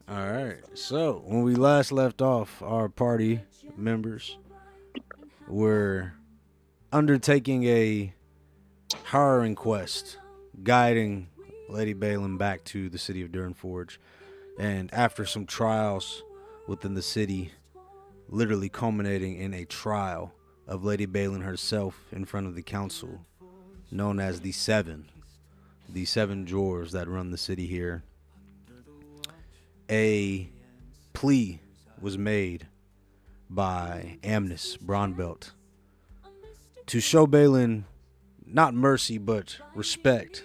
All right. So when we last left off, our party members were undertaking a hiring quest, guiding Lady Balin back to the city of Durnforge. And after some trials within the city, literally culminating in a trial of Lady Balin herself in front of the council, known as the seven dwarves that run the city here, a plea was made by Amnis Braunbelt to show Balin not mercy but respect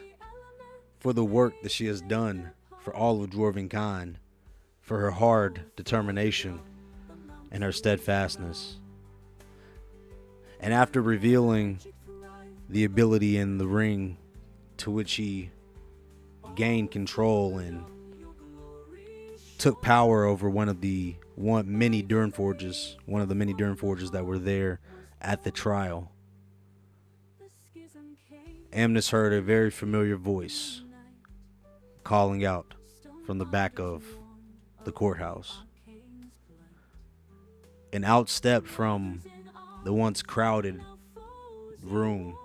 for the work that she has done for all of dwarven kind, for her hard determination and her steadfastness. And after revealing the ability in the ring to which he gained control and took power over one of the many Durnforges, one of the many Durnforges that were there at the trial, Amnis heard a very familiar voice calling out from the back of the courthouse. And out stepped from the once crowded room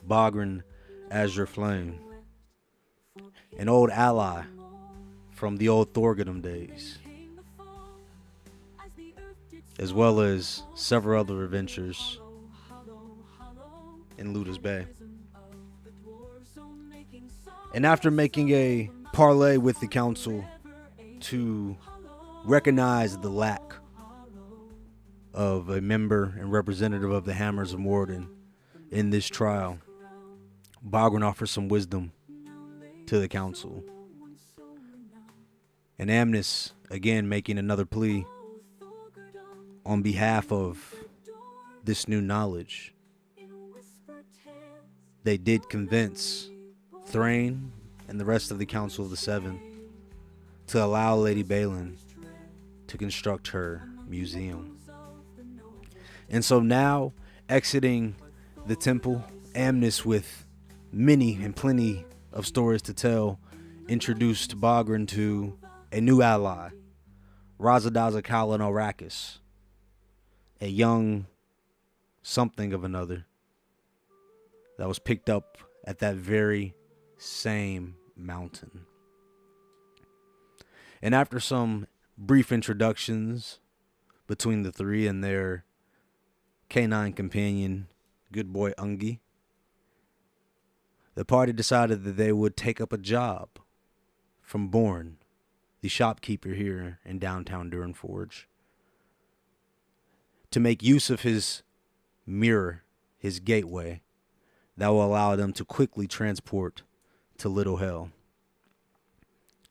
Bogran Azure Flame, an old ally from the old Thorgadum days, as well as several other adventures in Luda's Bay. And after making a parlay with the council to recognize the lack of a member and representative of the Hammers of Morden in this trial, Bogran offers some wisdom to the council. And Amnis, again, making another plea on behalf of this new knowledge. They did convince Thrain and the rest of the Council of the Seven to allow Lady Balin to construct her museum. And so now, exiting the temple, Amnis, with many and plenty of stories to tell, introduced Bogran to a new ally, Razadaza Kalan Arrakis, a young something of another that was picked up at that very same mountain. And after some brief introductions between the three and their canine companion, Good Boy Ungi, the party decided that they would take up a job from Born, the shopkeeper here in downtown Durnforge, to make use of his mirror, his gateway, that will allow them to quickly transport to Little Hell,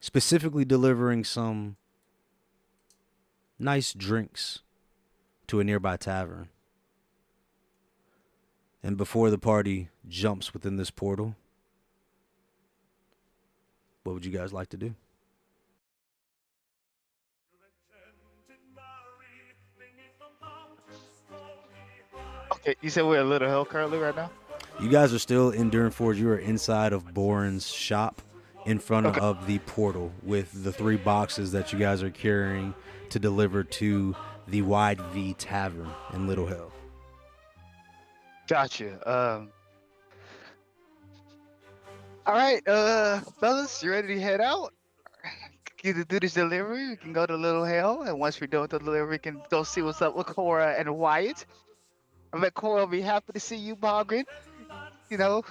specifically delivering some nice drinks to a nearby tavern. And before the party jumps within this portal, what would you guys like to do? Okay, you said we're a Little Hill currently right now? You guys are still in Durnforge. You are inside of Boren's shop in front Okay. of the portal with the 3 boxes that you guys are carrying to deliver to the Wide V Tavern in Little Hill. Gotcha. All right, fellas, you ready to head out? Either do this delivery, we can go to Little Hell, and once we're done with the delivery, we can go see what's up with Cora and Wyatt. I bet Cora will be happy to see you, Bogran. You know,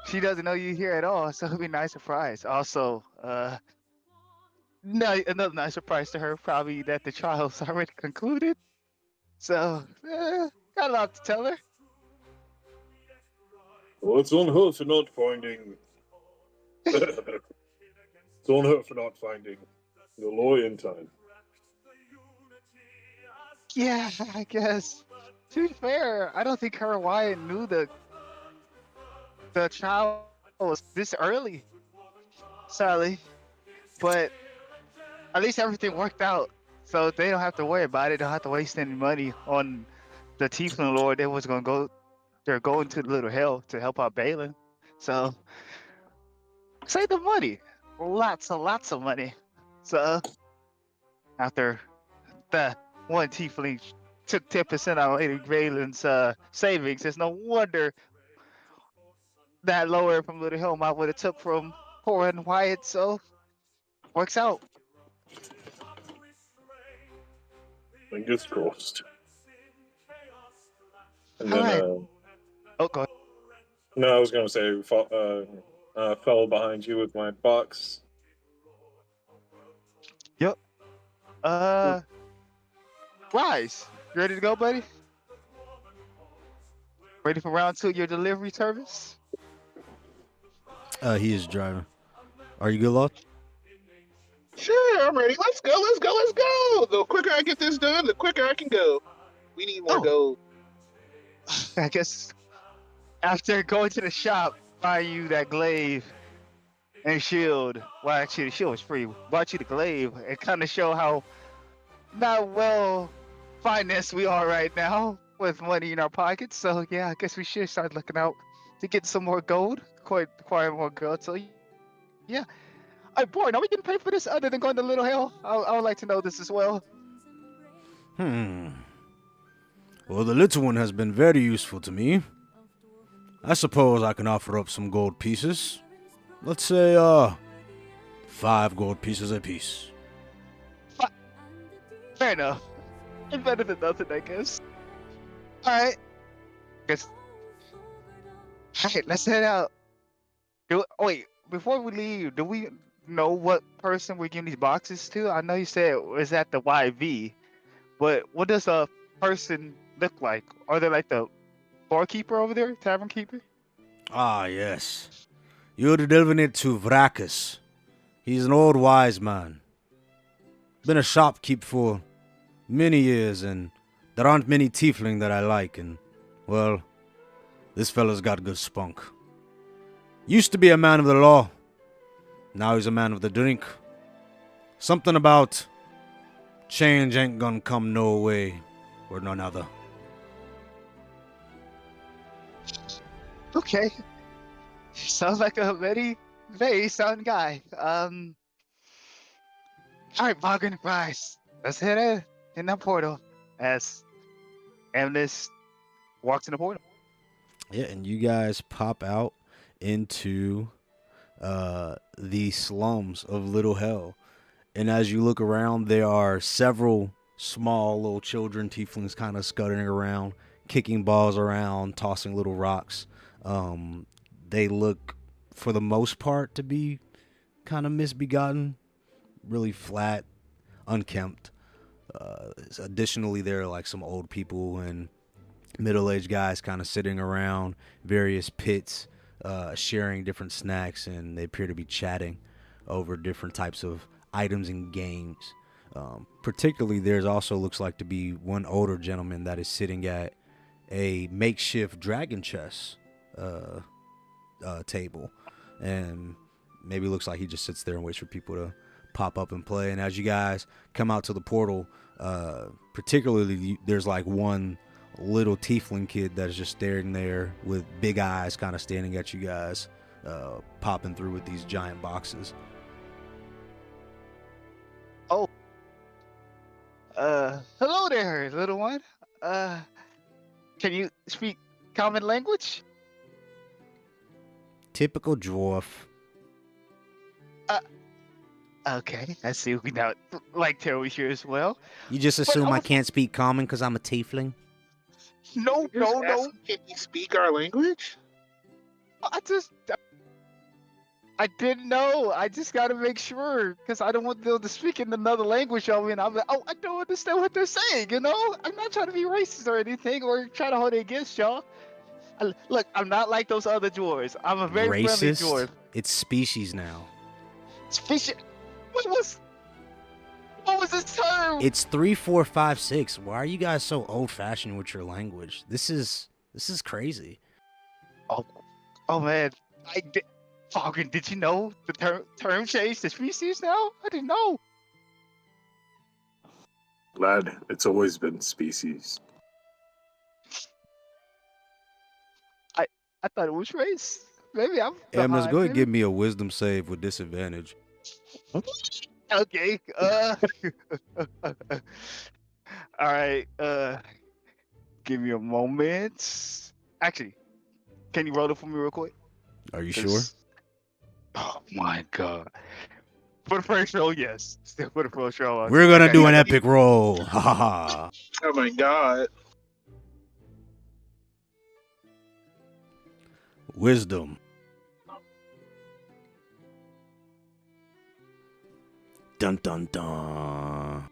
she doesn't know you here at all, so it'll be a nice surprise. Also, another nice surprise to her, probably that the trial's already concluded. So, got a lot to tell her. Well, it's on her for not finding. It's on her for not finding the lawyer in time. Yeah, I guess. To be fair, I don't think her and Wyatt knew the child was this early, sadly. But at least everything worked out, so they don't have to worry about it. They don't have to waste any money on the Tiefling Lord. They was gonna go. They're going to Little Hell to help out Balin. So Save the money. Lots and lots of money. So after the one tiefling took 10% out of Lady Graylin's savings, there's no wonder that lower from Little Helm I would have took from Cora and Wyatt. So works out. Fingers crossed. And All then, right. Oh, go ahead. no, I was gonna say, fell behind you with my box. Yep. Rise. You ready to go, buddy? Ready for round 2 of your delivery service? He is driving. Are you good, Lot? Sure, I'm ready. Let's go, let's go, let's go. The quicker I get this done, the quicker I can go. We need more Oh. gold. I guess after going to the shop, buy you that glaive and shield. Well, actually, the shield was free. Bought you the glaive and kind of show how not well financed we are right now with money in our pockets. So yeah, I guess we should start looking out to get some more gold, acquire more gold. So yeah. Hey, boy, are we getting paid for this other than going to Little Hell? I would like to know this as well. Well, the little one has been very useful to me. I suppose I can offer up some gold pieces. Let's say, 5 gold pieces apiece. Fair enough. It's better than nothing, I guess. Alright. Alright, let's head out. Wait, before we leave, do we know what person we're giving these boxes to? I know you said it was at the YV, but what does a person look like? Are they like the barkeeper over there, tavern keeper? Ah, yes. You're delivering it to Vracus. He's an old wise man. Been a shopkeep for many years, and there aren't many tiefling that I like, and, well, this fella's got good spunk. Used to be a man of the law. Now he's a man of the drink. Something about change ain't gonna come no way or none other. Okay. Sounds like a very sound guy. Alright, bargain price. Let's head in the portal as Amnes walks in the portal. Yeah, and you guys pop out into the slums of Little Hell. And as you look around, there are several small little children, tieflings, kind of scuttering around, kicking balls around, tossing little rocks. They look, for the most part, to be kind of misbegotten, really flat, unkempt. Additionally, there are like some old people and middle-aged guys kind of sitting around various pits, sharing different snacks, and they appear to be chatting over different types of items and games. Particularly, there's also looks like to be one older gentleman that is sitting at a makeshift dragon chess table, and maybe looks like he just sits there and waits for people to pop up and play. And as you guys come out to the portal, particularly there's like one little tiefling kid that's just staring there with big eyes, kind of standing at you guys, popping through with these giant boxes. Hello there, little one. Can you speak common language? Typical dwarf. Okay, I see. We now like Terry here as well. You just assume I can't speak common because I'm a tiefling? No. Can you speak our language? I didn't know. I just gotta make sure because I don't want them to speak in another language on me. And I'm like, oh, I don't understand what they're saying. You know, I'm not trying to be racist or anything or try to hold it against y'all. Look, I'm not like those other dwarves. I'm a very friendly Racist? dwarf. It's species now. Species. What was this term? It's 3, 4, 5, 6. Why are you guys so old-fashioned with your language? This is crazy. Oh man, Falcon, did you know the term changed to species now? I didn't know. Lad, it's always been species. I thought it was race. Maybe I'm Amnes, behind. go ahead and Maybe. give me a wisdom save with disadvantage. Okay. All right. Give me a moment. Actually, can you roll it for me real quick? Are you sure? 'Cause- Oh my god. For the first roll, yes. Still for the first roll. We're gonna Okay, do an I- epic roll. Ha ha ha. Oh my god. Wisdom. Dun dun dun.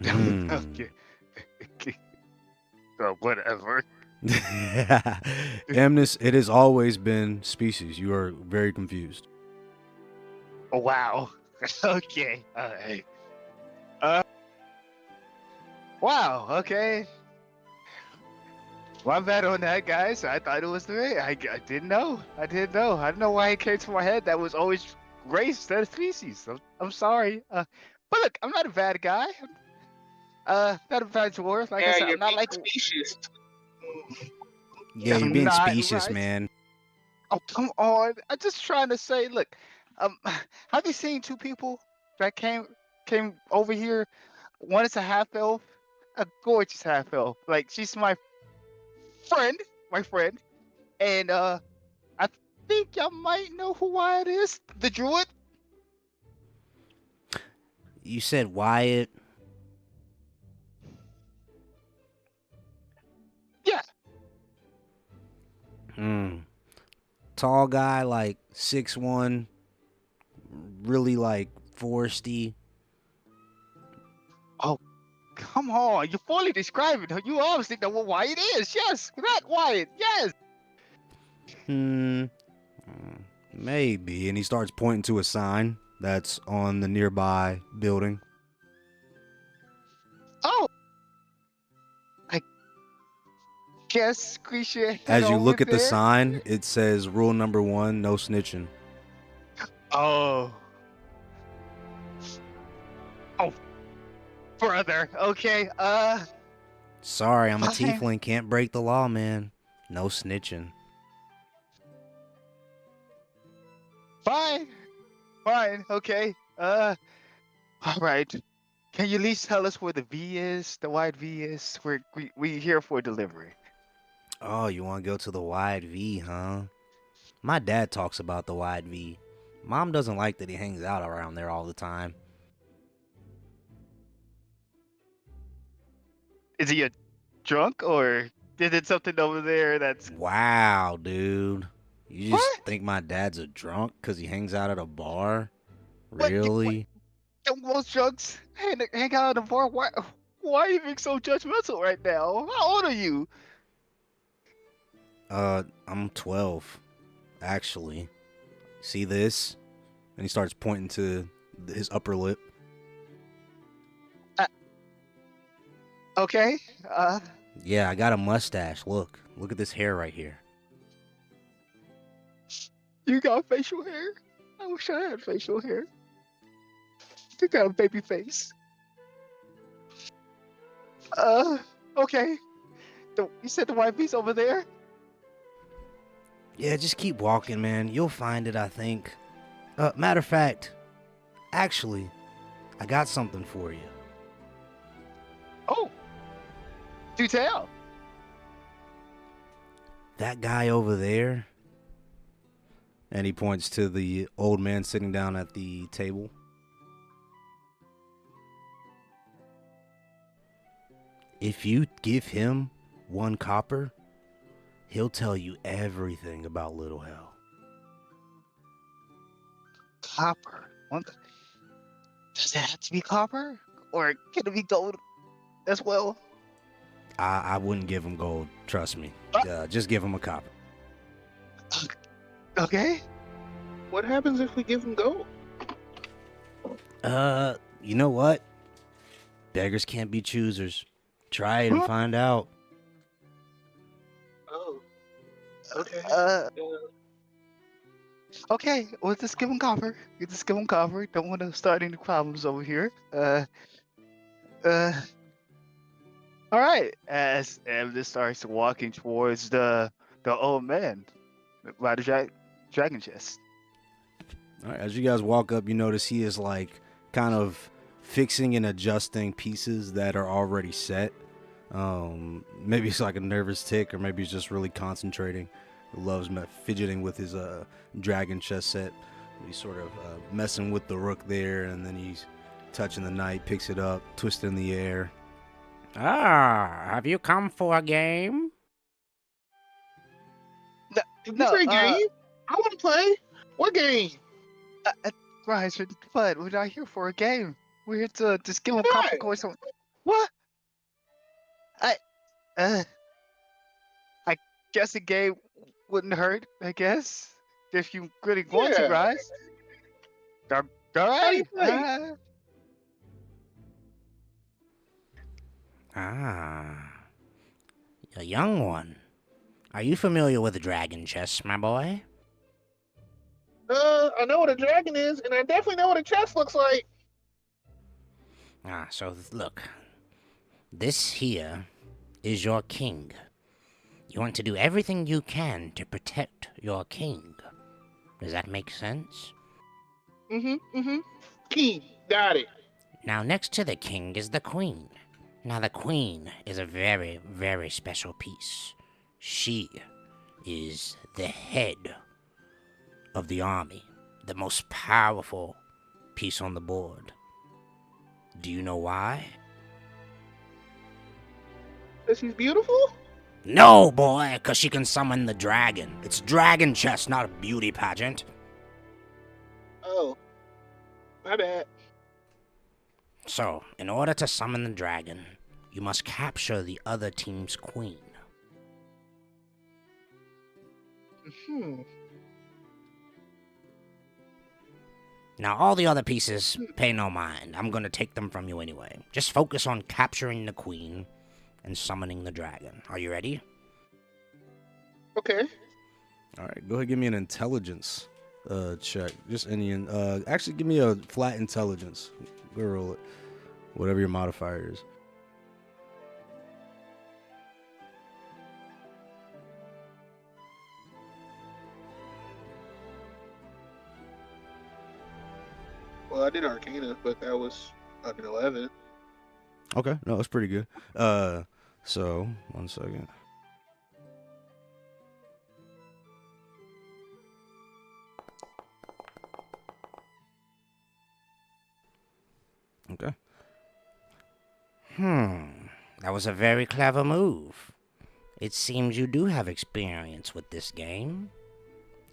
Hmm. Okay. So whatever. Amnes, it has always been species. You are very confused. Oh, wow. Okay. All right. Wow. Okay. My bad on that, guys. I thought it was the race. I didn't know. I didn't know. I don't know why it came to my head that was always race instead of species. I'm sorry. But look, I'm not a bad guy. Not a bad dwarf. Like I Yeah, said, you're I'm not being like. specious. Yeah, you're I'm being not, specious, right? man. Oh, come on. I'm just trying to say, look, have you seen two people that came over here? One is a half elf, a gorgeous half elf. Like she's my friend, and I think y'all might know who Wyatt is, the druid. You said Wyatt. Yeah. Tall guy, like 6'1", really like foresty. Come on, you're fully describing her. You obviously know what Wyatt is. Yes, that Wyatt. Yes. Maybe. And he starts pointing to a sign that's on the nearby building. Oh. I guess squeeze your head As you over look at the there. sign, it says rule number 1, no snitching. Oh. Oh. Brother. Okay. Sorry, I'm a Fine. tiefling. Can't break the law, man. No snitching. Fine. Fine. Okay. All right. Can you at least tell us where the V is? The wide V is? We here for delivery. Oh, you want to go to the wide V, huh? My dad talks about the wide V. Mom doesn't like that he hangs out around there all the time. Is he a drunk or did it something over there that's Wow, dude. You just what? think my dad's a drunk because he hangs out at a bar? What? Really? Don't most drunks hang out at a bar? Why are you being so judgmental right now? How old are you? I'm 12, actually. See this? And he starts pointing to his upper lip. Okay. Yeah, I got a mustache. Look at this hair right here. You got facial hair? I wish I had facial hair. You got a baby face. Okay. You said the white piece over there? Yeah, just keep walking, man. You'll find it, I think. Matter of fact, actually, I got something for you. Oh. Do tell. That guy over there, and he points to the old man sitting down at the table. If you give him 1 copper, he'll tell you everything about Little Hell. Copper. Does it have to be copper? Or can it be gold as well? I wouldn't give him gold, trust me. Just give him a copper. Okay. What happens if we give him gold? You know what? Beggars can't be choosers. Try it and find out. Oh. Okay. Okay, we'll just give him cover. You just give him cover. Don't want to start any problems over here. Uh. All right. As Evelyn starts walking towards the old man by the dragon chest. All right, as you guys walk up, you notice he is like kind of fixing and adjusting pieces that are already set. Maybe it's like a nervous tick, or maybe he's just really concentrating. He loves fidgeting with his dragon chess set. He's sort of messing with the rook there, and then he's touching the knight, picks it up, twists it in the air. Ah, have you come for a game? Did you No, say game? I want to play. What game? Rise, but we're not here for a game. We're here to just give him Why? copper coins. What? I guess a game wouldn't hurt. I guess if you really want to, Yeah. Rise. All How do you right. play? Ah, a young one. Are you familiar with dragon chess, my boy? I know what a dragon is, and I definitely know what a chest looks like. Ah, so look. This here is your king. You want to do everything you can to protect your king. Does that make sense? King, got it. Now, next to the king is the queen. Now, the queen is a very, very special piece. She is the head of the army, the most powerful piece on the board. Do you know why? Because she's beautiful? No, boy, because she can summon the dragon. It's dragon chess, not a beauty pageant. Oh, my bad. So, in order to summon the dragon, you must capture the other team's queen. Now, all the other pieces, pay no mind. I'm gonna take them from you anyway. Just focus on capturing the queen and summoning the dragon. Are you ready? Okay. All right, go ahead, give me an intelligence check. Just any. Actually, give me a flat intelligence. Go roll it. Whatever your modifier is. Well, I did Arcana, but that was an 11. Okay, no, that's pretty good. So 1 second. Okay. That was a very clever move. It seems you do have experience with this game.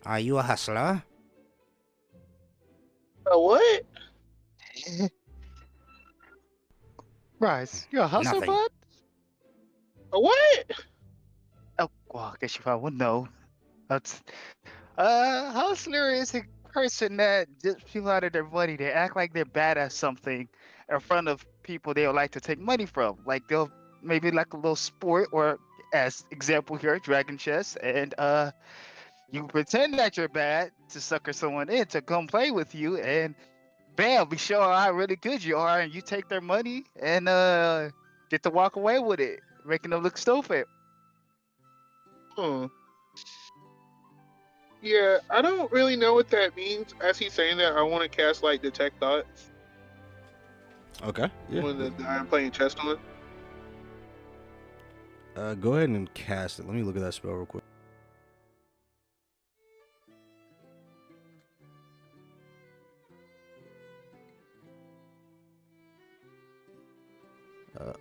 Are you a hustler? A what? Rise, you're a hustler, Nothing. bud? A what? Oh, well, I guess you probably wouldn't know. That's hustler is a person that dips people out of their money. They act like they're bad at something in front of people they would like to take money from. Like they'll maybe like a little sport, or as example here, dragon chess, and you pretend that you're bad to sucker someone in to come play with you, and bam, we show how really good you are, and you take their money and get to walk away with it, making them look stupid. Huh. Yeah, I don't really know what that means. As he's saying that, I want to cast like Detect Thoughts Okay. Yeah. when the guy I'm playing chess on. Go ahead and cast it. Let me look at that spell real quick.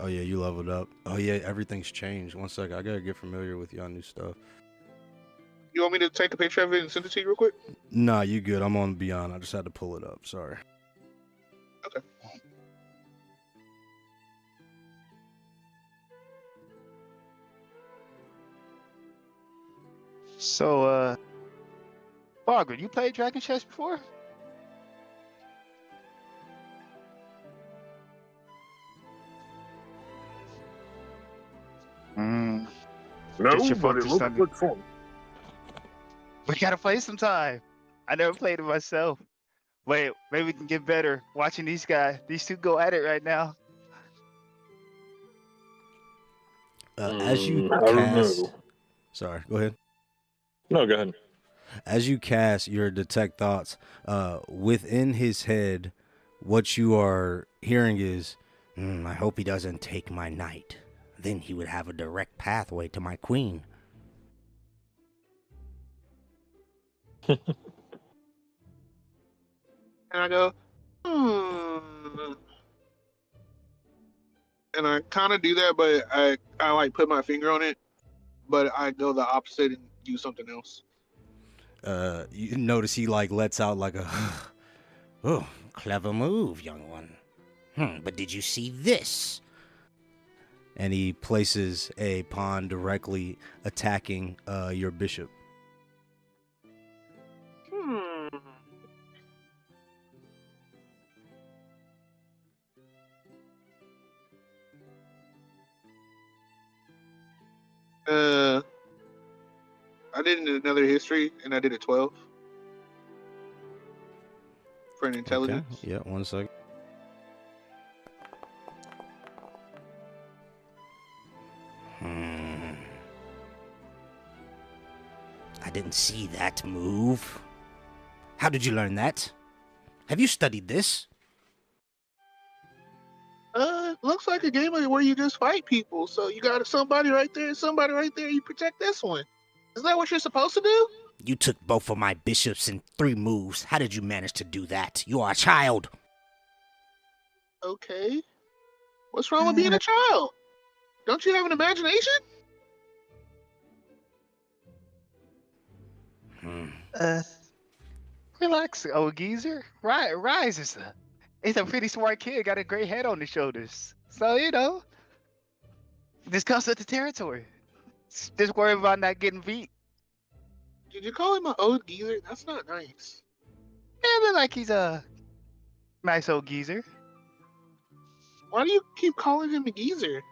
Oh yeah, you leveled up. Oh yeah, everything's changed. 1 second, I gotta get familiar with y'all new stuff. You want me to take a picture of it and send it to you real quick? Nah, you good. I'm on Beyond. I just had to pull it up. Sorry. Okay. So, Margaret, you played dragon chess before? No, Get your but it focus looks on good fun. We gotta play sometime. I never played it myself. Wait, maybe we can get better watching these two go at it right now. As you I don't cast, know. sorry, go ahead. No, go ahead. As you cast your detect thoughts, within his head, what you are hearing is, I hope he doesn't take my knight. Then he would have a direct pathway to my queen. And I go, hmm. And I kind of do that, but I like put my finger on it, but I go the opposite and do something else. you notice he like lets out like a, Oh, clever move, young one. But did you see this? and he places a pawn directly attacking your bishop. Hmm. I did another history, and I did a 12 for an intelligence. Okay. Yeah, 1 second. I didn't see that move. How did you learn that? Have you studied this? Looks like a game where you just fight people. So you got somebody right there, somebody right there. You protect this one. Is that what you're supposed to do? You took both of my bishops in 3 moves. How did you manage to do that? You are a child. Okay. What's wrong with being a child? Don't you have an imagination? Relax, old geezer. Rise is he's a pretty smart kid. Got a great head on his shoulders. So just comes with the territory. Just worry about not getting beat. Did you call him an old geezer? That's not nice. Yeah, but like he's a nice old geezer. Why do you keep calling him a geezer?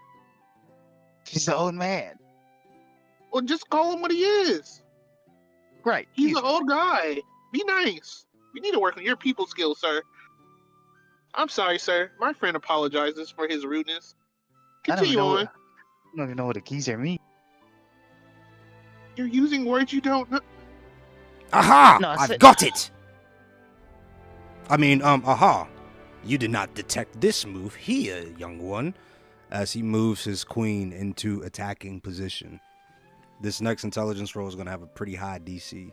He's an old man. Well, just call him what he is. Right. He's geezer. an old guy. Be nice. You need to work on your people skills, sir. I'm sorry, sir. My friend apologizes for his rudeness. Continue on. I don't even know what a geezer means. You're using words you don't know. Aha! No, I I've said- got it! Aha. You did not detect this move here, young one, as he moves his queen into attacking position. This next intelligence roll is going to have a pretty high DC.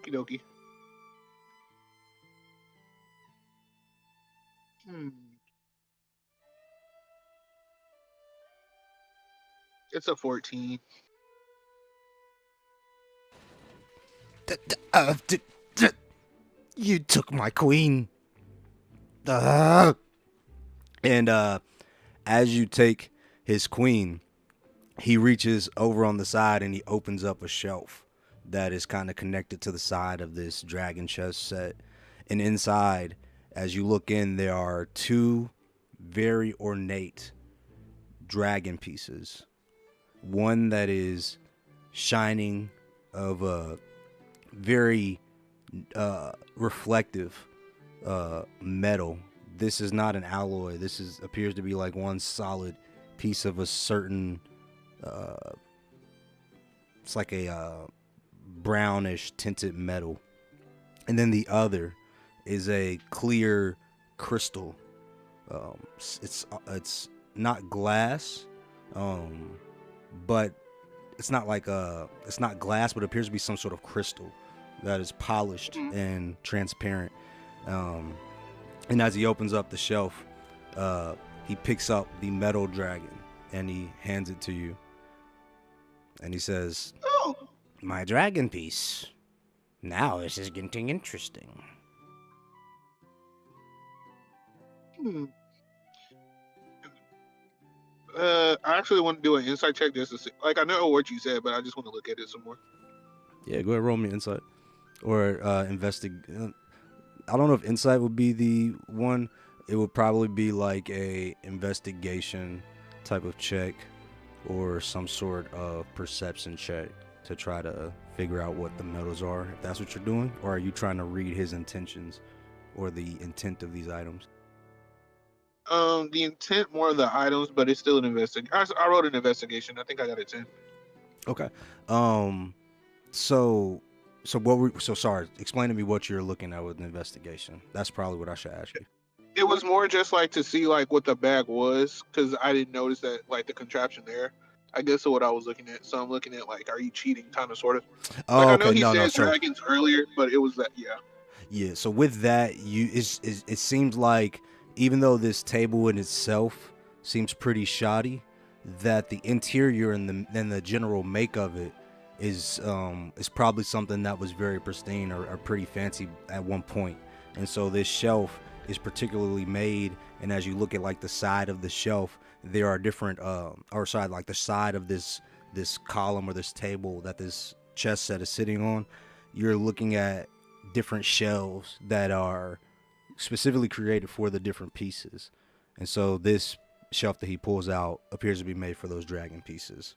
Okie dokie. It's a 14. You took my queen. And as you take his queen, he reaches over on the side and he opens up a shelf that is kind of connected to the side of this dragon chess set. And inside, as you look in, there are 2 very ornate dragon pieces. One that is shining of a very reflective metal. This is not an alloy. This appears to be like one solid piece of a certain it's like a brownish tinted metal. And then the other is a clear crystal. It's not glass, but it's not like it's not glass, but it appears to be some sort of crystal that is polished and transparent. And as he opens up the shelf, he picks up the metal dragon and he hands it to you. And he says, Oh, My dragon piece. Now this is getting interesting. I actually want to do an insight check just to see. Like, I know what you said, but I just want to look at it some more. yeah, go ahead, roll me insight. Or investigate. I don't know if insight would be the one. It would probably be like a investigation type of check or some sort of perception check to try to figure out what the metals are, if that's what you're doing, or are you trying to read his intentions or the intent of these items? The intent more of the items, but it's still an investigation. I wrote an investigation. I think I got a 10. Okay. So what were so sorry, explain to me what you're looking at with an investigation. That's probably what I should ask you. It was more just like to see like what the bag was, because I didn't notice that like the contraption there. I guess that's what I was looking at. So I'm looking at like, are you cheating, kind of, sort of. Oh, Like I okay. know he No, said so dragons earlier, but it was that, yeah. yeah, so with that, it seems like even though this table in itself seems pretty shoddy, that the interior and the general make of it is probably something that was very pristine or pretty fancy at one point. And so this shelf is particularly made, and as you look at like the side of the shelf, there are different like the side of this column or this table that this chess set is sitting on, you're looking at different shelves that are specifically created for the different pieces. And so this shelf that he pulls out appears to be made for those dragon pieces.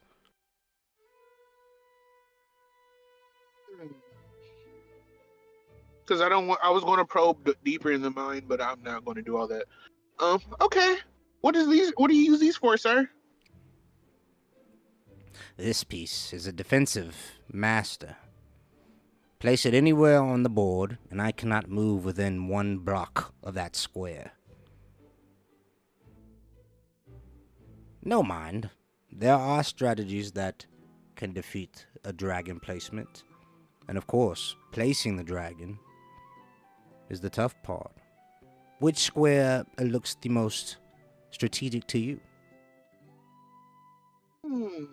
Because I was going to probe deeper in the mind, but I'm not going to do all that. Okay. What do you use these for, sir? This piece is a defensive master. Place it anywhere on the board, and I cannot move within 1 block of that square. No mind. There are strategies that can defeat a dragon placement. And of course, placing the dragon is the tough part. Which square looks the most strategic to you? And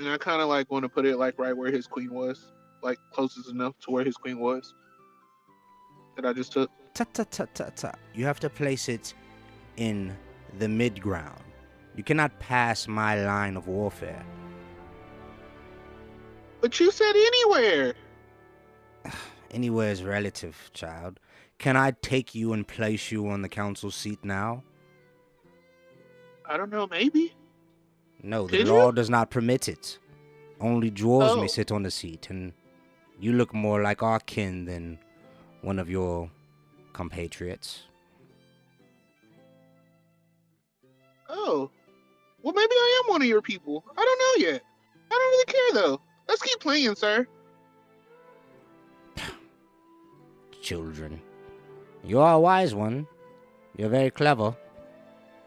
I kind of like want to put it like right where his queen was, like closest enough to where his queen was that I just took. Ta. You have to place it in the mid-ground. You cannot pass my line of warfare. But you said anywhere. Anywhere is relative, child. Can I take you and place you on the council seat now? I don't know, maybe. No, the Did law you? does not permit it. Only dwarves may Oh. sit on the seat, and you look more like our kin than one of your compatriots. Oh. Well, maybe I am one of your people. I don't know yet. I don't really care, though. Let's keep playing, sir. Children. You are a wise one. You're very clever.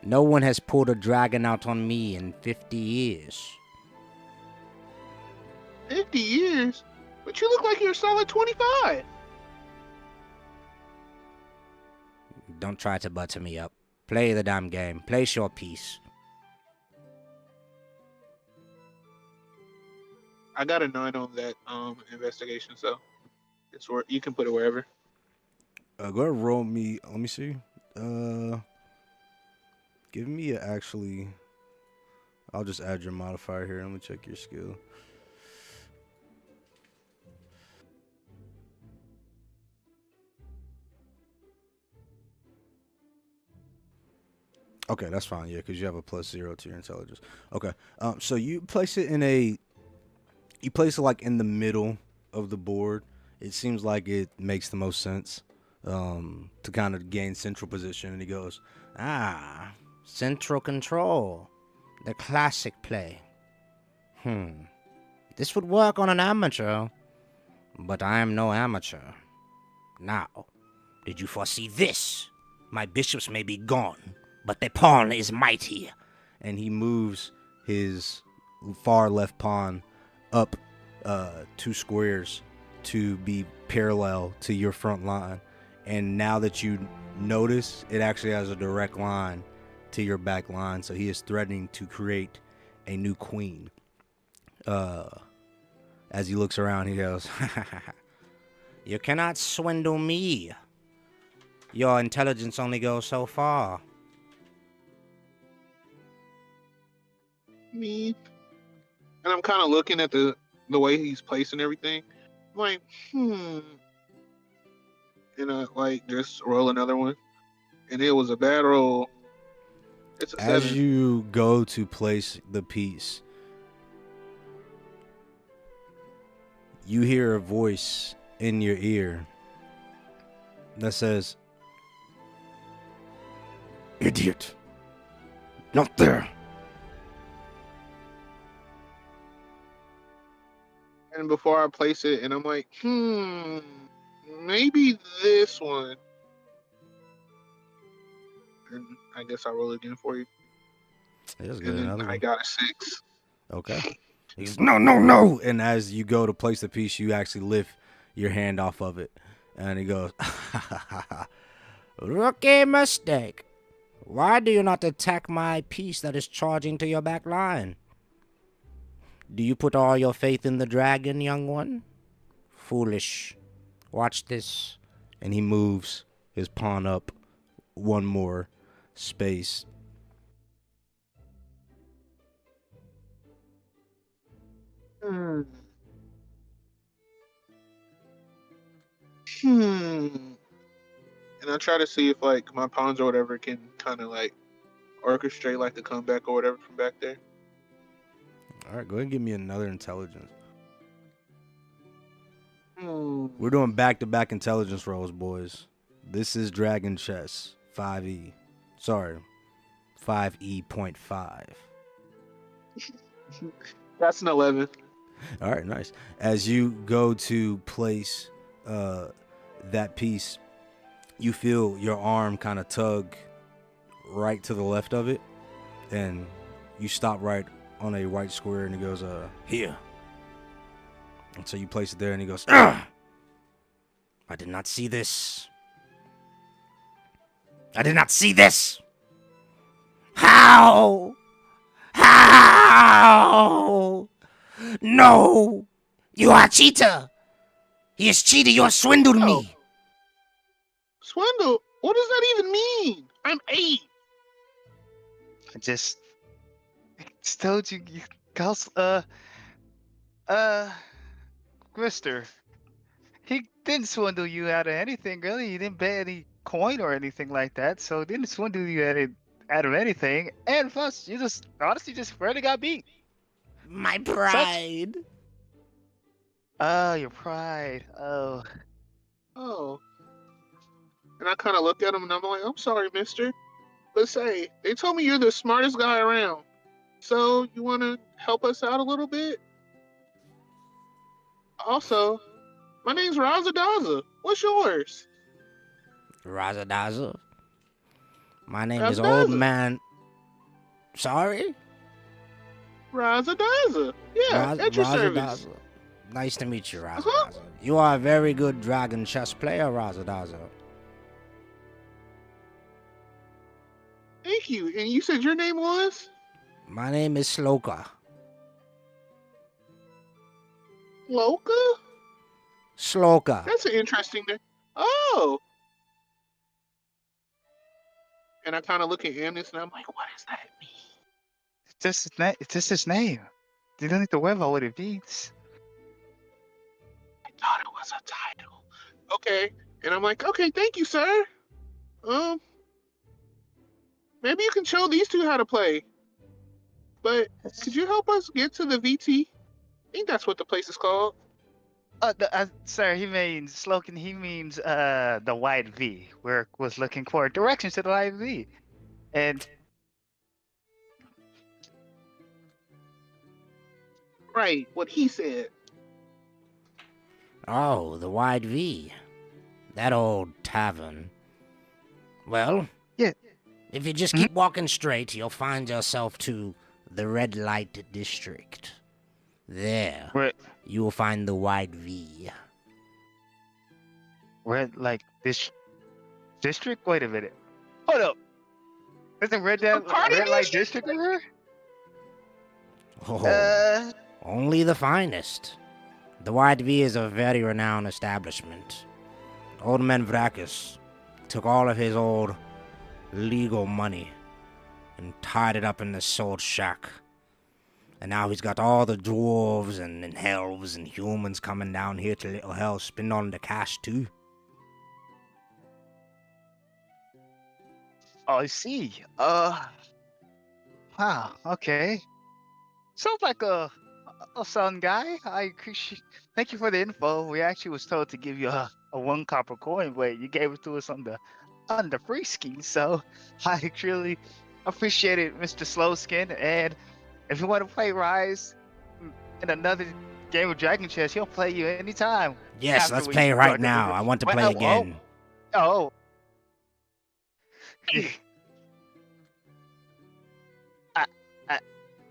No one has pulled a dragon out on me in 50 years. 50 years? But you look like you're a solid 25. Don't try to butter me up. Play the damn game. Place your piece. I got a 9 on that investigation, so it's where you can put it wherever. Go ahead and roll me. Let me see. Give me I'll just add your modifier here. Let me check your skill. Okay, that's fine. Yeah, because you have a +0 to your intelligence. Okay. So you place it like in the middle of the board. It seems like it makes the most sense to kind of gain central position. And he goes, Central control. The classic play. This would work on an amateur, but I am no amateur. Now, did you foresee this? My bishops may be gone, but the pawn is mighty. and he moves his far left pawn up 2 squares to be parallel to your front line. And now that you notice, it actually has a direct line to your back line. So he is threatening to create a new queen. As he looks around, he goes, You cannot swindle me. Your intelligence only goes so far. Me. And I'm kind of looking at the way he's placing everything. I'm like, And I like just roll another one. And it was a bad roll. It's a as 7. you go to place the piece, you hear a voice in your ear that says, "Idiot, not there." And before I place it, and I'm like, maybe this one. And I guess I roll again for you. That's good. And then Another I one. got a 6. Okay. He goes, "No, no, no!" And as you go to place the piece, you actually lift your hand off of it, and he goes, Rookie mistake. Why do you not attack my piece that is charging to your back line? Do you put all your faith in the dragon, young one? Foolish. Watch this. and he moves his pawn up one more space. And I try to see if like my pawns or whatever can kind of like orchestrate like the comeback or whatever from back there. All right, go ahead and give me another intelligence. Hmm. We're doing back-to-back intelligence rolls, boys. This is Dragon Chess 5e. Sorry, 5e.5. That's an 11. All right, nice. As you go to place that piece, you feel your arm kind of tug right to the left of it, and you stop right on a white square, and he goes, "Here." And so you place it there, and he goes, "Ah! I did not see this. I did not see this. How? How? No! You are a cheater! He is cheater, you have swindled me! Swindle? What does that even mean? I'm 8. I just told you, Gauss, Mister. He didn't swindle you out of anything, really. He didn't bet any coin or anything like that, so he didn't swindle you out of anything. And plus, you just honestly just rarely got beat. My pride. Oh, your pride. Oh, Oh. And I kind of look at him and I'm like, I'm sorry, mister. But say, they told me you're the smartest guy around. So, you want to help us out a little bit? Also, my name's Razadaza. What's yours? Razadaza. My name is Old Razadaza. Man. Sorry? Razadaza. Yeah, at your service. Razadaza. Nice to meet you, Razadaza. Uh-huh. You are a very good dragon chess player, Razadaza. Thank you. And you said your name was? My name is Sloka. Loka? Sloka. That's an interesting name. Oh. And I kind of look at Amnes and I'm like, what does that mean? it's just his name. You don't need to worry about what it means. I thought it was a title. Okay. And I'm like, okay, thank you, sir. Maybe you can show these two how to play. But could you help us get to the VT? I think that's what the place is called. Sir, he means Slogan. He means the wide V. Where was looking for directions to the wide V, and Right, what he said. Oh, the Wide V. That old tavern. Well, Yeah. if you just keep walking straight, you'll find yourself to the Red Light District. There, where you will find the Wide V. like this district. Wait a minute. Hold up. There's a red light district over here. Oh, only the finest. The Wide V is a very renowned establishment. Old man Vracus took all of his old legal money and tied it up in this salt shack. And now he's got all the dwarves and elves and humans coming down here to Little Hell, spend on the cash too. Oh, I see. Wow. Okay. Sounds like a son guy. I appreciate. Thank you for the info. We actually was told to give you a 1 copper coin, but you gave it to us on the free ski. So I truly appreciate it, Mr. Slowskin. And if you want to play Rise in another game of Dragon Chess, he'll play you anytime. Yes, after let's we play start right the now. video. I want to Well, play again. Oh. I,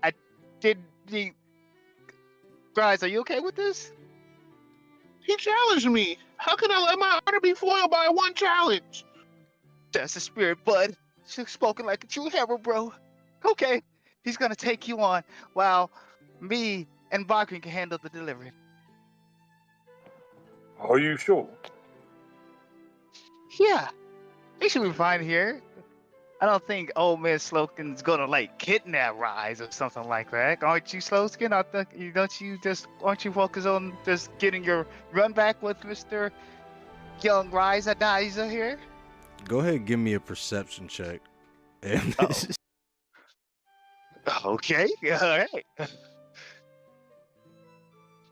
I did the. Rise, are you okay with this? He challenged me. How can I let my honor be foiled by one challenge? That's the spirit, bud. She's spoken like a true hero, bro. Okay, he's gonna take you on while me and Bakrin can handle the delivery. Are you sure? Yeah, he should be fine here. I don't think old man Slowskin's gonna like kidnap Rise or something like that. Aren't you, Slowskin? I think aren't you focused on just getting your run back with Mr. Young Rise Adiza here? Go ahead and give me a perception check. And Okay, all right.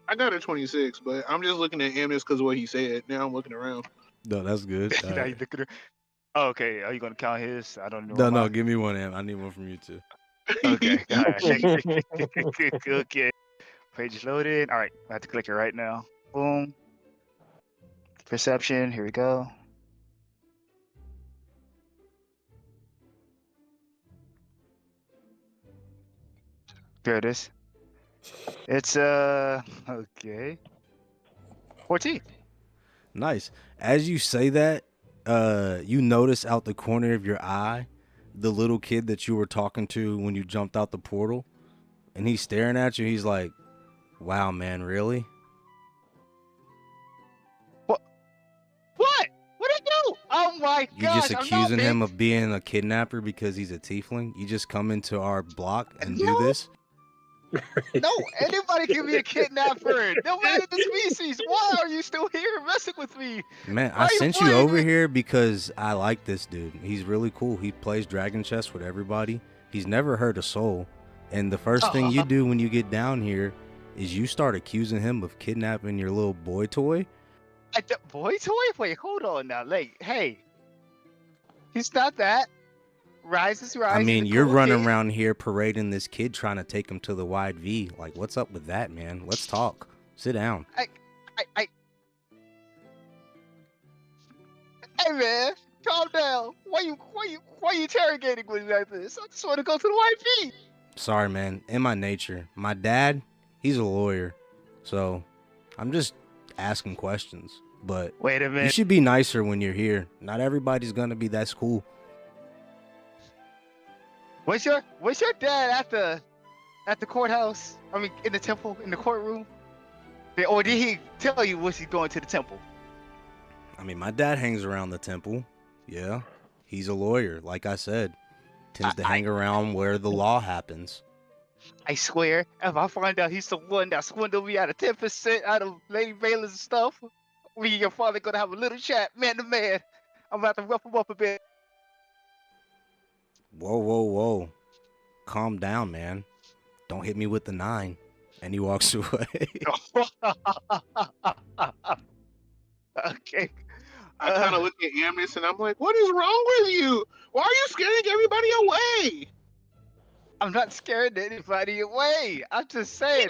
I got a 26, but I'm just looking at Amnes because of what he said. Now I'm looking around. no, that's good. All Now right. you look at her. Oh, okay, are you gonna count his? I don't know. No, give me one, Am. I need one from you too. Okay. All right. Okay. Page is loaded. All right. I have to click it right now. Boom. Perception. Here we go. There it is. It's okay. 14. Nice. As you say that, you notice out the corner of your eye the little kid that you were talking to when you jumped out the portal, and he's staring at you. He's like, "Wow, man, really?" What? What did I do? Oh my You gosh! just I'm not accusing him big. of being a kidnapper because he's a tiefling? You just come into our block and do No. this? No, anybody can be a kidnapper. No matter the species. Why are you still here messing with me? Man, Why I you sent you playing over with- here because I like this dude. He's really cool. He plays Dragon Chess with everybody. He's never hurt a soul. And the first thing you do when you get down here is you start accusing him of kidnapping your little boy toy. Boy toy? Wait, hold on now. Like, hey, he's not that. Rise is Rise. I he's mean, a you're cool running kid. around here parading this kid trying to take him to the wide V. Like, what's up with that, man? Let's talk. Sit down. Hey man, calm down. Why you interrogating me like this? I just want to go to the white V. Sorry, man. In my nature, my dad, he's a lawyer. So I'm just asking questions. But Wait a you minute. should be nicer when you're here. Not everybody's going to be that cool. Was your dad at the courthouse? I mean, in the temple, in the courtroom? Or did he tell you was he going to the temple? I mean, my dad hangs around the temple. Yeah. He's a lawyer, like I said. Tends to hang around where the law happens. I swear, if I find out he's the one that swindled me out of 10% out of Lady Baylor's stuff, me and your father gonna have a little chat, man to man. I'm about to rough him up a bit. Whoa. Calm down, man. Don't hit me with the 9. And he walks away. Okay. I kind of look at Amnes and I'm like, what is wrong with you? Why are you scaring everybody away? I'm not scaring anybody away. I'm just saying,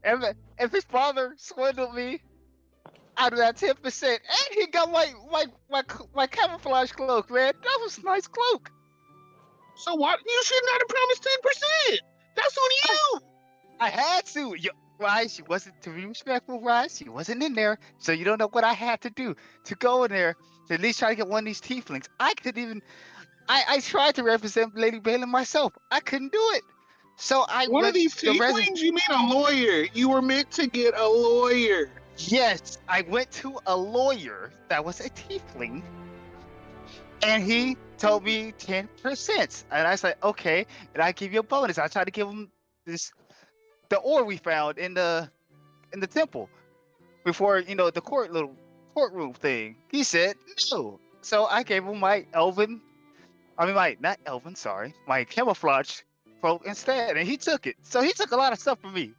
if his father swindled me out of that 10%, and he got my camouflage cloak, man. That was a nice cloak. So what? You should not have promised 10%. That's on you. I had to. Rise, she wasn't, to be respectful, Rise, she wasn't in there, so you don't know what I had to do to go in there to at least try to get one of these tieflings. I tried to represent Lady Balin myself. I couldn't do it. So I One of went these to resi- tieflings, you mean a lawyer. You were meant to get a lawyer. Yes, I went to a lawyer that was a tiefling, and he told me 10%. And I said, okay, and I give you a bonus. I tried to give him the ore we found in the temple before, the courtroom thing. He said no. So I gave him my camouflage cloak instead, and he took it. So he took a lot of stuff from me.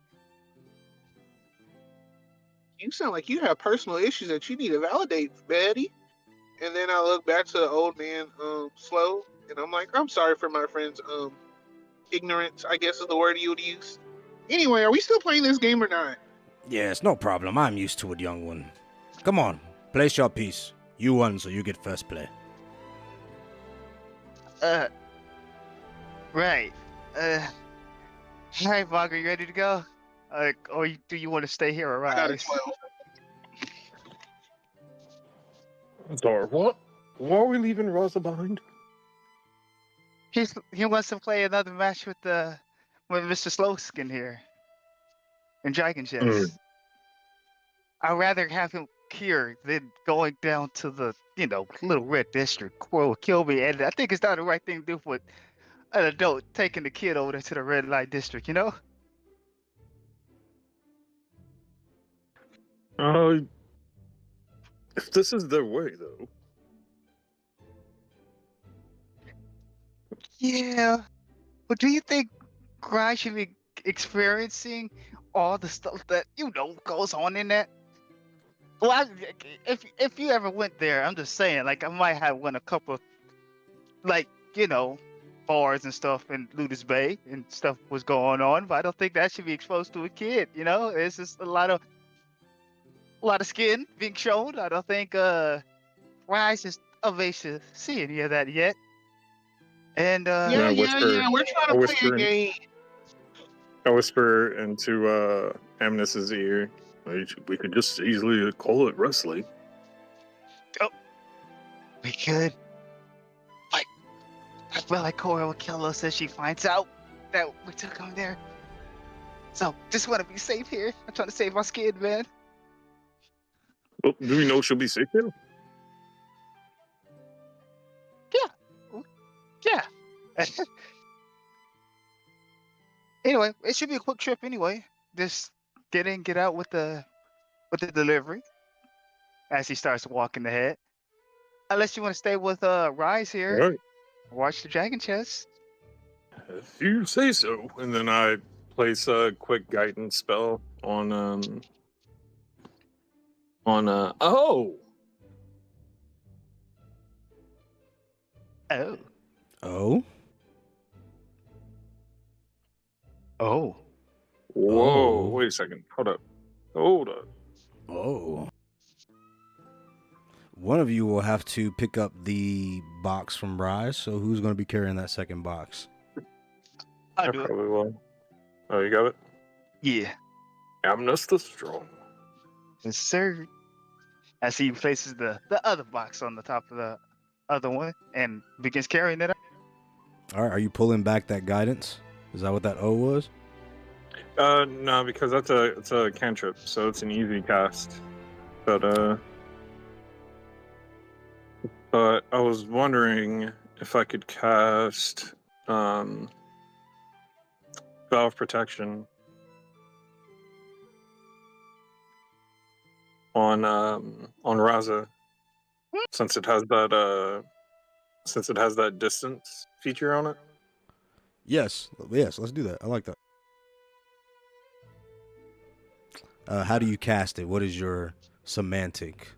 you sound like you have personal issues that you need to validate, Betty. And then I look back to the old man, Slow, and I'm like, I'm sorry for my friend's ignorance, I guess is the word you would use. Anyway, are we still playing this game or not? Yes, no problem. I'm used to it, young one. Come on, place your piece. You won, so you get first play. Right. All right, Bogger, you ready to go? Or do you want to stay here or I got a rise? 12. Sorry, what? Why are we leaving Rosa behind? He wants to play another match with Mr. Slowskin here in Dragon Chess. Mm. I'd rather have him here than going down to the Little Red District. Crow will kill me, and I think it's not the right thing to do for an adult taking the kid over there to the Red Light District. You know? If this is their way, though. Yeah. But do you think Gry should be experiencing all the stuff that goes on in that? Well, if you ever went there, I'm just saying, like I might have won a couple, bars and stuff in Ludus Bay and stuff was going on, but I don't think that should be exposed to a kid. It's just a lot of skin being shown. I don't think Rise is of age to see any of that yet. And Yeah, we're trying to play a game. I whisper into Amnes's ear. We could just easily call it wrestling. we could. But I feel like Cora will kill us if she finds out that we took him there. So just want to be safe here. I'm trying to save my skin, man. Well, do we know she'll be safe here? Yeah. Anyway, it should be a quick trip anyway. Just get in, get out with the delivery. As he starts walking ahead. Unless you want to stay with Rise here. All right. Watch the Dragon Chess. If you say so. And then I place a quick guidance spell on oh. Oh. Oh? Oh. Whoa, Oh. wait a second. Hold up. Oh. One of you will have to pick up the box from Rise, so who's going to be carrying that second box? I'll I do it. probably will. Oh, you got it? Yeah. Amnes the Strong. Yes, sir. As he places the other box on the top of the other one and begins carrying it up. All right, are you pulling back that guidance? Is that what that O was? No, because it's a cantrip, so it's an easy cast. But I was wondering if I could cast Vow of Protection on Raza, since it has that distance feature on it. Yes, let's do that. I like that. How do you cast it? What is your semantic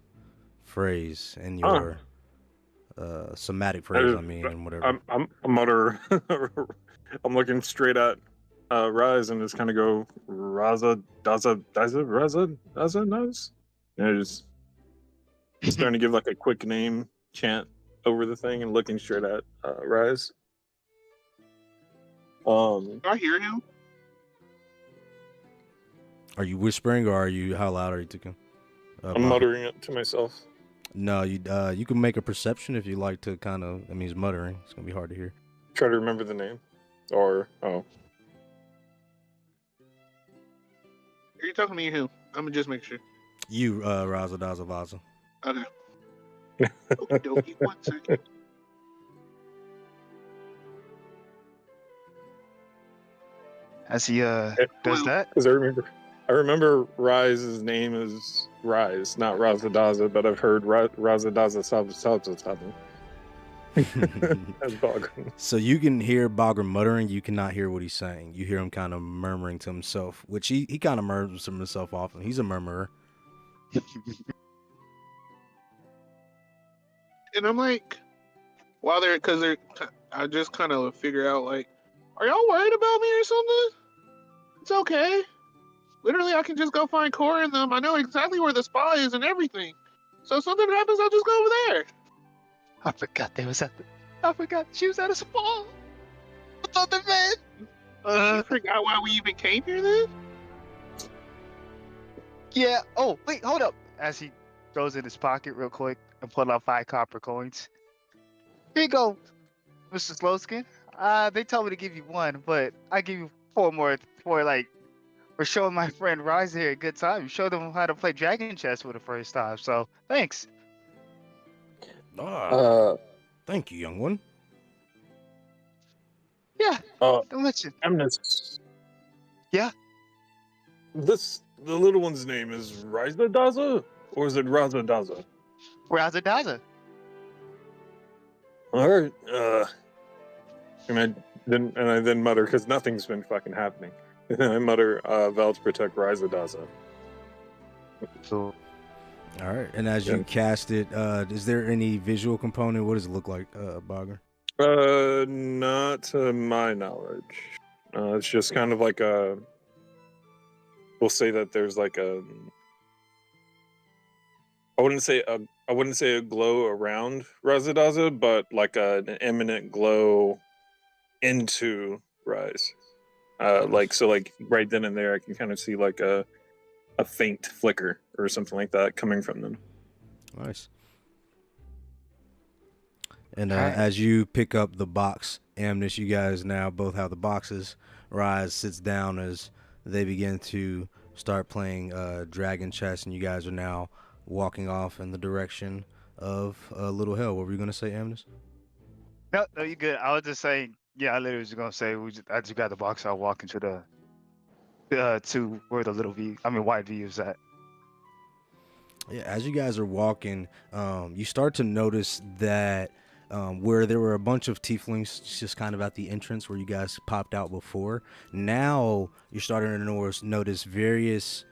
phrase and your somatic phrase? And whatever. I'm a mutter. I'm looking straight at Rise and just kind of go Raza Daza Nose. And just starting to give like a quick name chant over the thing and looking straight at Rise. Can I hear him? Are you whispering or how loud are you talking? I'm muttering it to myself. No, you can make a perception if you like to kind of. I mean, he's muttering. It's gonna be hard to hear. Try to remember the name. Or Are you talking to me or him? I'm gonna just make sure. You, Raza Daza Vaza. Okay. Okie dokie, 1 second. As he does that. because I remember Rise's name is Rise, not Razadaza, but I've heard Razadaza something. That's Bagram. So you can hear Bagram muttering. You cannot hear what he's saying. You hear him kind of murmuring to himself, which he kind of murmurs to himself often. He's a murmurer. And I'm like, while they're, because they're, I just kind of figure out, like, are y'all worried about me or something? It's okay. Literally, I can just go find Cora and them. I know exactly where the spa is and everything. So if something happens, I'll just go over there. I forgot they was at the. I forgot she was at a spa. What's up, man? You forgot why we even came here then? Yeah. Oh, wait, hold up. As he throws in his pocket real quick and pull out 5 copper coins. Here you go, Mr. Slowskin. They told me to give you 1, but I give you 4 more for showing my friend Rise here a good time. You showed him how to play Dragon Chess for the first time. So thanks. Thank you, young one. Yeah. Don't mention. Amnes. Yeah. The little one's name is Riza Daza, or is it Raza Daza? Raza Daza. All right. And I then mutter, because nothing's been fucking happening. And then I mutter, "Val to protect Riza Daza." So All right. And as you cast it, is there any visual component? What does it look like, Bogger? Not to my knowledge. It's just kind of like a. We'll say that there's like a. I wouldn't say a glow around Razadaza, but like an imminent glow into Rise. Like right then and there, I can kind of see like a faint flicker or something like that coming from them. Nice. And as you pick up the box, Amnes, you guys now both have the boxes. Rise sits down as they begin to start playing Dragon Chess, and you guys are now walking off in the direction of Little Hell. What were you going to say, Amnes? no, you good. I was just saying. Yeah, I literally was gonna say I just got the box. I'll walk into to where the white V is at. Yeah, as you guys are walking, you start to notice that where there were a bunch of tieflings just kind of at the entrance where you guys popped out before, now you're starting to notice various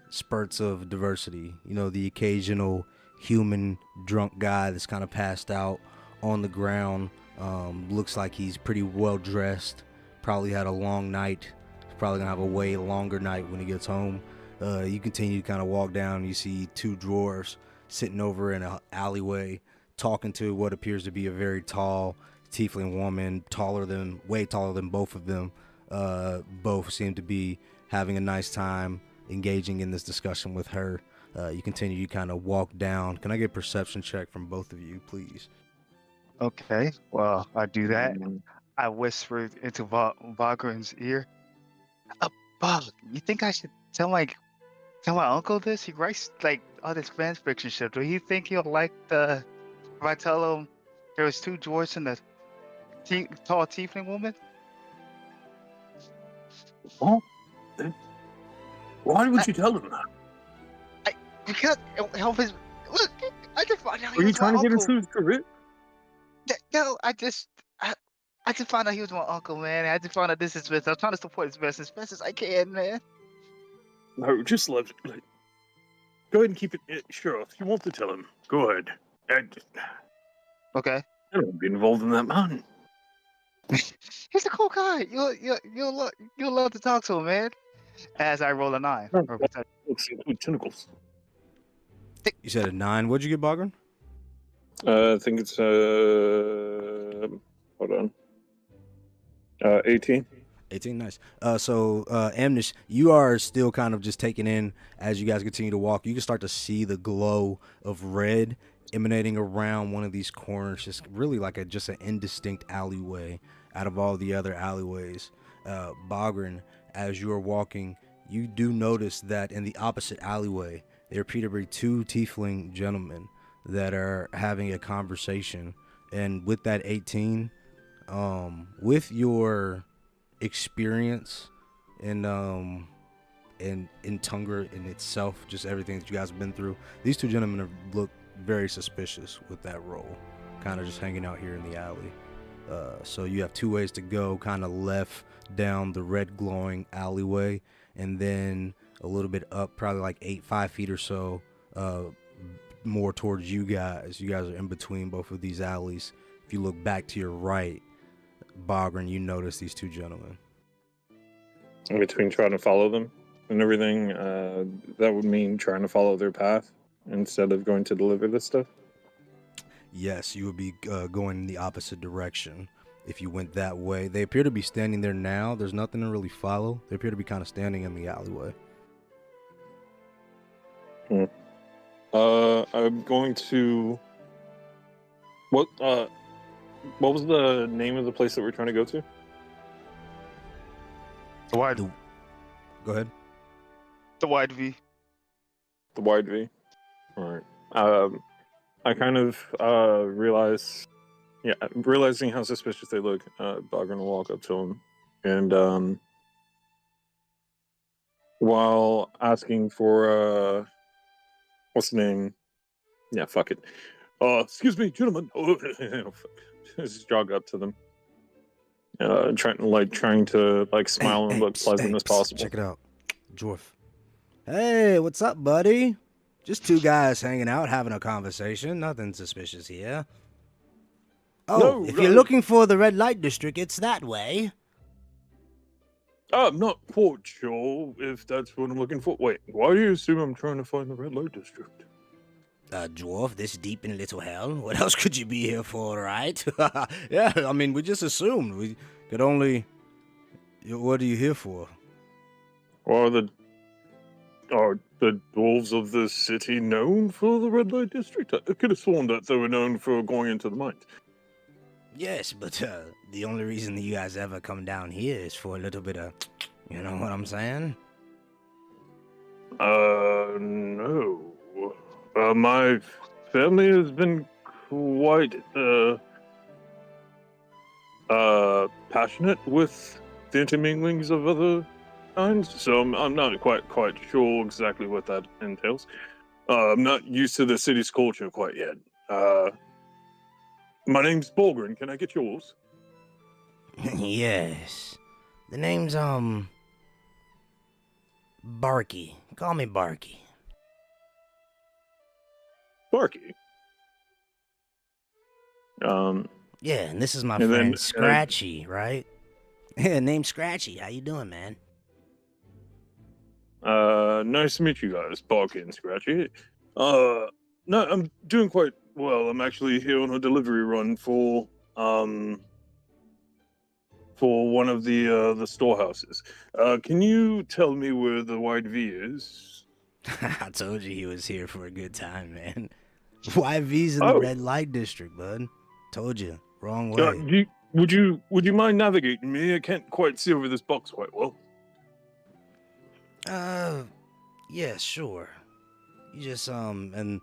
spurts of diversity. You know, the occasional human drunk guy that's kind of passed out on the ground. Looks like he's pretty well dressed, probably had a long night. He's probably gonna have a way longer night when he gets home. You continue to kind of walk down, you see 2 dwarves sitting over in an alleyway talking to what appears to be a very tall tiefling woman, way taller than both of them. Both seem to be having a nice time engaging in this discussion with her. You continue to kind of walk down. Can I get a perception check from both of you, please? Okay, well, I do that. I whispered into Vagran's ear. Bog, you think I should tell my uncle this? He writes like all this fan fiction shit. Do you think he'll like if I tell him there was 2 dwarfs and the tall tiefling woman? Oh, why would you tell him that? Because it'll help his. Look, I just found out. Are you trying to get into his career? No, I just found out he was my uncle, man. I just found out this is business. I'm trying to support his business as best as I can, man. No, just go ahead and keep it. Sure, if you want to tell him, go ahead. Okay. I don't want to be involved in that, man. He's a cool guy. You'll love to talk to him, man. As I roll a 9. Let's see with tentacles. You said a 9. What'd you get, Bogran? I think it's hold on. 18. 18, nice. So Amnish, you are still kind of just taking in as you guys continue to walk. You can start to see the glow of red emanating around one of these corners, just really like just an indistinct alleyway out of all the other alleyways. Bogran, as you are walking, you do notice that in the opposite alleyway, there appear to be 2 tiefling gentlemen that are having a conversation. And with that 18, with your experience in Tungra in itself, just everything that you guys have been through, these 2 gentlemen look very suspicious with that role, kind of just hanging out here in the alley. So you have 2 ways to go, kind of left down the red glowing alleyway, and then a little bit up, probably like 5 feet or so, uh, more towards you guys. You guys are in between both of these alleys. If you look back to your right, Bogren, you notice these two gentlemen. In between trying to follow them and everything, that would mean trying to follow their path instead of going to deliver this stuff. Yes, you would be going in the opposite direction if you went that way. They appear to be standing there now. There's nothing to really follow. They appear to be kind of standing in the alleyway. I'm going to. What was the name of the place that we're trying to go to? The wide, Go ahead. the wide V. The Wide V. All right. I kind of realizing how suspicious they look, Bogren will walk up to him, and while asking for what's the name? Yeah, fuck it. Excuse me, gentlemen. Oh, just jog up to them, trying to smile and look pleasant as possible. Check it out, Jorf. Hey, what's up, buddy? Just two guys hanging out, having a conversation. Nothing suspicious here. Oh, No, if no. you're looking for the red light district, it's that way. I'm not quite sure if that's what I'm looking for. Wait, why do you assume I'm trying to find the red light district? Dwarf, this deep in little hell. What else could you be here for, right? Yeah, I mean, we just assumed. We could only... What are you here for? Are the dwarves of the city known for the red light district? I could have sworn that they were known for going into the mines. Yes, but the only reason that you guys ever come down here is for a little bit of... You know what I'm saying? No. My family has been quite passionate with the interminglings of other kinds, so I'm not quite sure exactly what that entails. I'm not used to the city's culture quite yet. My name's Bogren. Can I get yours? Yes. The name's, Barky. Call me Barky. Barky. Yeah, and this is my And friend then, Scratchy, right? Yeah, name's Scratchy. How you doing, man? Nice to meet you guys, Barky and Scratchy. No, I'm doing quite well. I'm actually here on a delivery run for one of the storehouses. Can you tell me where the Wide V is? I told you he was here for a good time, man. YV's in Oh. the red light district, bud. Told you. Wrong way. Would you mind navigating me? I can't quite see over this box quite well. Yeah, sure. You just, and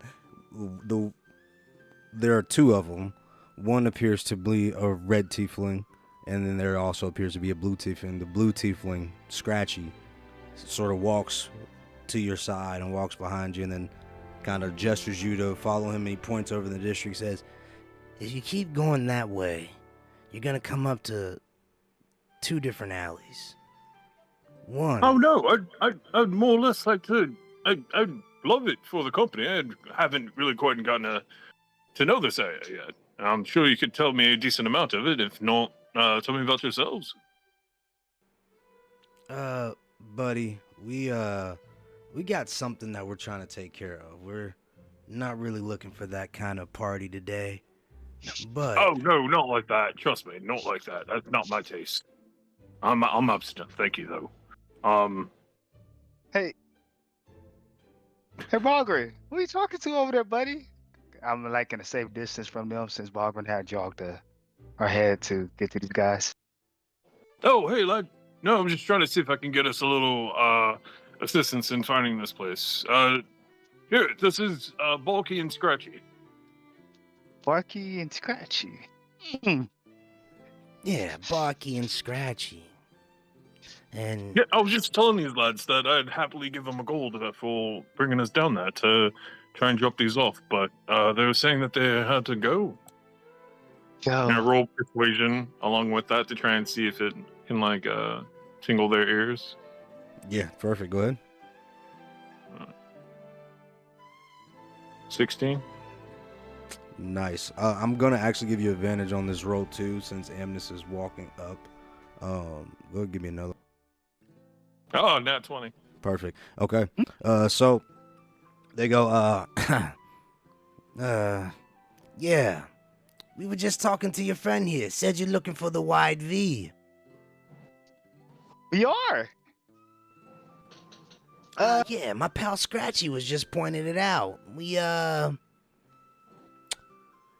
there are two of them. One appears to be a red tiefling, and then there also appears to be a blue tiefling. The blue tiefling, Scratchy, sort of walks to your side and walks behind you and then kind of gestures you to follow him, and he points over the district, says, If you keep going that way, you're gonna come up to two different alleys. One. Oh no, I'd more or less like to. I'd love it for the company. I haven't really quite gotten to know this area yet. I'm sure you could tell me a decent amount of it. If not, tell me about yourselves. buddy, we got something that we're trying to take care of. We're not really looking for that kind of party today. But Oh no, not like that. Trust me, not like that. That's not my taste. I'm abstinent. Thank you though. Hey, Bogren, who are you talking to over there, buddy? I'm like in a safe distance from them since Bogren had jogged ahead to get to these guys. Oh hey lad. No, I'm just trying to see if I can get us a little assistance in finding this place. Here, this is Bulky and Scratchy. Barky and Scratchy. Yeah, Barky and Scratchy. And Yeah, I was just telling these lads that I'd happily give them a gold for bringing us down there to try and drop these off, but they were saying that they had to go. And I Yo, roll persuasion along with that to try and see if it can tingle their ears. yeah, perfect. Go ahead. 16. Nice. I'm gonna actually give you advantage on this roll too, since Amnes is walking up. Go give me another. Oh, nat 20. Perfect. Okay. So they go. Yeah. We were just talking to your friend here. Said you're looking for the wide V. We are. Yeah, my pal Scratchy was just pointing it out. We,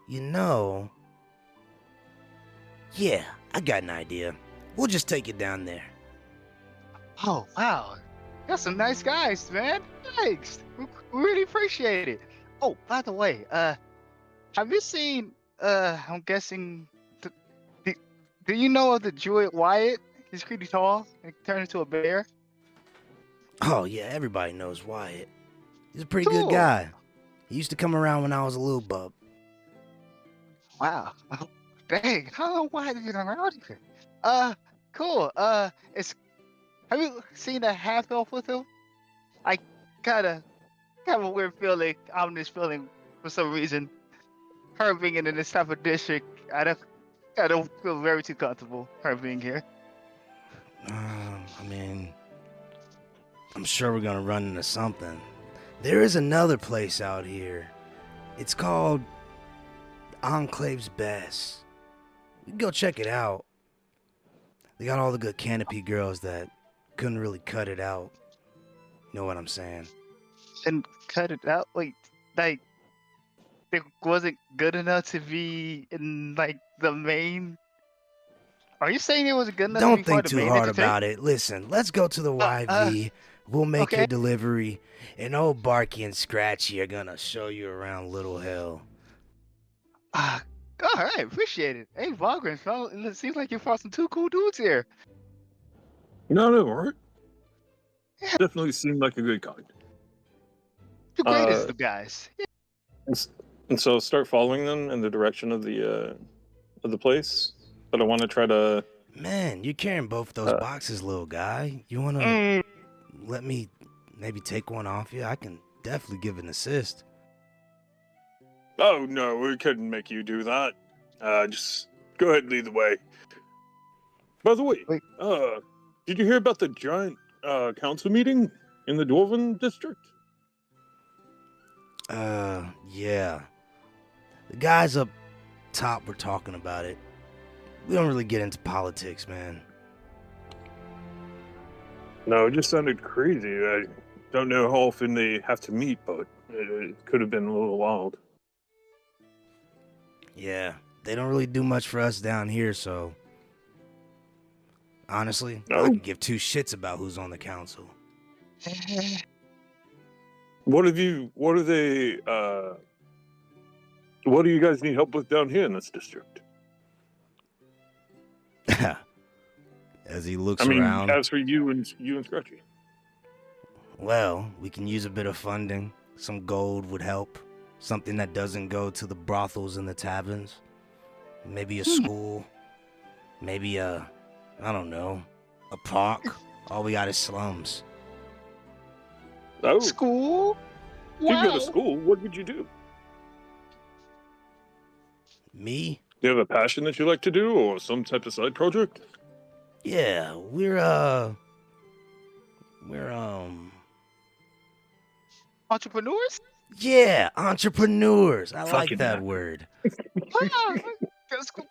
you know... Yeah, I got an idea. We'll just take it down there. Oh wow, that's some nice guys, man. Thanks. We really appreciate it. Oh, by the way, have you seen? I'm guessing. Do you know of the Druid Wyatt? He's pretty tall. He turned into a bear. Oh, yeah, everybody knows Wyatt. He's a pretty Cool. good guy. He used to come around when I was a little bub. Wow. Dang, how long Wyatt been around here? Cool. Have you seen a half elf with him? I kinda have a weird feeling, ominous feeling for some reason. Her being in this type of district, I don't feel very too comfortable her being here. I mean, I'm sure we're gonna run into something. There is another place out here. It's called Enclave's Best. We can go check it out. They got all the good canopy girls that couldn't really cut it out. You know what I'm saying? And cut it out. Wait, like it wasn't good enough to be in like the main. Are you saying it wasn't good enough? Don't to be part think of the too main hard entertainment? about it. Listen, let's go to the YV. We'll make okay. your delivery, and old Barky and Scratchy are gonna show you around Little Hell. All right, appreciate it. Hey, Valgren, it seems like you found some two cool dudes here. No, right? Definitely seemed like a good guy. The greatest of guys. And so start following them in the direction of the place. But I want to try to. Man, you're carrying both those boxes, little guy. You wanna let me maybe take one off you? I can definitely give an assist. Oh no, we couldn't make you do that. Just go ahead and lead the way. By the way, Wait. Did you hear about the giant council meeting in the Dwarven district? Yeah. The guys up top were talking about it. We don't really get into politics, man. No, it just sounded crazy. I don't know how often they have to meet, but it could have been a little wild. Yeah, they don't really do much for us down here, so... Honestly, No. I could give two shits about who's on the council. What do you guys need help with down here in this district? As he looks I mean, around. as for you and Scratchy. Well, we can use a bit of funding. Some gold would help. Something that doesn't go to the brothels and the taverns. Maybe a school. Maybe I don't know, a park. All we got is slums. Oh, School? if you go to school, what would you do? Me? Do you have a passion that you like to do, or some type of side project? Yeah, we're Entrepreneurs? yeah, entrepreneurs. I like Fucking that yeah. word. Ah, that's cool.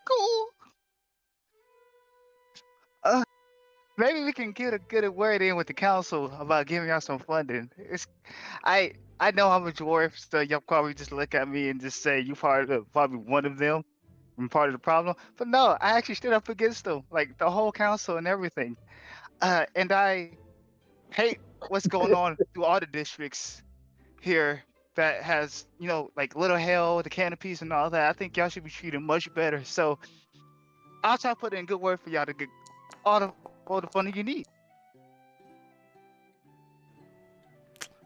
Maybe we can get a word in with the council about giving out some funding. I know I'm a dwarf, so you'll probably just look at me and just say you probably one of them. I'm part of the problem. But no, I actually stood up against them, like the whole council and everything. And I hate what's going on through all the districts here that has, like Little Hell, the canopies and all that. I think y'all should be treated much better. So I'll try to put in good word for y'all to get all the funding you need.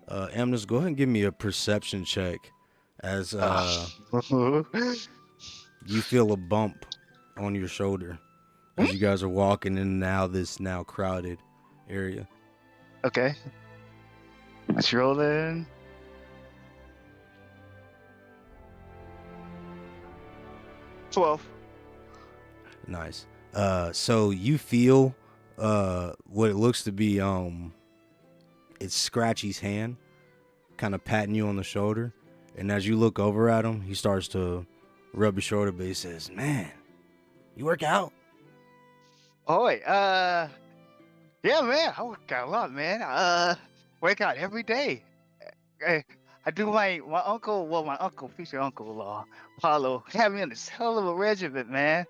Amnes, go ahead and give me a perception check as you feel a bump on your shoulder as you guys are walking in now this now crowded area. Okay. Let's roll in. 12. Nice. So you feel what it looks to be it's Scratchy's hand kind of patting you on the shoulder, and as you look over at him, he starts to rub your shoulder, but he says, "Man, you work out?" Oh wait, yeah, man, I work out a lot, man. Work out every day. I do my future uncle, Paulo, had me on this hell of a regiment, man.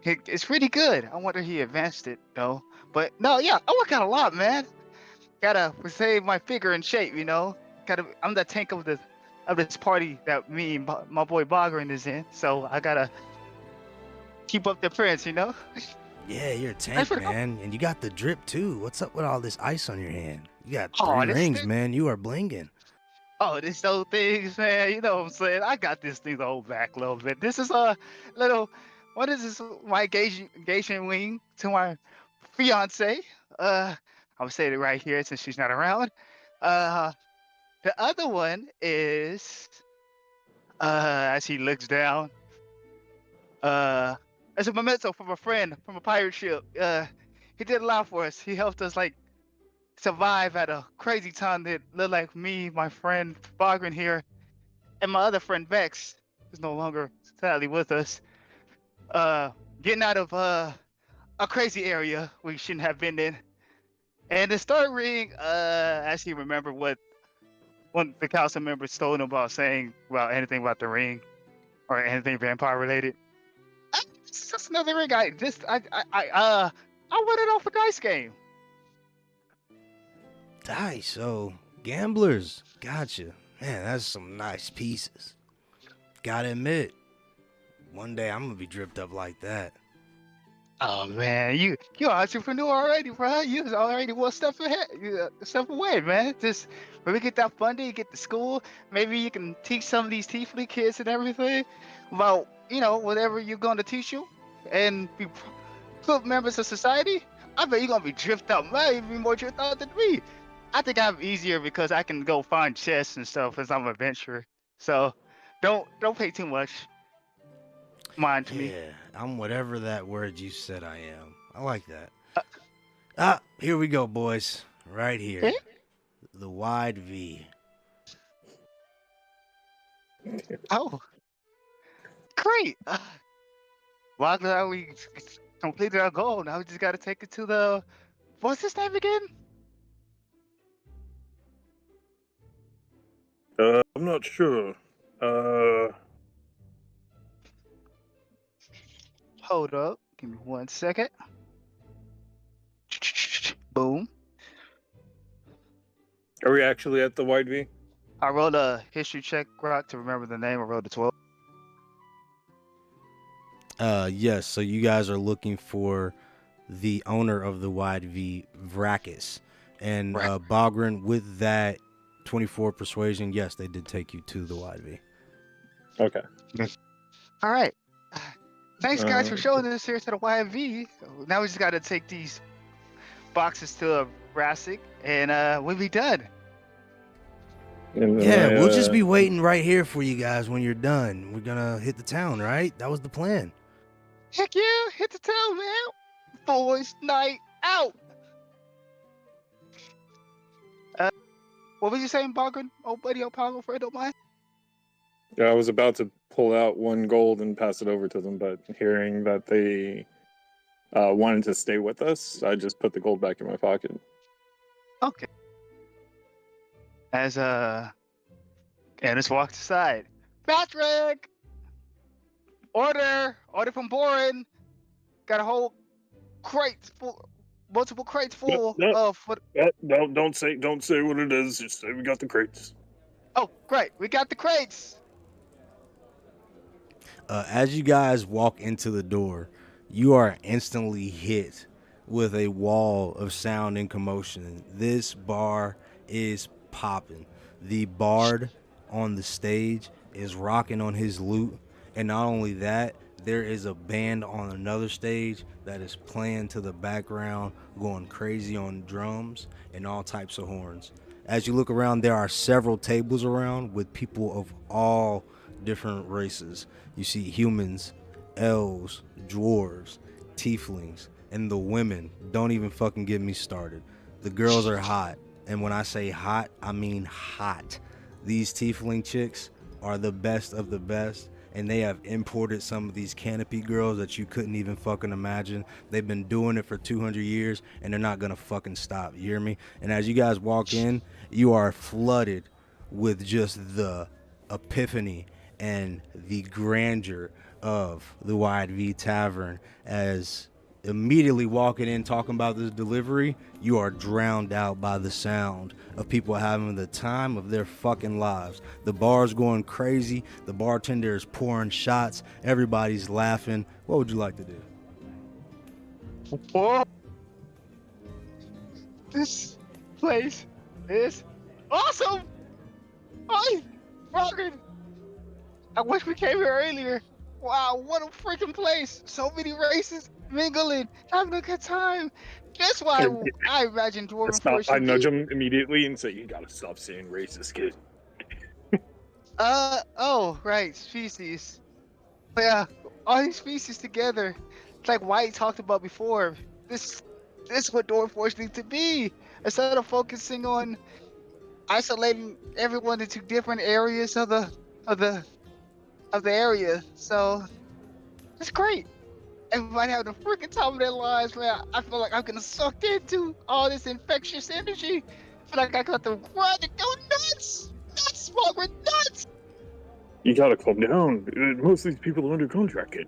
It's pretty good. I wonder he advanced it though. But no, yeah, I work out a lot, man. Gotta save my figure in shape, you know. I'm the tank of this party that me and my boy Bogren is in. So I gotta keep up the appearance, you know. Yeah, you're a tank, man, and you got the drip too. What's up with all this ice on your hand? You got Oh, 3 this rings, thing- man. You are blinging. Oh, this old things, man. You know what I'm saying? I got this thing to hold back a little bit. This is a little. What is this? My engagement ring to my fiance. I'll say it right here since she's not around. The other one is. As he looks down. As a memento from a friend from a pirate ship. He did a lot for us. He helped us like survive at a crazy time that looked like me, my friend Bogren here, and my other friend Vex, who's no longer sadly with us. Getting out of a crazy area we shouldn't have been in. And the star ring, as he remembered what one the council members told him about saying about anything about the ring or anything vampire related. It's just another ring. I won it off a dice game. Dice, so gamblers. Gotcha. Man, that's some nice pieces. Gotta admit, one day I'm gonna be dripped up like that. Oh man, you're an entrepreneur already, bro. You was already one step ahead, step away, man. Just when we get that funding, get to school, maybe you can teach some of these Tiefling kids and everything about, you know, whatever you're going to teach you, and be good members of society. I bet you're gonna be dripped out, maybe more dripped out than me. I think I'm easier because I can go find chests and stuff as I'm an adventurer. So don't pay too much mind to me. Yeah, I'm whatever that word you said I am. I like that. Here we go, boys. Right here. Eh? The wide V. Oh, great! Well, glad we completed our goal. Now we just gotta take it to the. What's his name again? I'm not sure. Hold up. Give me 1 second. Boom. Are we actually at the Wide V? I rolled a history check, Rock, to remember the name. I rolled a 12. Yes, so you guys are looking for the owner of the wide V, Vrakis. And Right. Bogren, with that 24 persuasion, yes, they did take you to the wide V. Okay. All right. Thanks, guys, for Uh, showing us here to the YV. Now we just gotta take these boxes to a Rassic, and we'll be done. And then Yeah, I, we'll just be waiting right here for you guys when you're done. We're gonna hit the town, right? That was the plan. Heck yeah, hit the town, man. Boys night out. What was you saying, Bogren? Old buddy, old pal, friend of mine? Yeah, I was about to pull out 1 gold and pass it over to them, but hearing that they wanted to stay with us, I just put the gold back in my pocket. Okay. As Ennis walks aside. Patrick! Order from Boren. Got a whole crate full, multiple crates full No. of what? No, don't say what it is. Just say we got the crates. Oh, great! We got the crates. As you guys walk into the door, you are instantly hit with a wall of sound and commotion. This bar is popping. The bard on the stage is rocking on his lute, and not only that, there is a band on another stage that is playing to the background, going crazy on drums and all types of horns. As you look around, there are several tables around with people of all different races. You see humans, elves, dwarves, tieflings, and the women. Don't even fucking get me started. The girls are hot. And when I say hot, I mean hot. These tiefling chicks are the best of the best. And they have imported some of these canopy girls that you couldn't even fucking imagine. They've been doing it for 200 years and they're not gonna fucking stop. You hear me? And as you guys walk in, you are flooded with just the epiphany and the grandeur of the Wide V Tavern. As immediately walking in talking about this delivery, you are drowned out by the sound of people having the time of their fucking lives. The bar's going crazy, the bartender is pouring shots, everybody's laughing. What would you like to do? Whoa. This place is awesome. Hi, Margaret. I wish we came here earlier. Wow, what a freaking place. So many races mingling, having a good time. That's why I imagine Dwarven Force I should nudge be. him immediately and say, "You gotta stop saying racist, kid." Oh, right, species. But yeah, all these species together. It's like White talked about before. This is what Dwarven Force needs to be. Instead of focusing on isolating everyone into different areas of the area. So it's great. Everybody having a freaking time of their lives, man. I feel like I'm getting sucked into all this infectious energy. I feel like I got to run and go nuts. Nuts, Margaret, nuts. You gotta calm down. Most of these people are under contract, kid.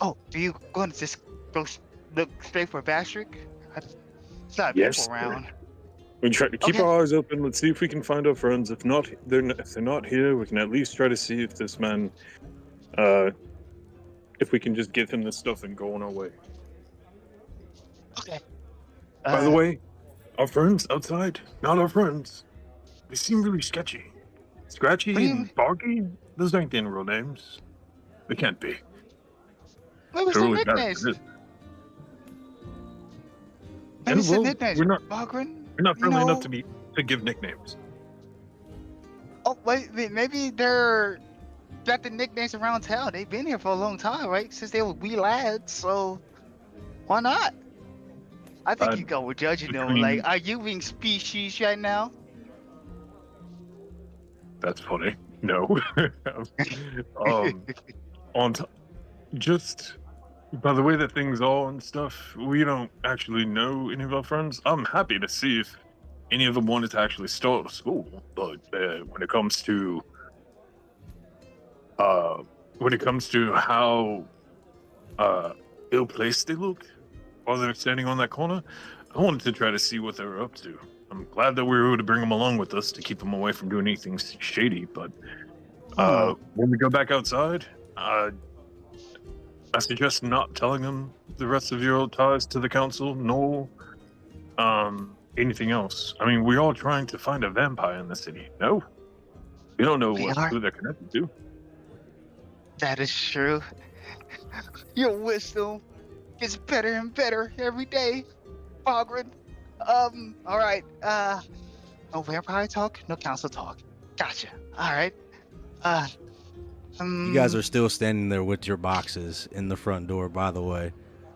Oh, do you going to just go look straight for Bastric? It's not Yes, people around. We try to keep Okay. our eyes open. Let's see if we can find our friends. If not, if they're not here, we can at least try to see if this man, if we can just give him this stuff and go on our way. Okay. By the way, our friends outside, not our friends. They seem really sketchy. Scratchy What do you and Boggy? Those aren't the real names. They can't be. what was They're the really bad at nicknames? this. Maybe And, some well, nicknames. we're not- Margaret? We're not You friendly enough know- to give nicknames. Oh, wait, maybe they're got the nicknames around town. They've been here for a long time, right? Since they were wee lads, so why not? I think Uh, you go with judging them. between- Like, are you being species right now? That's funny. No. On t- just by the way that things are and stuff, we don't actually know any of our friends. I'm happy to see if any of them wanted to actually start a school, but when it comes to how ill-placed they look while they're standing on that corner, I wanted to try to see what they were up to. I'm glad that we were able to bring them along with us to keep them away from doing anything shady, but when we go back outside, I suggest not telling them the rest of your ties to the council, nor anything else. I mean, we're all trying to find a vampire in the city. No, we don't know We are. who they're connected to. That is true. Your wisdom gets better and better every day, Margaret. All right. No vampire talk, no council talk. Gotcha. All right. You guys are still standing there with your boxes in the front door, by the way.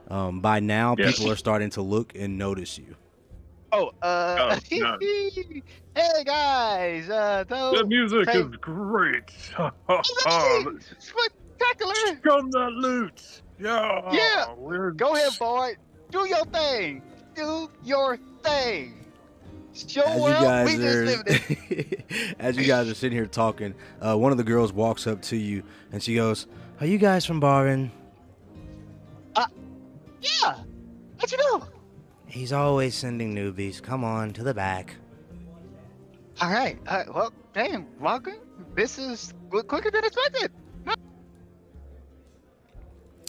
By now, Yes. people are starting to look and notice you. Oh, no. hey guys, The music hey. is great. Amazing! Spectacular! Gun that loot. Yeah. Yeah. We're Go ahead, boy. Do your thing. Do your thing. Show As you world, guys we just living it. are, as you guys are sitting here talking, one of the girls walks up to you and she goes, "Are you guys from Barin?" Yeah. How'd you know? He's always sending newbies. Come on, to the back. All right. Well, damn, Margaret, this is quicker than expected.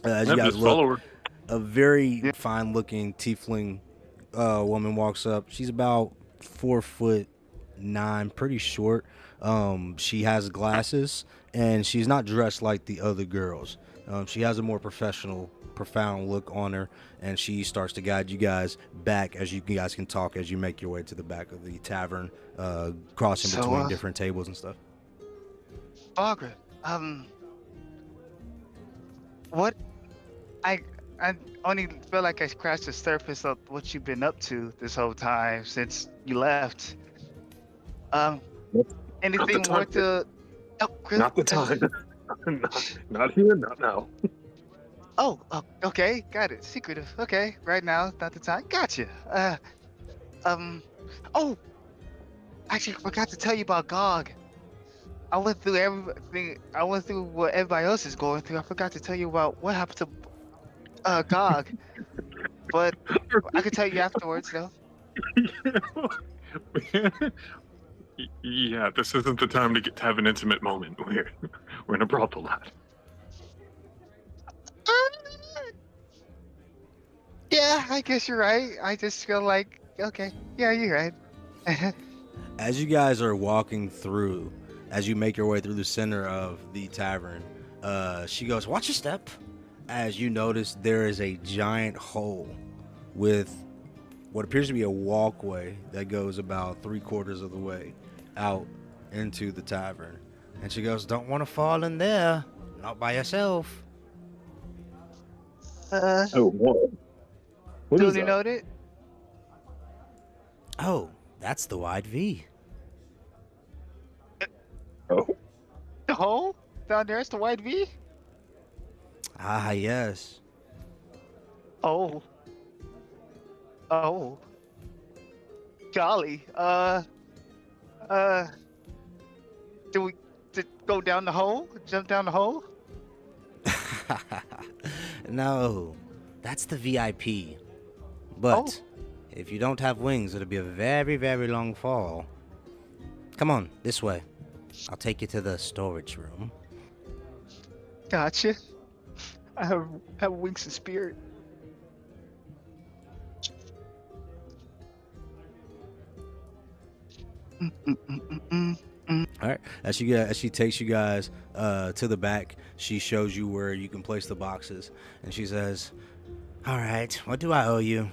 As you Yep, guys just look, follow her. a very fine-looking tiefling woman walks up. She's about 4'9", pretty short. She has glasses, and she's not dressed like the other girls. She has a more professional, profound look on her, and she starts to guide you guys back as you guys can talk as you make your way to the back of the tavern, crossing So, between different tables and stuff. Margaret, what? I I only feel like I scratched the surface of what you've been up to this whole time since you left. Um, Not anything the more time. to? Oh, Not the time. Not here. Not now. Oh, okay, got it. Secretive. Okay, right now, not the time. Gotcha. Um, oh, actually, forgot to tell you about GOG. I went through everything. I went through what everybody else is going through. I forgot to tell you about what happened to GOG, but I could tell you afterwards, though. Yeah, this isn't the time to get to have an intimate moment. We're in a brothel, lad. Yeah, I guess you're right. I just feel like, okay, yeah, you're right. As you guys are walking through, as you make your way through the center of the tavern, she goes, "Watch your step." As you notice, there is a giant hole with what appears to be a walkway that goes about 3/4 of the way out into the tavern. And she goes, "Don't want to fall in there, not by yourself." Oh, what? What is Duly that? noted. Oh, that's the wide V. Oh, The hole down there's the white V. Ah, yes. Oh, oh, golly. Uh, do we go down the hole? Jump down the hole? No, that's the VIP. But if you don't have wings, it'll be a very, very long fall. Come on, this way. I'll take you to the storage room. Gotcha. I have wings of spirit. All right. As she takes you guys to the back, she shows you where you can place the boxes, and she says, "All right, what do I owe you?"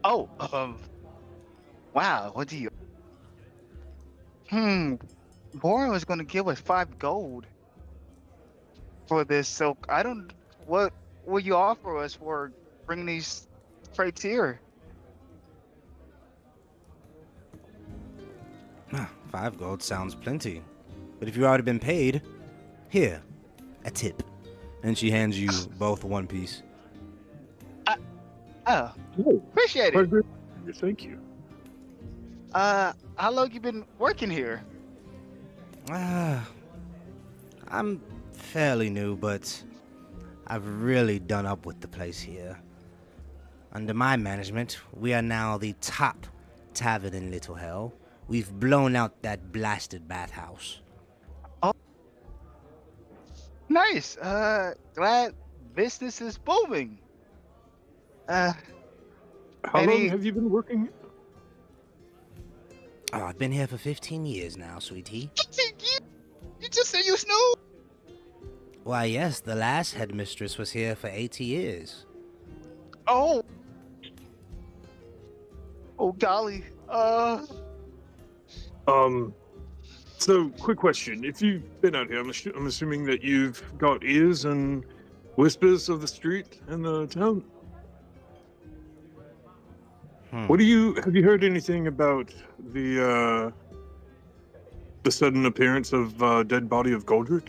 Oh, wow. What do you? Warren was gonna give us 5 gold for this, so I don't. What will you offer us for bringing these crates here? Ah, 5 gold sounds plenty. But if you've already been paid, here, a tip. And she hands you both one piece. Oh, oh, appreciate quite it. good. Thank you. How long you been working here? I'm fairly new, but I've really done up with the place here. Under my management, we are now the top tavern in Little Hell. We've blown out that blasted bathhouse. Nice. Glad business is booming. How Any- long have you been working? Oh, I've been here for 15 years now, sweetie. You just said you snooze. Why, yes, the last headmistress was here for 80 years. Oh. Oh golly. So, quick question. If you've been out here, I'm assuming that you've got ears and whispers of the street and the town. What do you have you heard anything about the sudden appearance of dead body of Goldrick?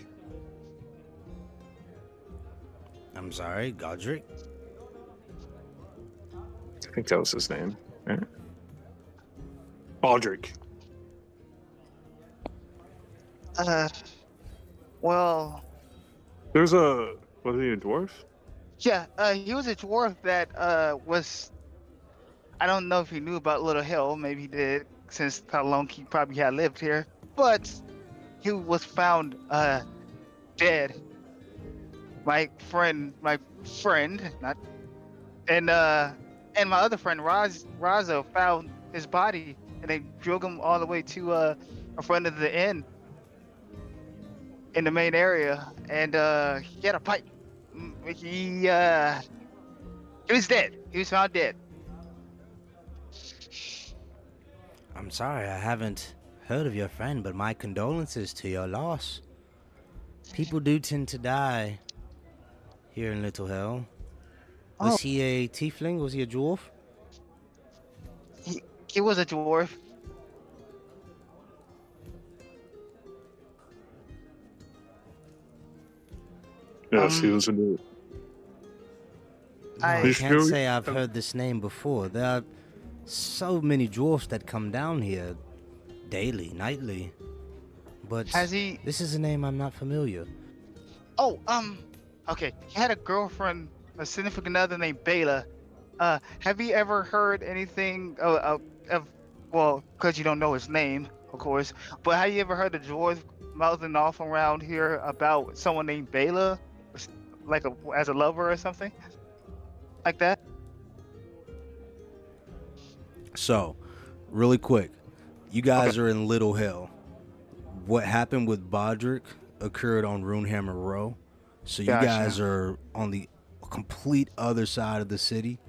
I'm sorry, Godric? I think that was his name. Right? Baldrick. Well, Was he a dwarf? yeah, he was a dwarf that was. I don't know if he knew about Little Hill. Maybe he did, since how long he probably had lived here. But he was found dead. My friend, not, and my other friend Razo found his body, and they drug him all the way to a front of the inn in the main area, and he had a pipe. He was dead. He was found dead. I'm sorry, I haven't heard of your friend, but my condolences to your loss. People do tend to die here in Little Hell. Was Oh. he a tiefling? Was he a dwarf? He was a dwarf. Yes, he Um, was a dude. No, I- I You can't sure? say I've heard this name before. There are so many dwarfs that come down here daily, nightly. But Has he? this is a name I'm not familiar. Oh, okay. He had a girlfriend, a significant other named Bela. Have you ever heard anything of well, because you don't know his name, of course, but have you ever heard a dwarf mouthing off around here about someone named Bela, like as a lover or something like that? So, really quick, you guys are in Little Hell. What happened with Bodrick occurred on Runehammer Row. So you Gotcha. guys are on the complete other side of the city.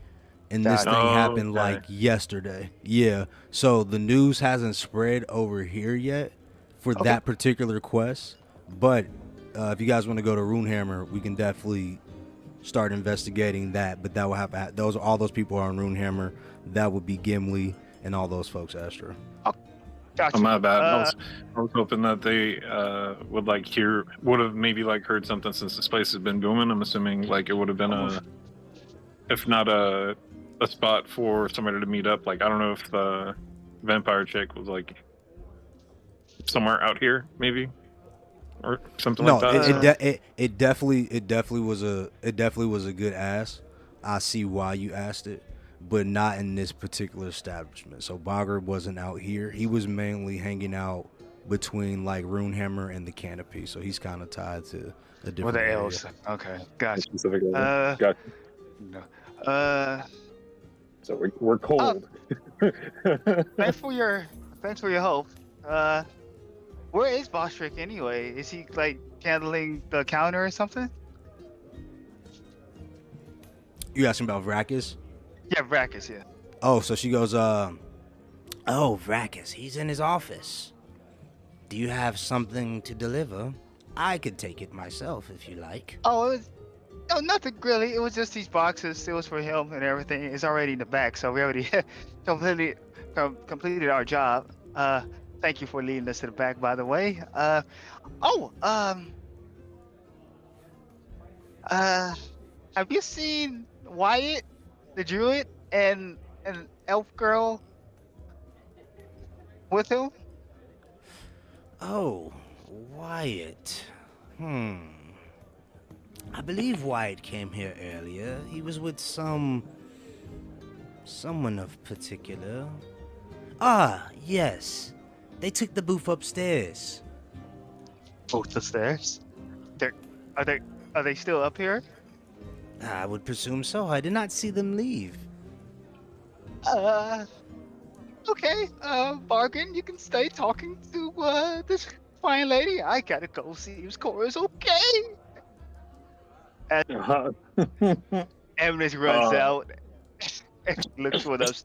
And this thing Gotcha. happened Okay. like yesterday. Yeah. So the news hasn't spread over here yet for Okay. that particular quest. But if you guys want to go to Runehammer, we can definitely start investigating that. But that will have to those all those people are on Runehammer. That would be Gimli and all those folks, Astra. Gotcha. Oh, my bad. Uh, I was hoping that they would like would have maybe like heard something since this place has been booming. I'm assuming like it would have been if not a spot for somebody to meet up. Like I don't know if the vampire chick was like somewhere out here, maybe, or something No, like that. it definitely was a good ask. I see why you asked it, but not in this particular establishment. So Bogger wasn't out here. He was mainly hanging out between like Runehammer and the Canopy. So he's kind of tied to a different With the area. elves. Okay, gotcha. Specifically. Uh, Gotcha. no. So we're cold. Thanks for your help. Where is Bostrick anyway? Is he like handling the counter or something? You asking about Vracus? Yeah, Brackus, yeah. Oh, so she goes, Oh, Vracus, he's in his office. Do you have something to deliver? I could take it myself if you like. Oh, no, nothing really. It was just these boxes. It was for him and everything. It's already in the back, so we already completed our job. Thank you for leading us to the back, by the way. Have you seen Wyatt, the druid, and an elf girl with him? Oh, Wyatt. I believe Wyatt came here earlier. He was with someone of particular. Ah, yes. They took the booth upstairs. Both the stairs. Are they still up here? I would presume so. I did not see them leave. Okay. Bargain. You can stay talking to this fine lady. I gotta go see if Cora's okay. Emrys runs out and looks for those.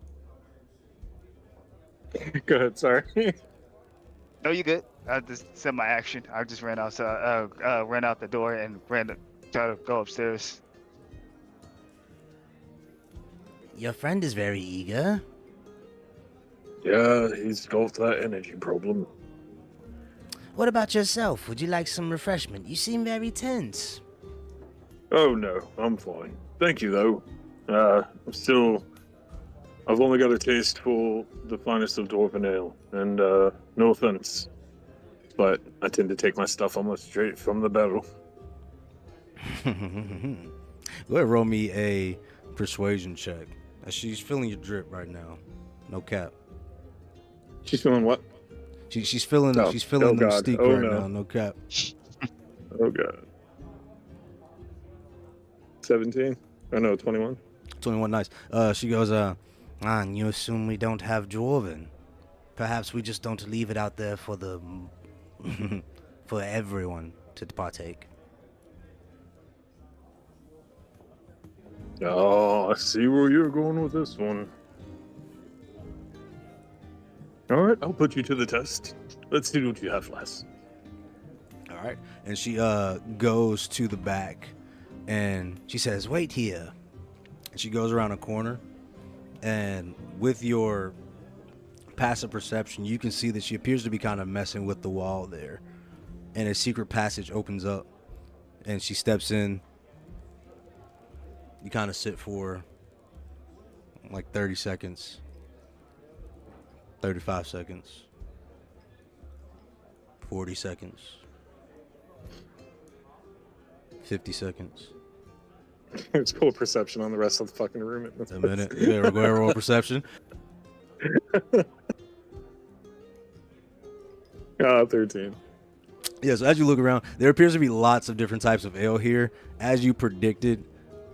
Go ahead. Sorry. No, you good. I just said my action. I just ran outside, ran out the door and ran to try to go upstairs. Your friend is very eager. Yeah, he's got that energy problem. What about yourself? Would you like some refreshment? You seem very tense. Oh no, I'm fine. Thank you though. I've only got a taste for the finest of dwarven ale, and no offense, but I tend to take my stuff almost straight from the barrel. Go ahead, roll me a persuasion check. She's feeling your drip right now. No cap. She's feeling what? She's feeling Oh, she's feeling oh them God. steep Oh, right no. now. No cap. Oh god. 17? Oh no, 21. 21, nice. She goes, And you assume we don't have Dwarven. Perhaps we just don't leave it out there for the for everyone to partake. Oh, I see where you're going with this one. Alright, I'll put you to the test. let's see what you have for us. All right. And she goes to the back and she says, "Wait here." And she goes around a corner, and with your passive perception, you can see that she appears to be kind of messing with the wall there. And a secret passage opens up, and she steps in. You kind of sit for like 30 seconds, 35 seconds, 40 seconds, 50 seconds. Let's pull a perception on the rest of the fucking room. A minute. Yeah, we're going to roll perception. 13. Yeah, so as you look around, there appears to be lots of different types of ale here. As you predicted,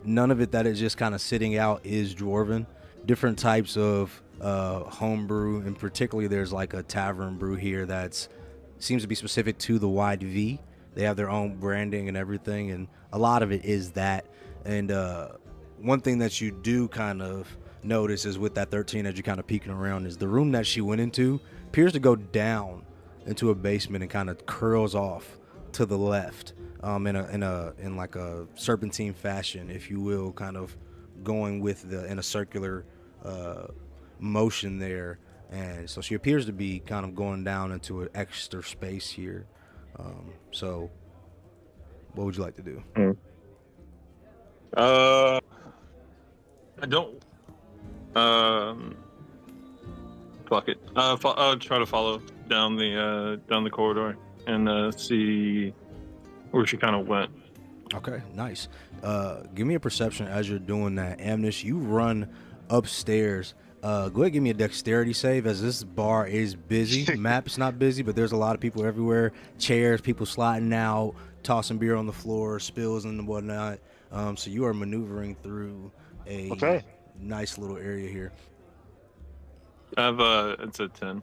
none of it that is just kind of sitting out is dwarven. Different types of home brew, and particularly there's like a tavern brew here that's seems to be specific to the Wide V. They have their own branding and everything, and a lot of it is that. And one thing that you do kind of notice is with that 13, as you're kind of peeking around, is the room that she went into appears to go down into a basement and kind of curls off to the left, in like a serpentine fashion, if you will, kind of going with in a circular motion there. And so she appears to be kind of going down into an extra space here. So what would you like to do? I don't. Fuck it. I'll try to follow down the corridor and see where she kind of went. Okay, nice. Give me a perception as you're doing that. Amnish, you run upstairs. Go ahead and give me a dexterity save, as this bar is busy. Map's not busy, but there's a lot of people everywhere. Chairs, people sliding out, tossing beer on the floor, spills and whatnot. So you are maneuvering through a nice little area here. I have it's a 10.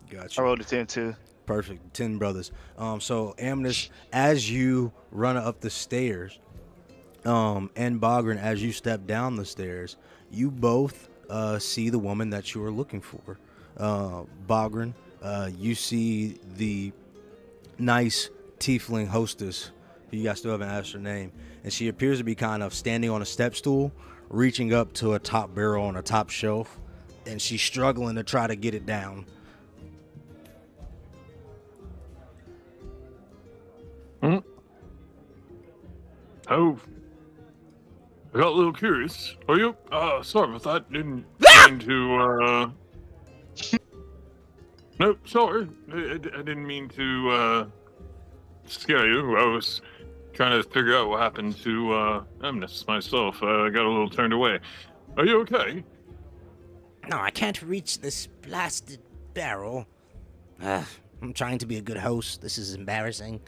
Gotcha. I rolled a 10 too. Perfect. 10 brothers. So Amnis, as you run up the stairs, and Bogren, as you step down the stairs, you both see the woman that you are looking for. Bogren, you see the nice tiefling hostess, who you guys still haven't asked her name, and she appears to be kind of standing on a step stool, reaching up to a top barrel on a top shelf, and she's struggling to try to get it down. Oh, I got a little curious. Are you? Sorry about that. Didn't mean to. No, sorry. I didn't mean to scare you. I was trying to figure out what happened to Amnis myself. I got a little turned away. Are you okay? No, I can't reach this blasted barrel. I'm trying to be a good host. This is embarrassing.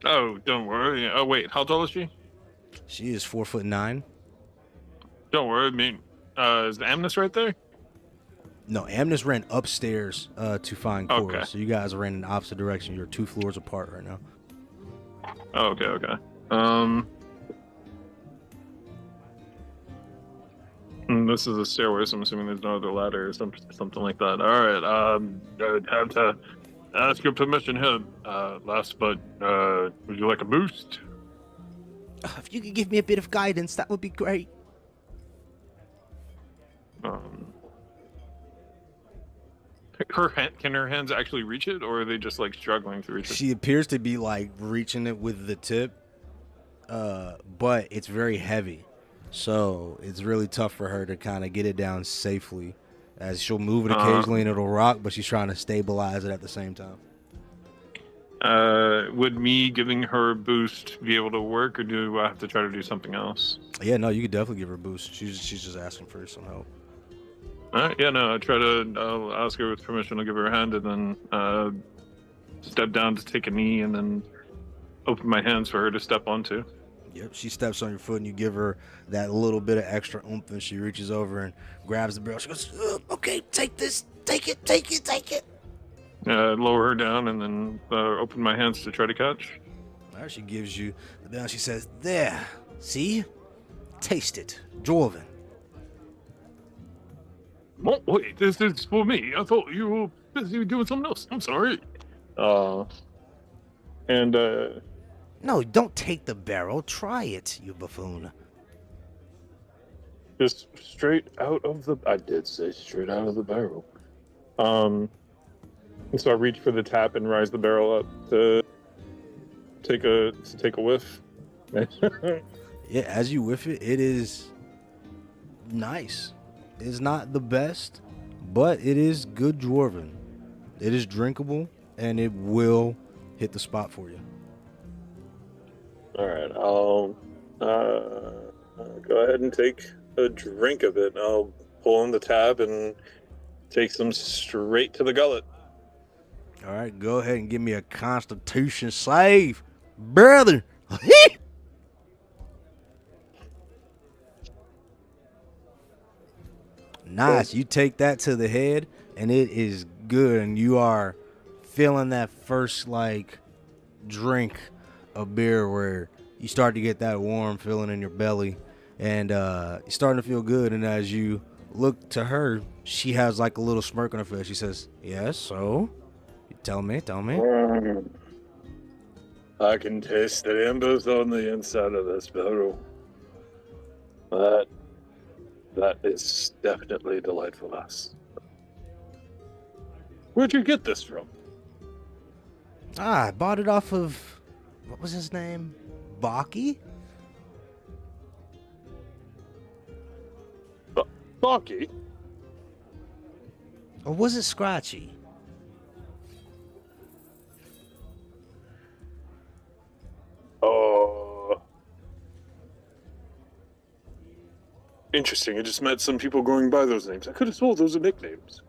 Oh, don't worry. Oh, wait. How tall is she? She is 4'9". Don't worry. I mean, is Amnis right there? No, Amnis ran upstairs to find Cora. Okay. So you guys ran in the opposite direction. You're 2 floors apart right now. Oh, okay. This is a stairway, so I'm assuming there's no other ladder or something like that. All right. I'd have to ask your permission here, last, but would you like a boost? If you could give me a bit of guidance, that would be great. Can her hands actually reach it, or are they just like struggling to reach it? She appears to be like reaching it with the tip, but it's very heavy. So it's really tough for her to kind of get it down safely, as she'll move it occasionally and it'll rock, but she's trying to stabilize it at the same time. Would me giving her a boost be able to work, or do I have to try to do something else? Yeah, no, you could definitely give her a boost. She's just asking for some help. Yeah, no, I'll ask her with permission to give her a hand, and then step down to take a knee, and then open my hands for her to step onto. Yep, she steps on your foot and you give her that little bit of extra oomph, and she reaches over and grabs the barrel. She goes, Okay, take this. Take it. Lower her down and then open my hands to try to catch. all right, she gives you the barrel. She says, there, see? Taste it. Dwarven. Oh, wait, this is for me. I thought you busy doing something else. I'm sorry. And No, don't take the barrel. Try it, you buffoon. just straight out of the. I did say straight out of the barrel. And so I reach for the tap and rise the barrel up to take a whiff. Yeah, as you whiff it, it is nice. It's not the best, but it is good dwarven. It is drinkable, and it will hit the spot for you. All right, I'll go ahead and take a drink of it. I'll pull on the tab and take some straight to the gullet. All right, go ahead and give me a Constitution save, brother. Nice. You take that to the head, and it is good. And you are feeling that first like drink of beer where you start to get that warm feeling in your belly, and you're starting to feel good. And as you look to her, she has like a little smirk on her face. She says, "Yes, so tell me." I can taste the embers on the inside of this barrel. That is definitely delightful, lass. Where'd you get this from? I bought it off of, what was his name? Baki? Baki? Or was it Scratchy? Oh. Interesting. I just met some people going by those names. I could have told those are nicknames.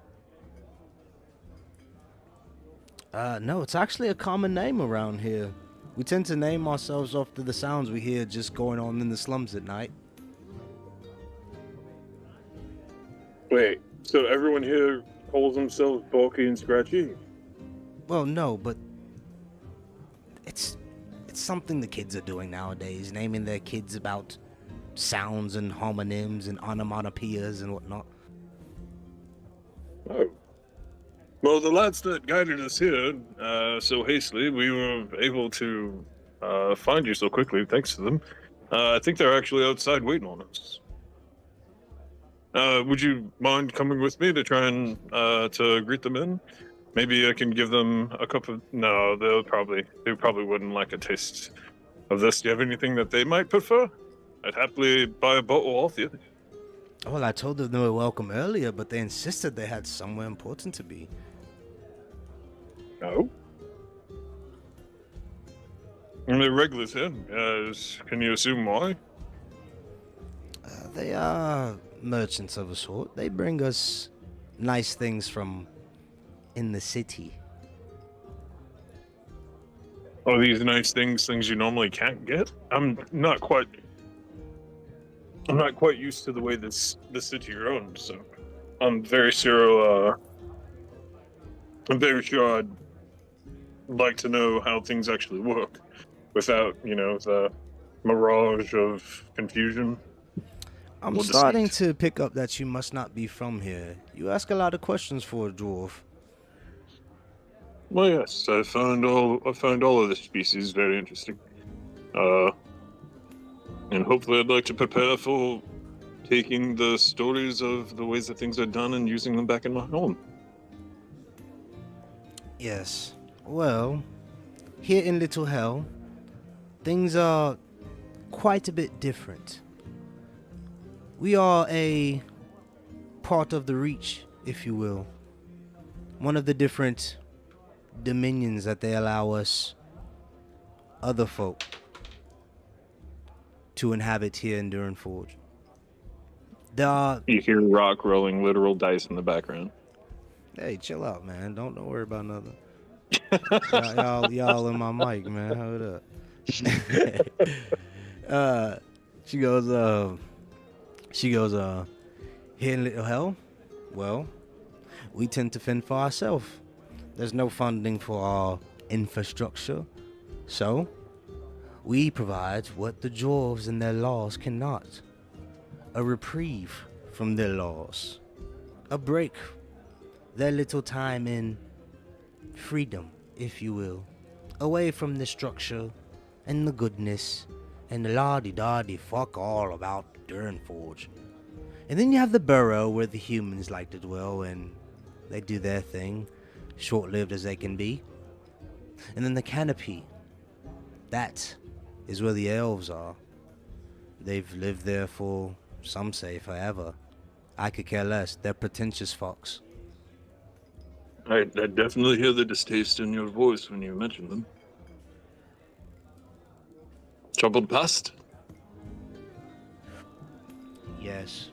No, it's actually a common name around here. We tend to name ourselves after the sounds we hear just going on in the slums at night. Wait, so everyone here calls themselves Bulky and Scratchy? Well, no, but it's something the kids are doing nowadays, naming their kids about sounds and homonyms and onomatopoeias and whatnot. Oh. Well, the lads that guided us here so hastily, we were able to find you so quickly, thanks to them. I think they're actually outside waiting on us. Would you mind coming with me to try and to greet them in? Maybe I can give them a cup of... No, they probably wouldn't like a taste of this. Do you have anything that they might prefer? I'd happily buy a bottle off you. Well, I told them they were welcome earlier, but they insisted they had somewhere important to be. No. And they're regulars here. Can you assume why? They are merchants of a sort. They bring us nice things from in the city. Are these nice things you normally can't get? I'm not quite used to the way the city runs, so I'm very sure I'd like to know how things actually work without, the mirage of confusion. I'm Or starting deceit. to pick up that you must not be from here. You ask a lot of questions for a dwarf. Well, yes, I found all of the species very interesting. And hopefully I'd like to prepare for taking the stories of the ways that things are done and using them back in my home. Yes. Well, here in Little Hell, things are quite a bit different. We are a part of the Reach, if you will. One of the different dominions that they allow us, other folk, to inhabit here in Durin Forge. There are... You hear Rock rolling literal dice in the background. Hey, chill out, man. Don't worry about nothing. y'all in my mic, man. Hold up. She goes, here in Little Hell, well, we tend to fend for ourselves. There's no funding for our infrastructure, so we provide what the dwarves and their laws cannot. A reprieve from their laws. A break their little time in freedom, if you will, away from the structure and the goodness and the la-di-da-di fuck all about Durnforge. And then you have the burrow where the humans like to dwell and they do their thing, short-lived as they can be. And then the canopy, that is where the elves are. They've lived there for, some say, forever. I could care less. They're pretentious fucks. I definitely hear the distaste in your voice when you mention them. Troubled past? Yes.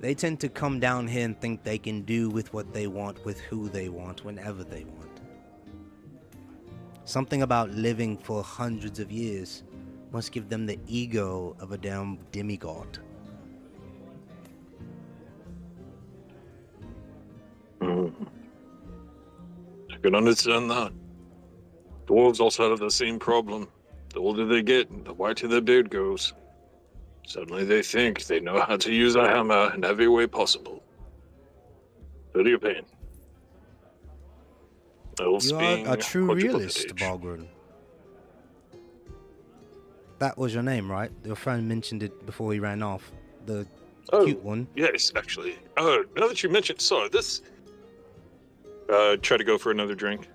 They tend to come down here and think they can do with what they want, with who they want, whenever they want. Something about living for hundreds of years must give them the ego of a damn demigod. I can understand that. Dwarves also have the same problem. The older they get, the whiter their beard goes. Suddenly they think they know how to use a hammer in every way possible. Feel your pain. Elves You being are a true quadruple realist, age. Balgren. That was your name, right? Your friend mentioned it before he ran off. The cute one. Yes, actually. Oh, now that you mentioned, sorry, this... try to go for another drink.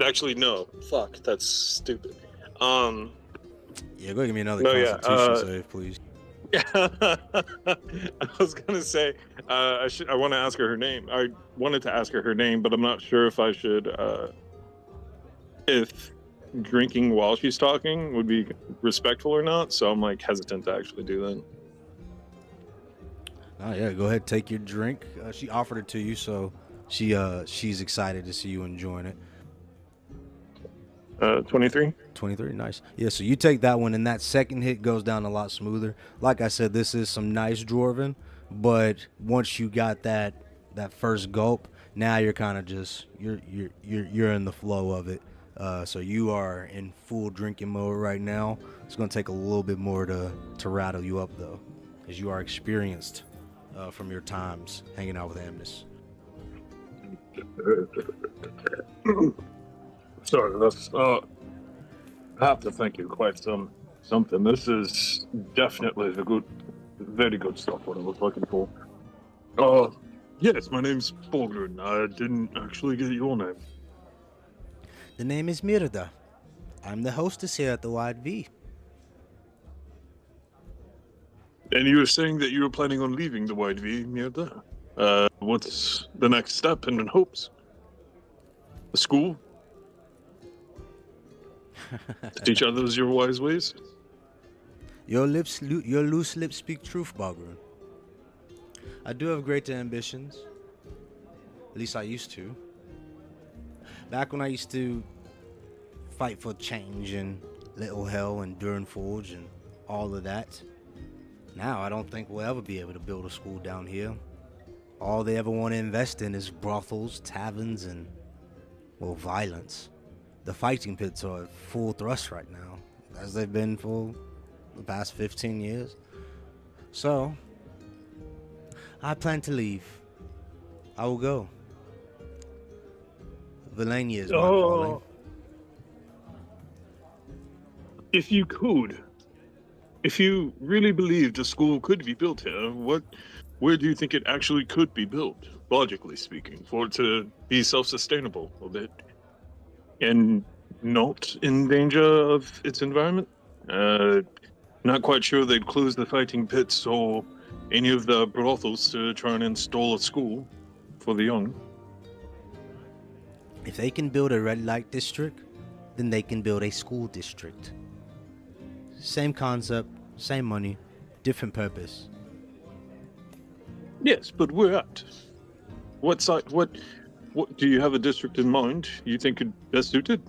Actually, no. Fuck, that's stupid. Yeah, go give me another No, yeah, Constitution save, please. I was gonna say, I want to ask her name. I wanted to ask her name, but I'm not sure if I should, if drinking while she's talking would be respectful or not, so I'm, like, hesitant to actually do that. Oh yeah, go ahead, take your drink. She offered it to you, so she's excited to see you enjoying it. 23? 23, nice. Yeah, so you take that one, and that second hit goes down a lot smoother. Like I said, this is some nice dwarven, but once you got that first gulp, now you're kind of just you're in the flow of it. So you are in full drinking mode right now. It's gonna take a little bit more to rattle you up though, as you are experienced from your times hanging out with Amnes. Sorry, that's I have to thank you quite something. This is definitely very good stuff. What I was looking for. Yes, my name's Bolgren. I didn't actually get your name. The name is Mirda. I'm the hostess here at the Wide V. And you were saying that you were planning on leaving the Wide V, Mierda. What's the next step in hopes? The school? To teach others your wise ways? Your loose lips speak truth, Balgren. I do have greater ambitions. At least I used to. Back when I used to fight for change in Little Hell and Durnforge and all of that. Now I don't think we'll ever be able to build a school down here. All they ever want to invest in is brothels, taverns, and, well, violence. The fighting pits are at full thrust right now, as they've been for the past 15 years. So, I plan to leave. I will go. Valania is my calling. If you could, if you really believed a school could be built here, where do you think it actually could be built, logically speaking, for it to be self-sustainable a bit? And not in danger of its environment? Not quite sure they'd close the fighting pits or any of the brothels to try and install a school for the young. If they can build a red light district, then they can build a school district. Same concept, same money, different purpose. Yes, but where at? What site? What do you have a district in mind you think could best suited?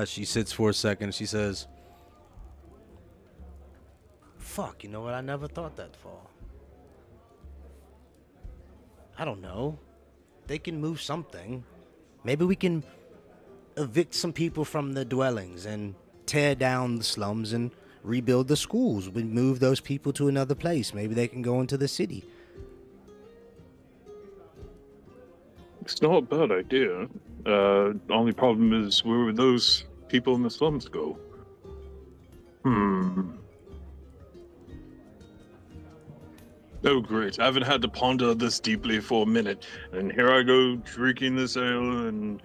She sits for a second. She says, Fuck, you know what? I never thought that far. I don't know. They can move something. Maybe we can evict some people from the dwellings and tear down the slums and rebuild the schools. We move those people to another place. Maybe they can go into the city. It's not a bad idea. Only problem is, where would those people in the slums go? Oh, great. I haven't had to ponder this deeply for a minute. And here I go drinking this ale and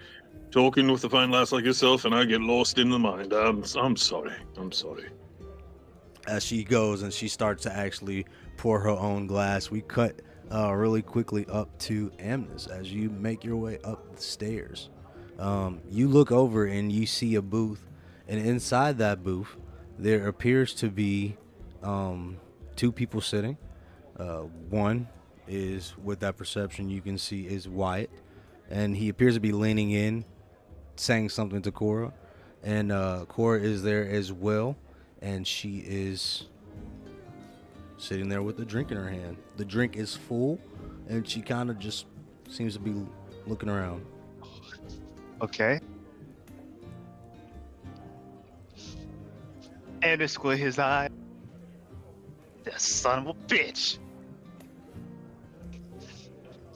talking with a fine lass like yourself, and I get lost in the mind. I'm sorry. I'm sorry. As she goes and she starts to actually pour her own glass, we cut really quickly up to Amnes as you make your way up the stairs. You look over and you see a booth, and inside that booth there appears to be 2 people sitting. One is, with that perception you can see, is Wyatt, and he appears to be leaning in, saying something to Cora, and Cora is there as well, and she is sitting there with the drink in her hand. The drink is full, and she kind of just seems to be looking around. Okay. And it's squint his eye. That son of a bitch.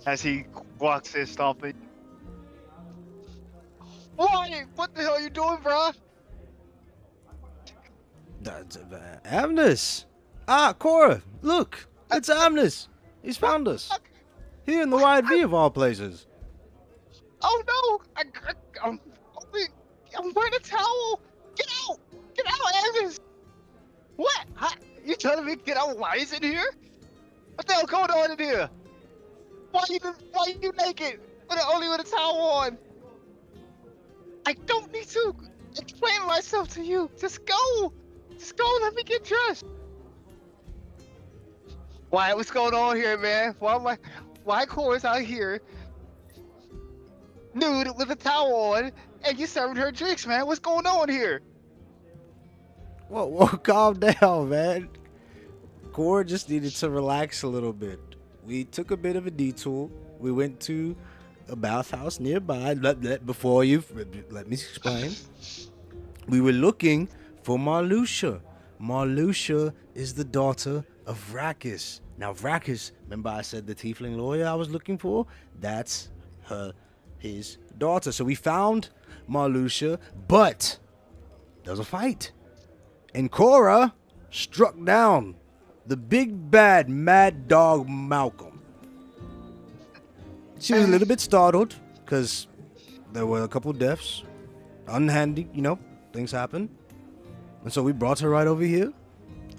As he walks in stomping. Why? What the hell are you doing, bro? That's Amnes. Cora, look, it's Amnes. He's found us here in the Wide V of all places. Oh no! I'm wearing a towel. Get out! Get out, Evans! What? You telling me to get out? Why is it here? What the hell going on in here? Why you naked? Only with a towel on? I don't need to explain myself to you. Just go. Just go. Let me get dressed. Why? What's going on here, man? Why Cora's out here nude with a towel on, and you serving her drinks, man? What's going on here? Whoa, calm down, man. Cora just needed to relax a little bit. We took a bit of a detour. We went to a bathhouse nearby. Let me explain. We were looking for Marluxia. Marluxia is the daughter of Vrachis. Now, Vrachis, remember I said the tiefling lawyer I was looking for? That's his daughter. So we found Marluxia, but there was a fight. And Cora struck down the big bad mad dog Malcolm. She was a little bit startled because there were a couple deaths. Unhandy, things happen. And so we brought her right over here.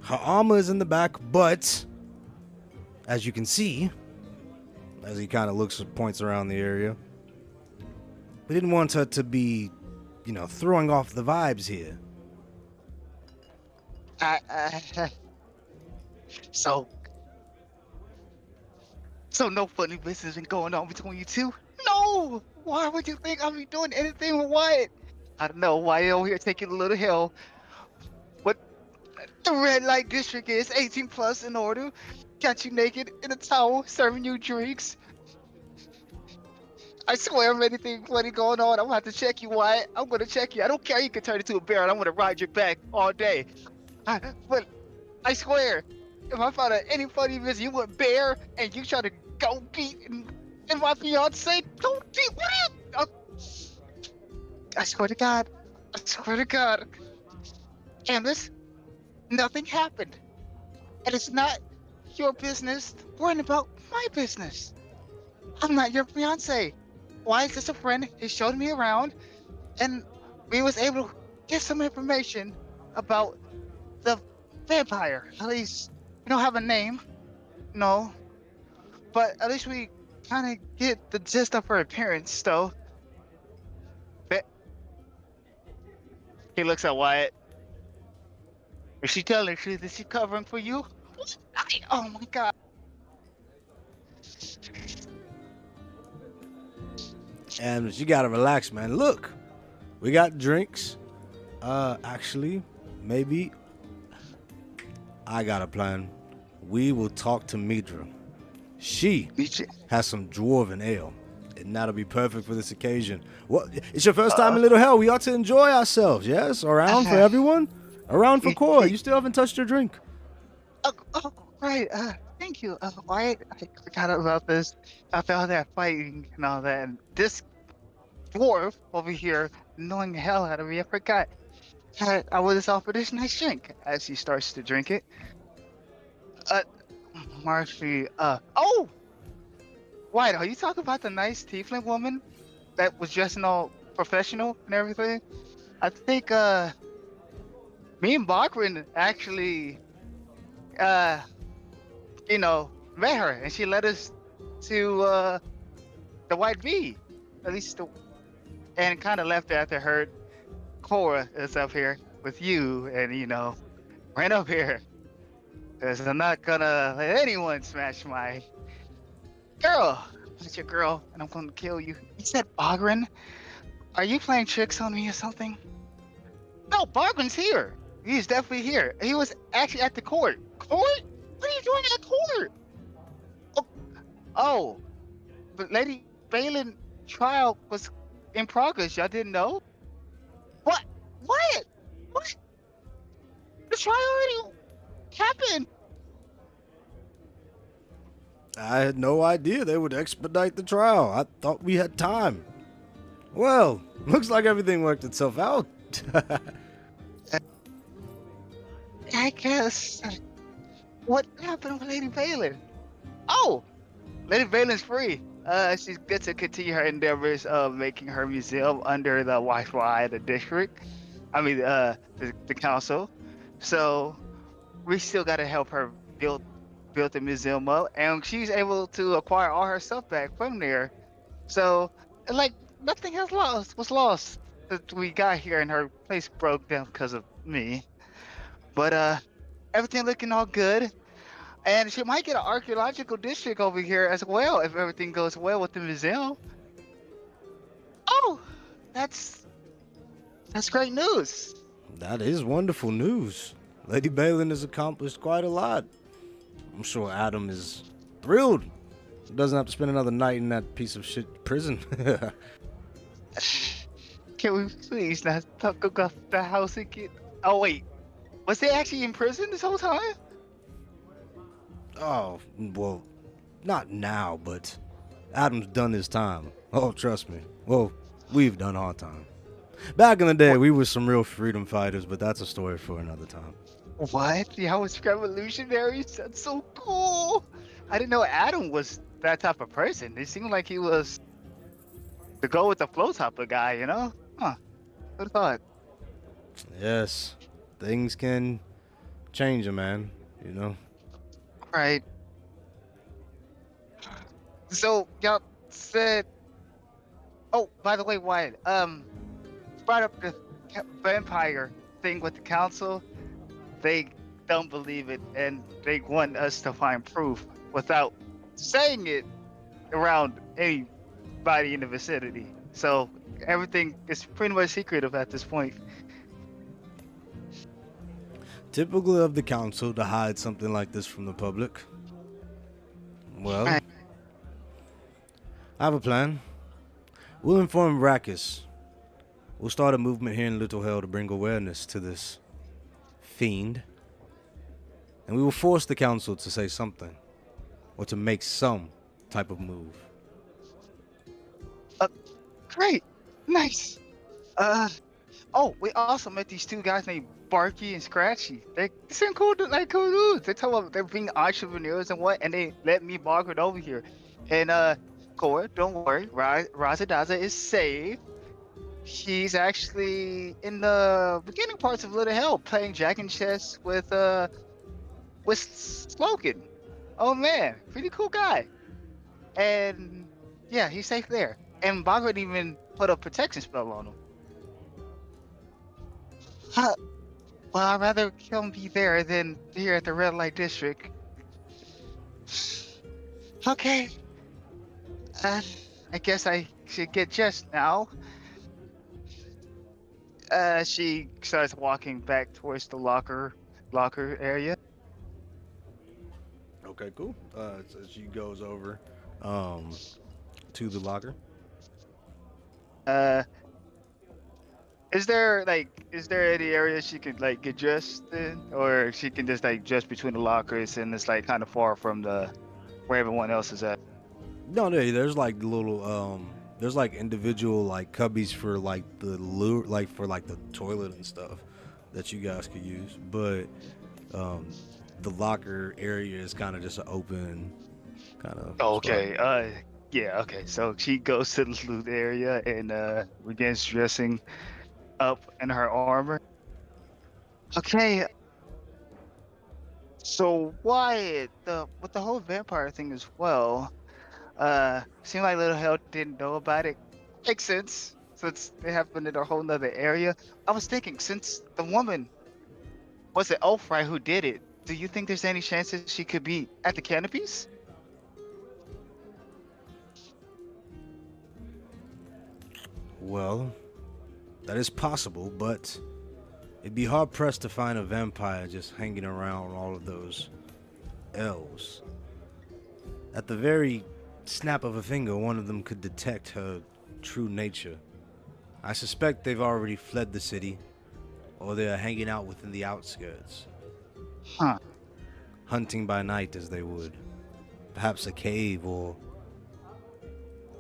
Her armor is in the back, but as you can see, as he kind of points around the area, we didn't want her to be, throwing off the vibes here. So no funny business been going on between you two? No! Why would you think I'll be doing anything with Wyatt? I don't know why you're over here taking a little hell. What the red light district is 18 plus in order. Got you naked in a towel, serving you drinks. I swear if anything funny going on, I'm gonna have to check you, Wyatt. I'm gonna check you. I don't care, you can turn into a bear and I'm gonna ride your back all day. But I swear, if I found out any funny business, you went bear and you try to go beat and my fiance, don't do what? I swear to God. I swear to God. Amnes, nothing happened. And it's not your business worrying about my business. I'm not your fiance. Why is this a friend? He showed me around and we was able to get some information about the vampire. At least we don't have a name. No. But at least we kind of get the gist of her appearance, though. He looks at Wyatt. Is she telling the truth? Is she covering for you? Oh my God. And you gotta relax, man. Look, we got drinks. Actually, maybe I got a plan. We will talk to Midra. She has some dwarven ale, and that'll be perfect for this occasion. What? It's your first time in Little Hell. We ought to enjoy ourselves, yes? Around for everyone? Around for Cora. You still haven't touched your drink. Oh, right. Thank you. Wyatt, I forgot about this. After all that fighting and all that, and this dwarf over here knowing the hell out of me, I forgot that I was offered this nice drink. As he starts to drink it, uh, Marcy, oh, Wyatt, are you talking about the nice tiefling woman that was dressing all professional and everything? I think, me and Bachrin actually, uh, met her, and she led us to the White V, at least, and kind of left after her. Cora is up here with you, and ran up here, because I'm not gonna let anyone smash my girl. That's your girl, and I'm gonna kill you. You said Bogrin? Are you playing tricks on me or something? No, Bogrin's here. He's definitely here. He was actually at the court. Court? What are you doing at court? Oh, but Lady Balin trial was in progress. Y'all didn't know? What? What? What? The trial already happened. I had no idea they would expedite the trial. I thought we had time. Well, looks like everything worked itself out. I guess. What happened with Lady Balin? Oh, Lady Balin's free. She's good to continue her endeavors of making her museum under the Wi-Fi, the district. I mean, the council. So we still gotta help her build the museum up, and she's able to acquire all her stuff back from there. So, like, nothing was lost that we got here, and her place broke down because of me. But everything looking all good. And she might get an archaeological district over here as well if everything goes well with the museum. Oh, that's great news. That is wonderful news. Lady Balin has accomplished quite a lot. I'm sure Adam is thrilled. He doesn't have to spend another night in that piece of shit prison. Can we please not talk about the house again? Oh wait, was they actually in prison this whole time? Oh, well, not now, but Adam's done his time. Oh, trust me. Well, we've done our time. Back in the day, we were some real freedom fighters, but that's a story for another time. What? Y'all was revolutionaries? That's so cool. I didn't know Adam was that type of person. It seemed like he was the go with the flow type of guy, you know? Huh. Who'd have thought? Yes, things can change a man, you know? Right. So, y'all said... Oh, by the way, Wyatt, brought up the vampire thing with the council. They don't believe it, and they want us to find proof without saying it around anybody in the vicinity. So everything is pretty much secretive at this point. Typical of the council to hide something like this from the public. Well, I have a plan. We'll inform Rakis. We'll start a movement here in Little Hell to bring awareness to this fiend. And we will force the council to say something. Or to make some type of move. Great. Nice. Oh, we also met these two guys named Barky and Scratchy. They seem cool, like cool dudes. They tell them they're being entrepreneurs and what, and they let me Margaret over here. And Cora, don't worry, Razadaza is safe. She's actually in the beginning parts of Little Hell playing Jack and Chess with Slogan. Oh man, pretty cool guy. And yeah, he's safe there. And Margaret even put a protection spell on him. Well, I'd rather him be there than here at the Red Light District. Okay. I guess I should get Jess now. She starts walking back towards the locker area. Okay, cool. So she goes over to the locker. is there any area she could like get dressed in, or she can just like dress between the lockers and it's like kind of far from the where everyone else is at? No, there's like little there's like individual like cubbies for like the lure, like for like the toilet and stuff that you guys could use. But the locker area is kind of just an open kind of. Okay. Yeah. Okay. So she goes to the loot area and begins dressing up in her armor. Okay. So why with the whole vampire thing as well? Seemed like Little Hell didn't know about it. Makes sense since they happened in a whole nother area. I was thinking since the woman was it Ulfry who did it, do you think there's any chances she could be at the canopies? Well, that is possible, but it'd be hard pressed to find a vampire just hanging around all of those elves. At the very snap of a finger, one of them could detect her true nature. I suspect they've already fled the city, or they are hanging out within the outskirts. Huh. Hunting by night as they would. Perhaps a cave or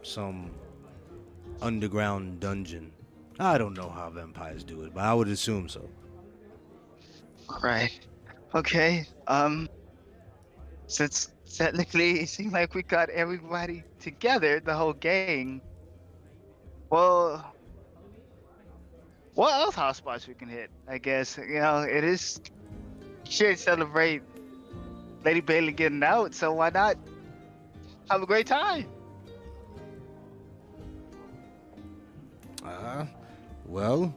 some underground dungeon. I don't know how vampires do it, but I would assume so. Right. Okay. Since technically it seemed like we got everybody together, the whole gang. Well, what else hotspots we can hit? I guess it is. Should celebrate Lady Bailey getting out, so why not have a great time? Well,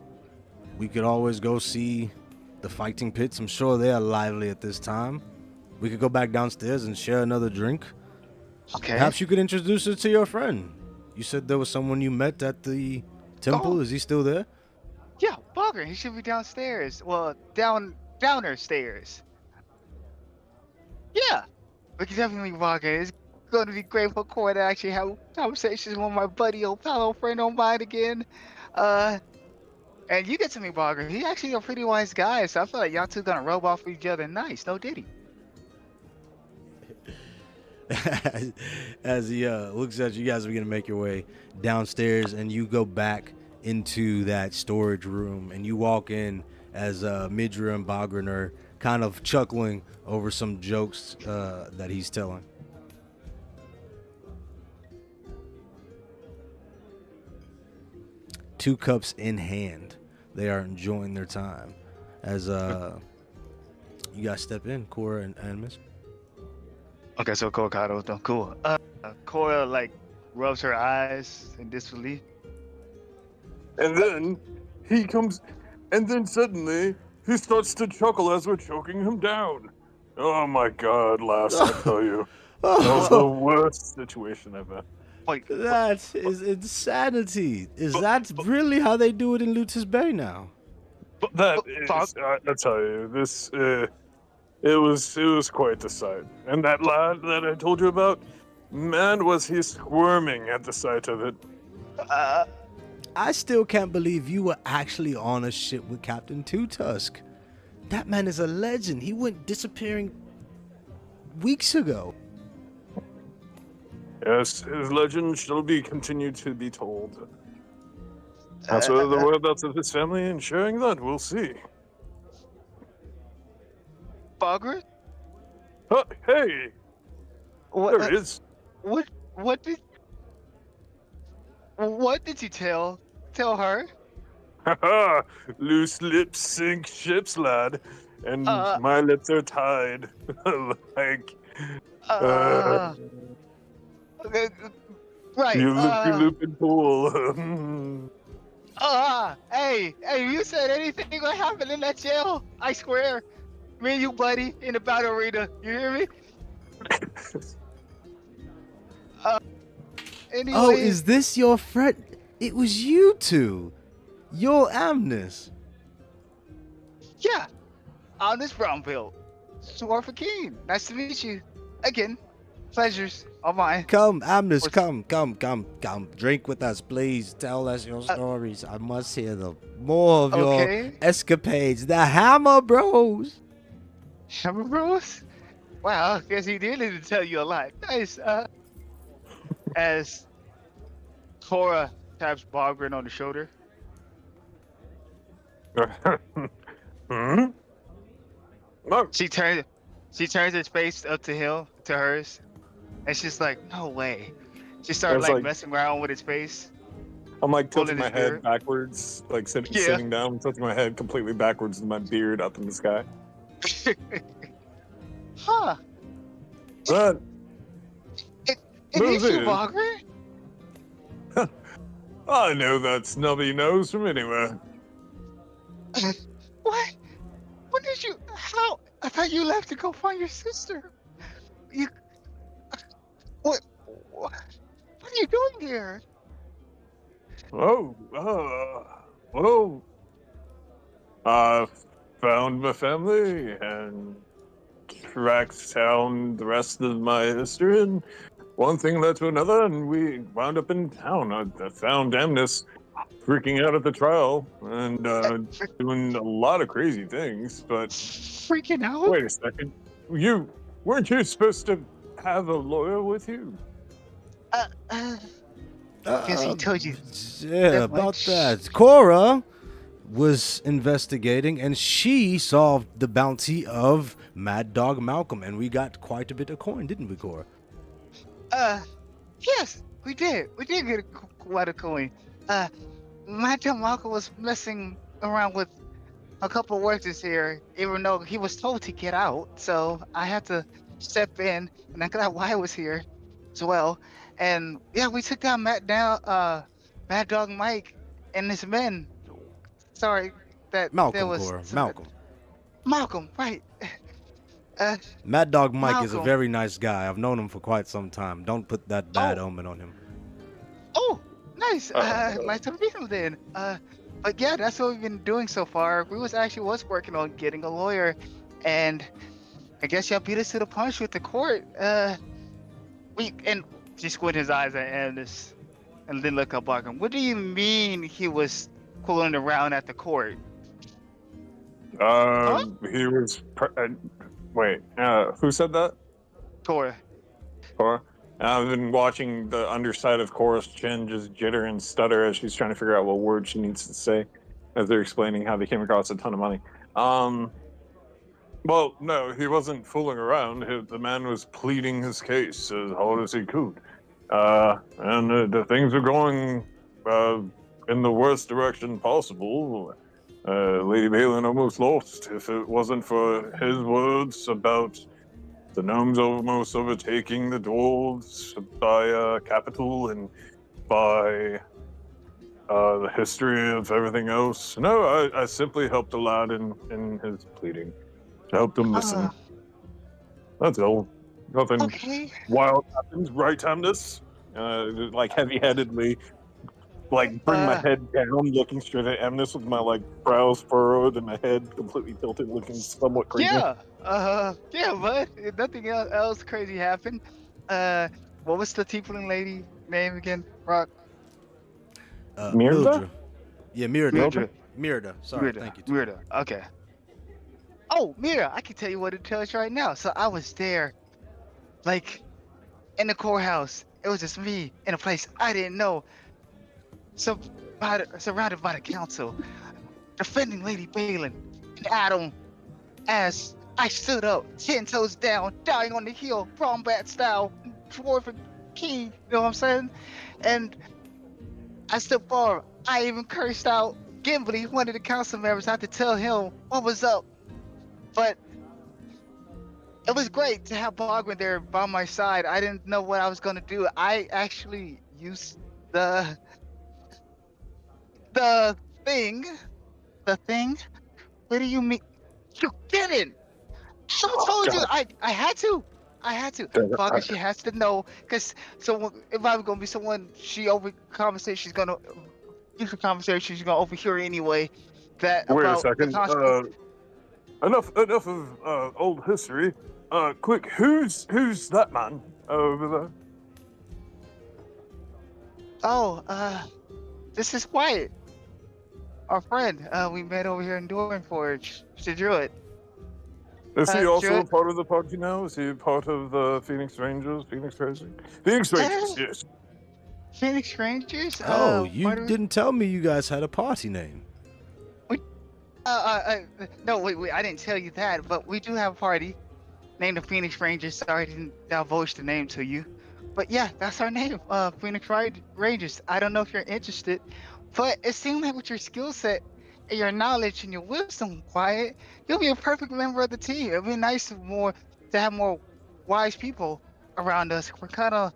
we could always go see the fighting pits. I'm sure they are lively at this time. We could go back downstairs and share another drink. Okay. Perhaps you could introduce her to your friend. You said there was someone you met at the temple. Oh. Is he still there? Yeah, Bogger. He should be downstairs. Well, downer stairs. Yeah, we can definitely Bogger. It's going to be great for Cora to actually have conversations with my buddy, old fellow friend of mine again. And you get to meet Bogger. He's actually a pretty wise guy, so I feel like y'all two gonna rub off each other nice. No diddy. As he looks at you guys, are gonna make your way downstairs, and you go back into that storage room, and you walk in as Midra and Bogren are kind of chuckling over some jokes that he's telling. Two cups in hand, they are enjoying their time as you guys step in, Cora and Miss. Okay, so Cora done cool. Cora like rubs her eyes in disbelief. And then he comes, and then suddenly he starts to chuckle as we're choking him down. Oh my God, Lass, I tell you. That was the worst situation ever. Wait, That is insanity. Is that really how they do it in Lutus Bay now? But that Bob- is, I tell you, this, it was quite the sight. And that lad that I told you about, man, was he squirming at the sight of it. I still can't believe you were actually on a ship with Captain Two Tusk. That man is a legend. He went disappearing weeks ago. Yes, his legend shall be continued to be told. That's whether the whereabouts of his family and sharing that, we'll see. Bogger? Huh, hey, What? there it is. What did you tell her? Haha, loose lips sink ships, lad. And my lips are tied. Like, Okay, right. you looping pool. Hey, you said anything gonna happen in that jail? I swear. Me and you, buddy, in the battle arena. You hear me? Anyway, Oh, is this your friend? It was you two. You're Amnes. yeah. On this brown belt. Swarfa Keen. Nice to meet you. Again. Pleasures all mine. Come, Amnes, What's- come. Drink with us, please. Tell us your stories. I must hear more of your Okay. escapades. The Hammer Bros. Hammer Bros? Wow, I guess he did need to tell you a lot. Nice. As Cora taps Bogren on the shoulder. Hmm? No. She turns his face up to hers, and she's like, "No way." She started was like like- messing around with his face. I'm like tilting Holding my his head beard. backwards, like sitting, Yeah. sitting down, tilting my head completely backwards with my beard up in the sky. Huh? But It Those is you, is- Bogren. I know that snubby nose from anywhere. What? When did you? How? I thought you left to go find your sister. You. What? What are you doing here? Oh, well, I found my family and tracked down the rest of my history, and one thing led to another, and we wound up in town. I found Amnes freaking out at the trial and doing a lot of crazy things, but Freaking out? wait a second. Weren't you supposed to have a lawyer with you? Guess he told you Yeah, that about much. that. Cora was investigating, and she solved the bounty of Mad Dog Malcolm, and we got quite a bit of coin, didn't we, Cora? Yes, we did. We did get quite a coin. My John Malcolm was messing around with a couple workers here, even though he was told to get out. So I had to step in, and I got Wyatt was here as well. And yeah, we took down Mad Dog Mike and his men. Sorry that there Malcolm, was Cora. some- Malcolm. Malcolm, right? Mad Dog Mike is a Malcolm. very nice guy. I've known him for quite some time. Don't put that bad Oh. omen on him. Oh, nice. Uh-oh. Nice to meet him then. But yeah, that's what we've been doing so far. We was working on getting a lawyer, and I guess y'all beat us to the punch with the court. We and just squint his eyes at Amnes, and then look up at him. What do you mean he was cooling around at the court? He was. Wait, who said that? Cora. Cora? I've been watching the underside of Cora's chin just jitter and stutter as she's trying to figure out what word she needs to say as they're explaining how they came across a ton of money. Well, no, he wasn't fooling around. The man was pleading his case as hard as he could. And the things were going in the worst direction possible. Lady Balin almost lost if it wasn't for his words about the gnomes almost overtaking the dwarves by capital and by the history of everything else. No, I simply helped the lad in his pleading. I helped him listen. Uh, That's all. Nothing okay. wild happens, right, Amnes? Like heavy-headedly, like bring my head down, looking straight at Amnes with my like brows furrowed and my head completely tilted, looking somewhat crazy. Yeah. Yeah, but nothing else crazy happened. What was the tiefling lady name again? Rock. Mirda? Mildred. Yeah, Mirda. Mildred. Mirda. Sorry, Mirda. thank you. Mirda. Okay. Oh, Mira, I can tell you what it tells you right now. So I was there, like, in the courthouse. It was just me in a place I didn't know. Surrounded by the council, defending Lady Balin and Adam as I stood up, 10 toes down, dying on the hill, Brombat style, dwarven king, you know what I'm saying? And I stood forward. I even cursed out Gimli, one of the council members. I had to tell him what was up. But it was great to have Bogman there by my side. I didn't know what I was gonna do. I actually used the thing. The thing? What do you mean? You didn't! I told you! I had to! Bogman, she has to know, because if I'm gonna be someone she's gonna future conversation she's gonna overhear anyway. That Wait a about the second. constable- Enough of old history. Quick, who's that man? over there? Oh, this is Wyatt, our friend. We met over here in Doran Forge. Mr. Druid. Is he also Druid. part of the party now? Is he part of the Phoenix Rangers? Phoenix Racing? Phoenix Rangers, yes. Phoenix Rangers. Oh, you part of- didn't tell me you guys had a party name. No, wait, I didn't tell you that, but we do have a party named the Phoenix Rangers. Sorry, I didn't divulge the name to you. But yeah, that's our name, Rangers. I don't know if you're interested, but it seems like with your skill set and your knowledge and your wisdom, Quiet, you'll be a perfect member of the team. It'd be nice to have more wise people around us. We kind of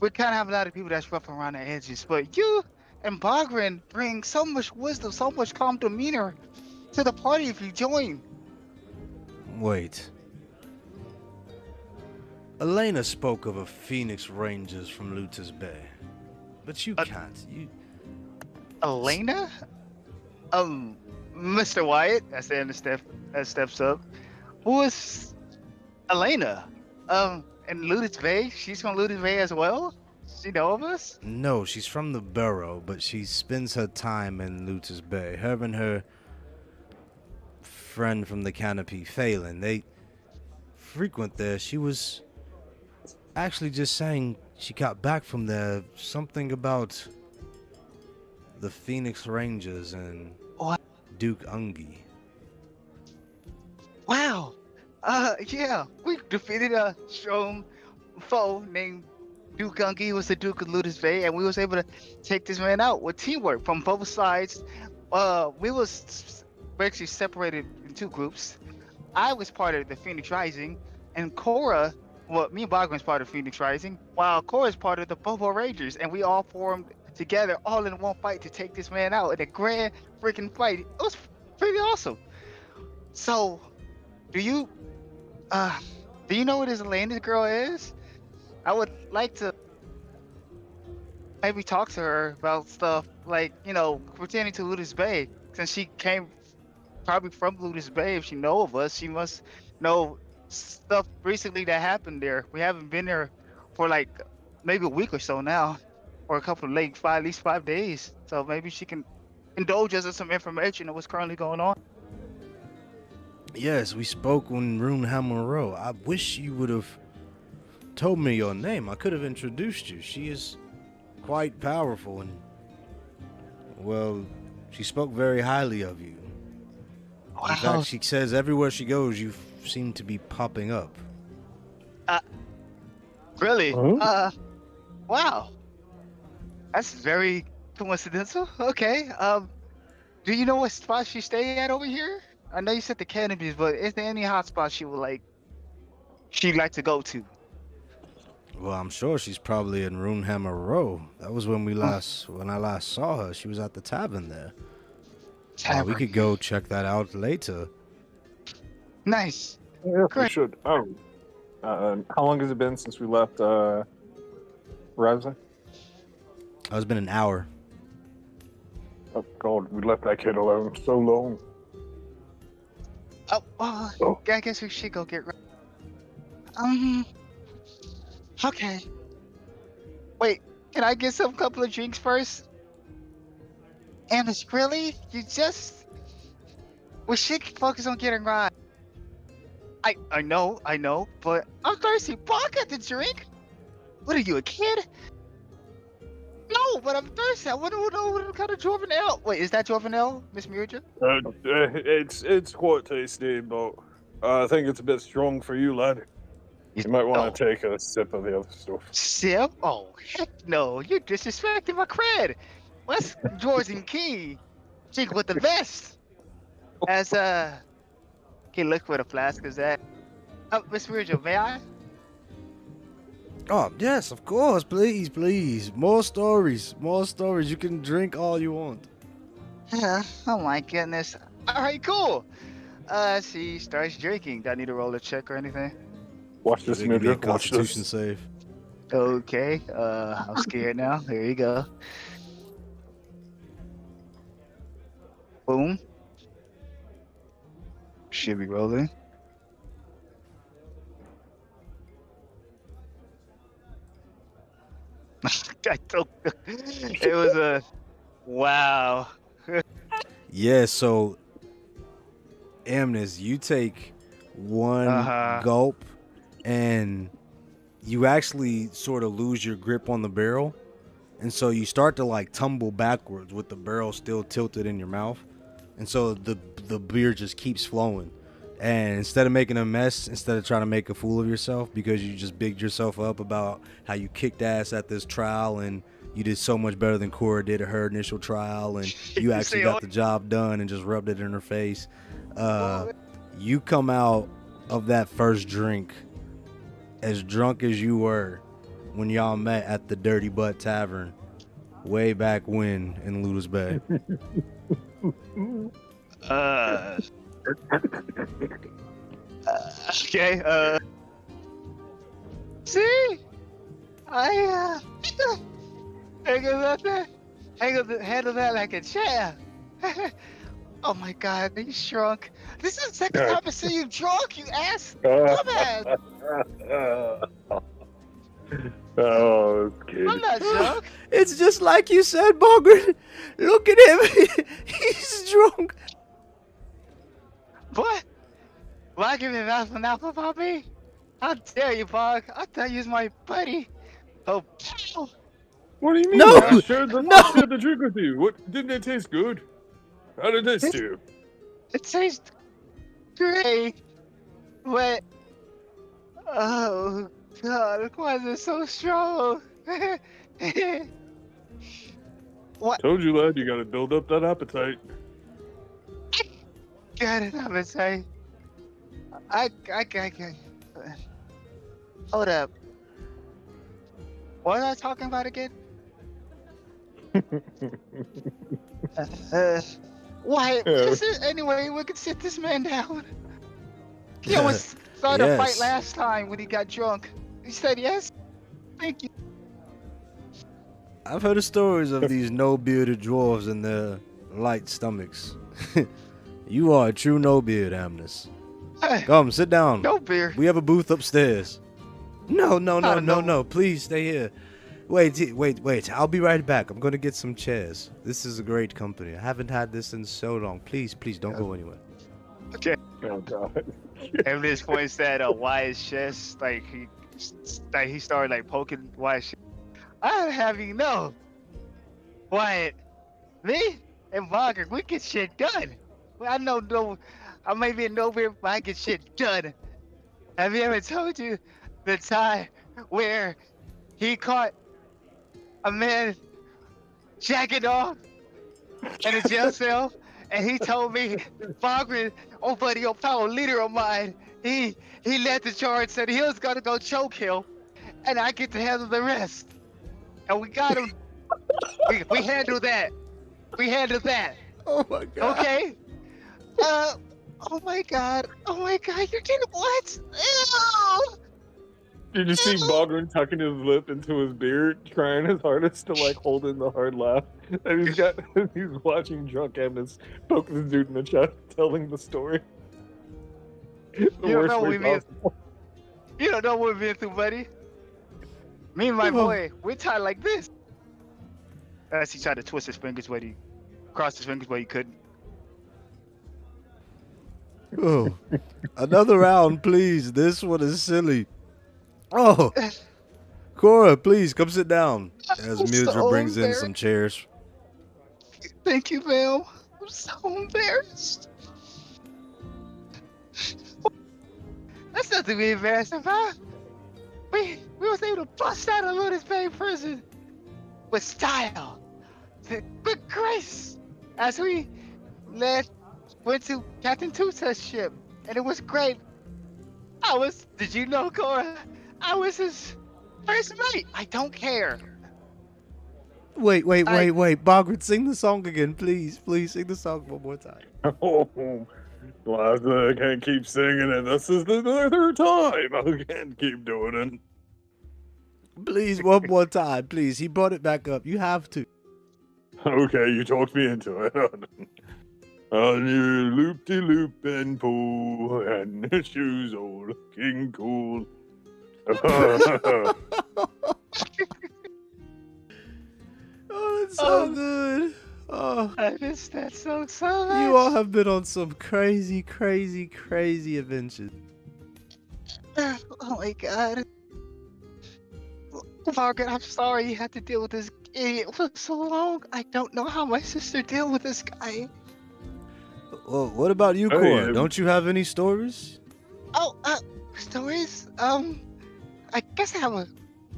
have a lot of people that's rough around the edges, but you and Bagrin bring so much wisdom, so much calm demeanor to the party if you join. Wait. Elena spoke of a Phoenix Rangers from Lutus Bay. But you can't. You Elena? Mr. Wyatt, that's the end of that steps up. Who is Elena? And Ludus Bay? She's from Ludus Bay as well? She know of us? No, she's from the borough, but she spends her time in Lutus Bay. Her and her friend from the Canopy, Phelan, they frequent there. She was actually just saying she got back from there. Something about the Phoenix Rangers and What? Duke Ungi. Wow. Yeah, we defeated a strong foe named Duke Gungi. He was the Duke of Ludus Bay, and we was able to take this man out with teamwork from both sides. We was actually separated in two groups. I was part of the Phoenix Rising, and Cora, me and Bogman was part of Phoenix Rising, while Cora's part of the Bobo Rangers, and we all formed together all in one fight to take this man out in a grand freaking fight. It was pretty awesome. So, do you know what this Elena girl is? I would like to maybe talk to her about stuff like, pertaining to Ludus Bay. Since she came probably from Ludus Bay, if she know of us, she must know stuff recently that happened there. We haven't been there for like maybe a week or so now, or a couple of at least 5 days. So maybe she can indulge us in some information of what's currently going on. Yes, we spoke on Runehammer Row. I wish you would have told me your name. I could have introduced you. She is quite powerful and, well, she spoke very highly of you. In fact, she says everywhere she goes, you seem to be popping up. Really? Huh? Wow. That's very coincidental. Okay. Do you know what spot she stay at over here? I know you said the canopies, but is there any hot spots she'd like to go to? Well, I'm sure she's probably in Runehammer Row. That was when when I last saw her. She was at the tavern there. We could go check that out later. Nice. Yeah, we Great. should. Oh. How long has it been since we left Raza? It's been an hour. Oh, God, we left that kid alone so long. Oh, I guess we should go get. Okay. Wait, can I get some couple of drinks first? And it's really, we should focus on getting right. I know, but I'm thirsty. But I got the drink. What are you, a kid? No, but I'm thirsty. I want to know what kind of Dwarven Ale. Wait, is that Dwarven Ale, Miss Murja? It's quite tasty, but I think it's a bit strong for you, lad. You might want to take a sip of the other stuff. Sip? Oh, heck no. You're disrespecting my cred. What's George and Key? Drink with the best. As, okay, look where the flask is at. Miss Murja, may I? Oh, yes, of course. Please, please. More stories. More stories. You can drink all you want. Yeah. Oh my goodness. All right, cool. She starts drinking. Do I need to roll a check or anything? Watch this, Give me a Midra. Watch Constitution this. save. Okay. I'm scared now. There you go. Boom. Should be rolling. I don't. It was a wow. Yeah, so Amnes, you take one Uh-huh. gulp and you actually sort of lose your grip on the barrel. And so you start to like tumble backwards with the barrel still tilted in your mouth. And so the beer just keeps flowing. And instead of making a mess, instead of trying to make a fool of yourself because you just bigged yourself up about how you kicked ass at this trial and you did so much better than Cora did at her initial trial and you actually got the job done and just rubbed it in her face. You come out of that first drink as drunk as you were when y'all met at the Dirty Butt Tavern way back when in Luda's Bay. Okay. See, I handle that like a champ. Oh my God, he's drunk. This is the second time I see you drunk, you ass. Dumbass. Oh, kid. I'm not drunk. It's just like you said, Bogart. Look at him. He's drunk. What? Why give me mouth and apple about me? How dare you, Bog? I thought you was my buddy. Oh, What do you mean? No! I shared the drink with you. What didn't it taste good? How did it taste to you? it tastes great. But, oh, God, why is it so strong? What? Told you, lad, you gotta build up that appetite. Got it, I'm gonna say. I. Hold up. What was I talking about again? Why? Is there any way we could sit this man down? He almost started a fight Yes. last time when he got drunk. He said yes. Thank you. I've heard of stories of these no-bearded dwarves and their light stomachs. You are a true no-beard, Amnes. Come, sit down. No beer. We have a booth upstairs. No, no. please stay here. Wait. I'll be right back. I'm gonna get some chairs. This is a great company. I haven't had this in so long. Please, don't go anywhere. Okay. Oh god. And this points at Wyatt's chest, like he started like poking Wyatt's chest. I'll have you know, Wyatt, me and Barker, we get shit done. I may be a no-beer, but I get shit done. Have you ever told you the time where he caught a man jacking off in a jail cell, and he told me, Barker, oh buddy, your fellow leader of mine, he led the charge, said he was gonna go choke him, and I get to handle the rest. And we got him. we handled that. We handled that. Oh my god. Okay. Oh my god. You're getting what? Ew. Did you see Bogren tucking his lip into his beard, trying his hardest to like hold in the hard laugh? And he's watching drunk Amnes poke this dude in the chest, telling the story. The You don't know way what we mean. possible. You don't know what we've been through, buddy. Me and my boy, we're tied like this. As he tried to twist his fingers, but he crossed his fingers, but he couldn't. Oh, another round, please. This one is silly. Oh, Cora, please come sit down. As I'm Mildred so brings in embarrassed. some chairs. Thank you, ma'am. I'm so embarrassed. That's nothing to be embarrassed about. We was able to bust out of Lotus Bay prison with style, with grace, as we went to Captain Tusa's ship, and it was great. Did you know, Cora? I was his first mate. I don't care. Wait. Bogart, sing the song again, please. Please sing the song one more time. Oh, Liza, I can't keep singing it. This is the third time. I can't keep doing it. Please, one more time, please. He brought it back up. You have to. Okay, you talked me into it. On your loop-de-loop and pool, and the shoes all looking cool. It's so Oh, good. Oh, I missed that so you all much. have been on some crazy, crazy, crazy adventures. Oh my god. Margaret, I'm sorry you had to deal with this idiot for so long. I don't know how my sister dealt with this guy. Well, what about you, Hey, Cora? Don't you have any stories? Oh, stories? I guess I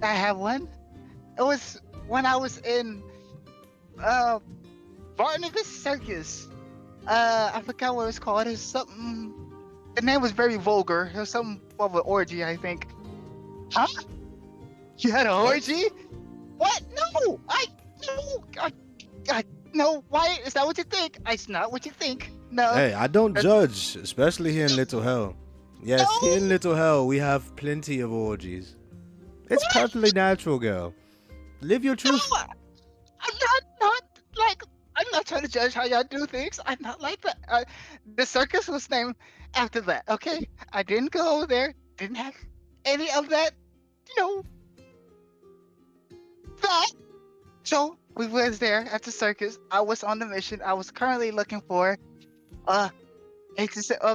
have one. It was when I was in, uh, Barnabas Circus. I forgot what it was called. It was something, the name was very vulgar. It was something of an orgy, I think. Huh? You had a orgy? What? No! No, why? Is that what you think? It's not what you think. No. Hey, I don't That's- judge, especially here in Little Hell. Yes, here in No! Little Hell, we have plenty of orgies. It's What? perfectly natural, girl. Live your No! truth. I'm not like, I'm not trying to judge how y'all do things. I'm not like that. The circus was named after that, okay? I didn't go there, didn't have any of that, you know, that. So we was there at the circus. I was on the mission. I was currently looking for uh,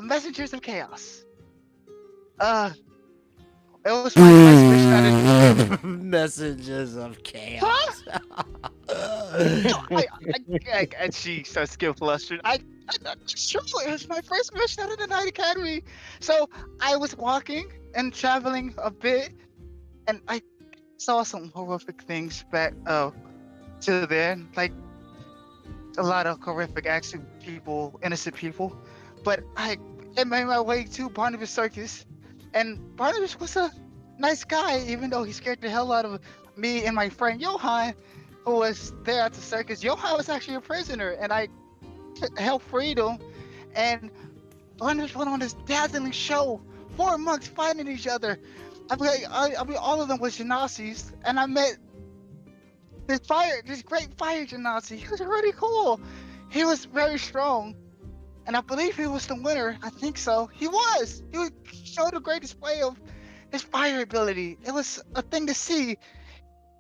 messengers of chaos. It was my first mission out of. Messages of chaos. Huh? No, and she starts to get flustered. It's true. It was my first mission out of the Night Academy. So I was walking and traveling a bit, and I saw some horrific things back to there, like a lot of horrific actual people, innocent people. But I made my way to Barnabas Circus, and Barnabas was a nice guy, even though he scared the hell out of me and my friend Johan, who was there at the circus. Johan was actually a prisoner, and I helped freed him. And Barnabas went on this dazzling show. 4 monks fighting each other. I mean, all of them was Genazis, and I met this great fire Genasi. He was really cool. He was very strong, and I believe he was the winner. I think so. He was. Showed a great display of his fire ability. It was a thing to see,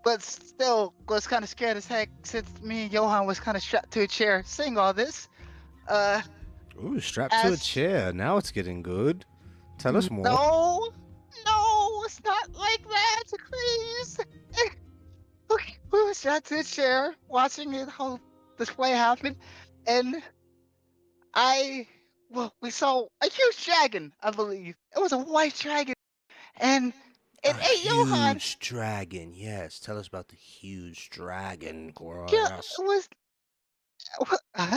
but still was kind of scared as heck since me and Johan was kind of strapped to a chair seeing all this. Ooh, strapped to a As- chair. Now it's getting good. Tell us more. No, it's not like that, please. Okay, we were strapped to a chair watching the whole display happen, and we saw a huge dragon, I believe. It was a white dragon, and it A ate Johan. huge dragon. Yes, tell us about the huge dragon, Cora. Yeah, Yes. it was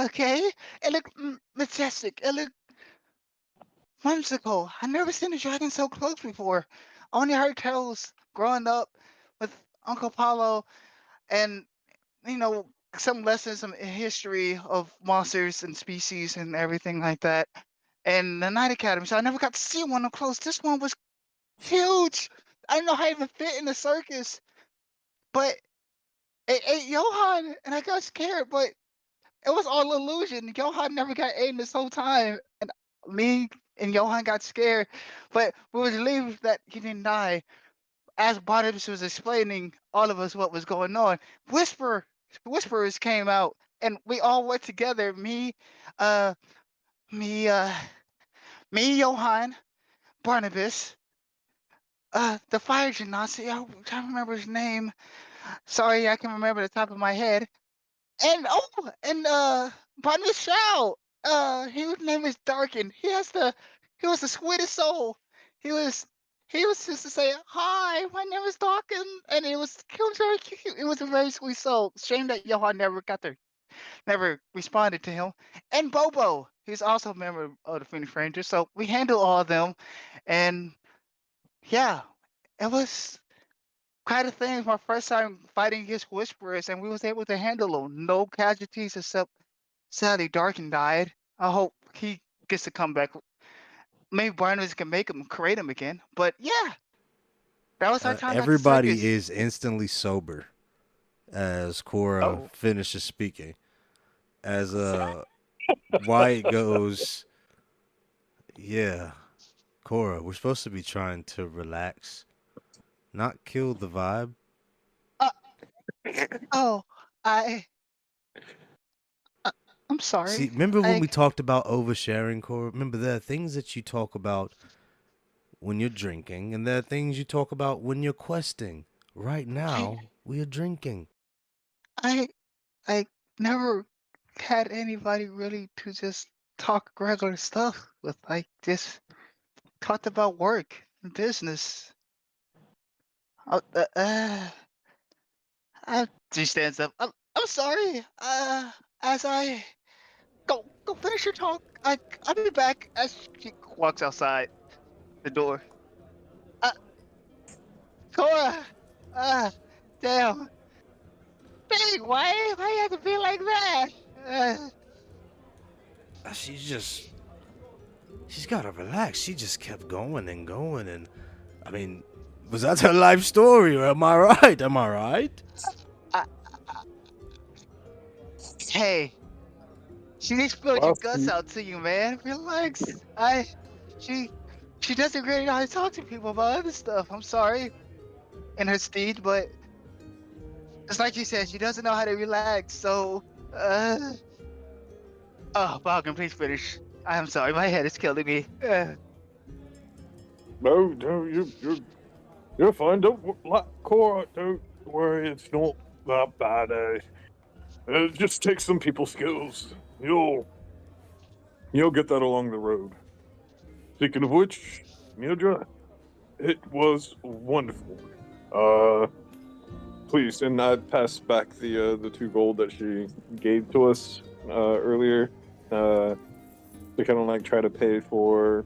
okay. It looked majestic. It looked whimsical. I never seen a dragon so close before. I only heard tales growing up with Uncle Paulo, and you know, some lessons, some history of monsters and species and everything like that. And the Night Academy. So I never got to see one up close. This one was huge. I didn't know how it even fit in the circus, but it ate Johan, and I got scared. But it was all illusion. Johan never got eaten this whole time, and me and Johan got scared. But we were relieved that he didn't die. As Barnabas was explaining all of us what was going on, whisperers came out, and we all went together. Uh, me, uh, me, Johan, Barnabas, the fire genasi. I can't remember his name. Sorry, I can remember the top of my head. And Barnabas Shaw. His name is Darkin. He was the sweetest soul. He was he was just to say, "Hi, my name is Darkin," and he was very cute. It was a very sweet soul. Shame that Johan never responded to him. And Bobo, he's also a member of the Phoenix Rangers. So we handled all of them, and yeah, it was quite a thing. It was my first time fighting against Whisperers, and we was able to handle them. No casualties except sadly Darkin died. I hope he gets to come back. Maybe Barnabas can make him create him again. But yeah, that was our time at the Everybody circus. is instantly sober as Cora Oh. finishes speaking. As Wyatt goes, yeah, Cora, we're supposed to be trying to relax, not kill the vibe. Oh, I, I I'm See, sorry. remember when we I talked about oversharing, Cora? Remember there are things that you talk about when you're drinking, and there are things you talk about when you're questing. Right I now, we are drinking. I I never had anybody really to just talk regular stuff with. Like just talked about work and business. Uh, uh, uh, she stands up. I'm sorry. As I go finish your talk. I'll be back. As she walks outside the door. Uh, Cora. Uh, damn. Dang, why you have to be like that? Uh, She's got to relax. She just kept going and going. And, I mean, was that her life story? Or am I right? Am I right? I, hey, she spilled your Well, guts out to you, man. Relax. I, she, she doesn't really know how to talk to people about other stuff. I'm sorry, in her speed, but it's like you said, she doesn't know how to relax. So, uh, oh, Balkan, please finish. I'm sorry, my head is killing me. no, you're fine. Cora, don't worry. It's not that bad. It just takes some people skills. You'll get that along the road. Speaking of which, Mildred, it was wonderful. Uh, please, and I passed back the 2 gold that she gave to us earlier. To kind of like try to pay for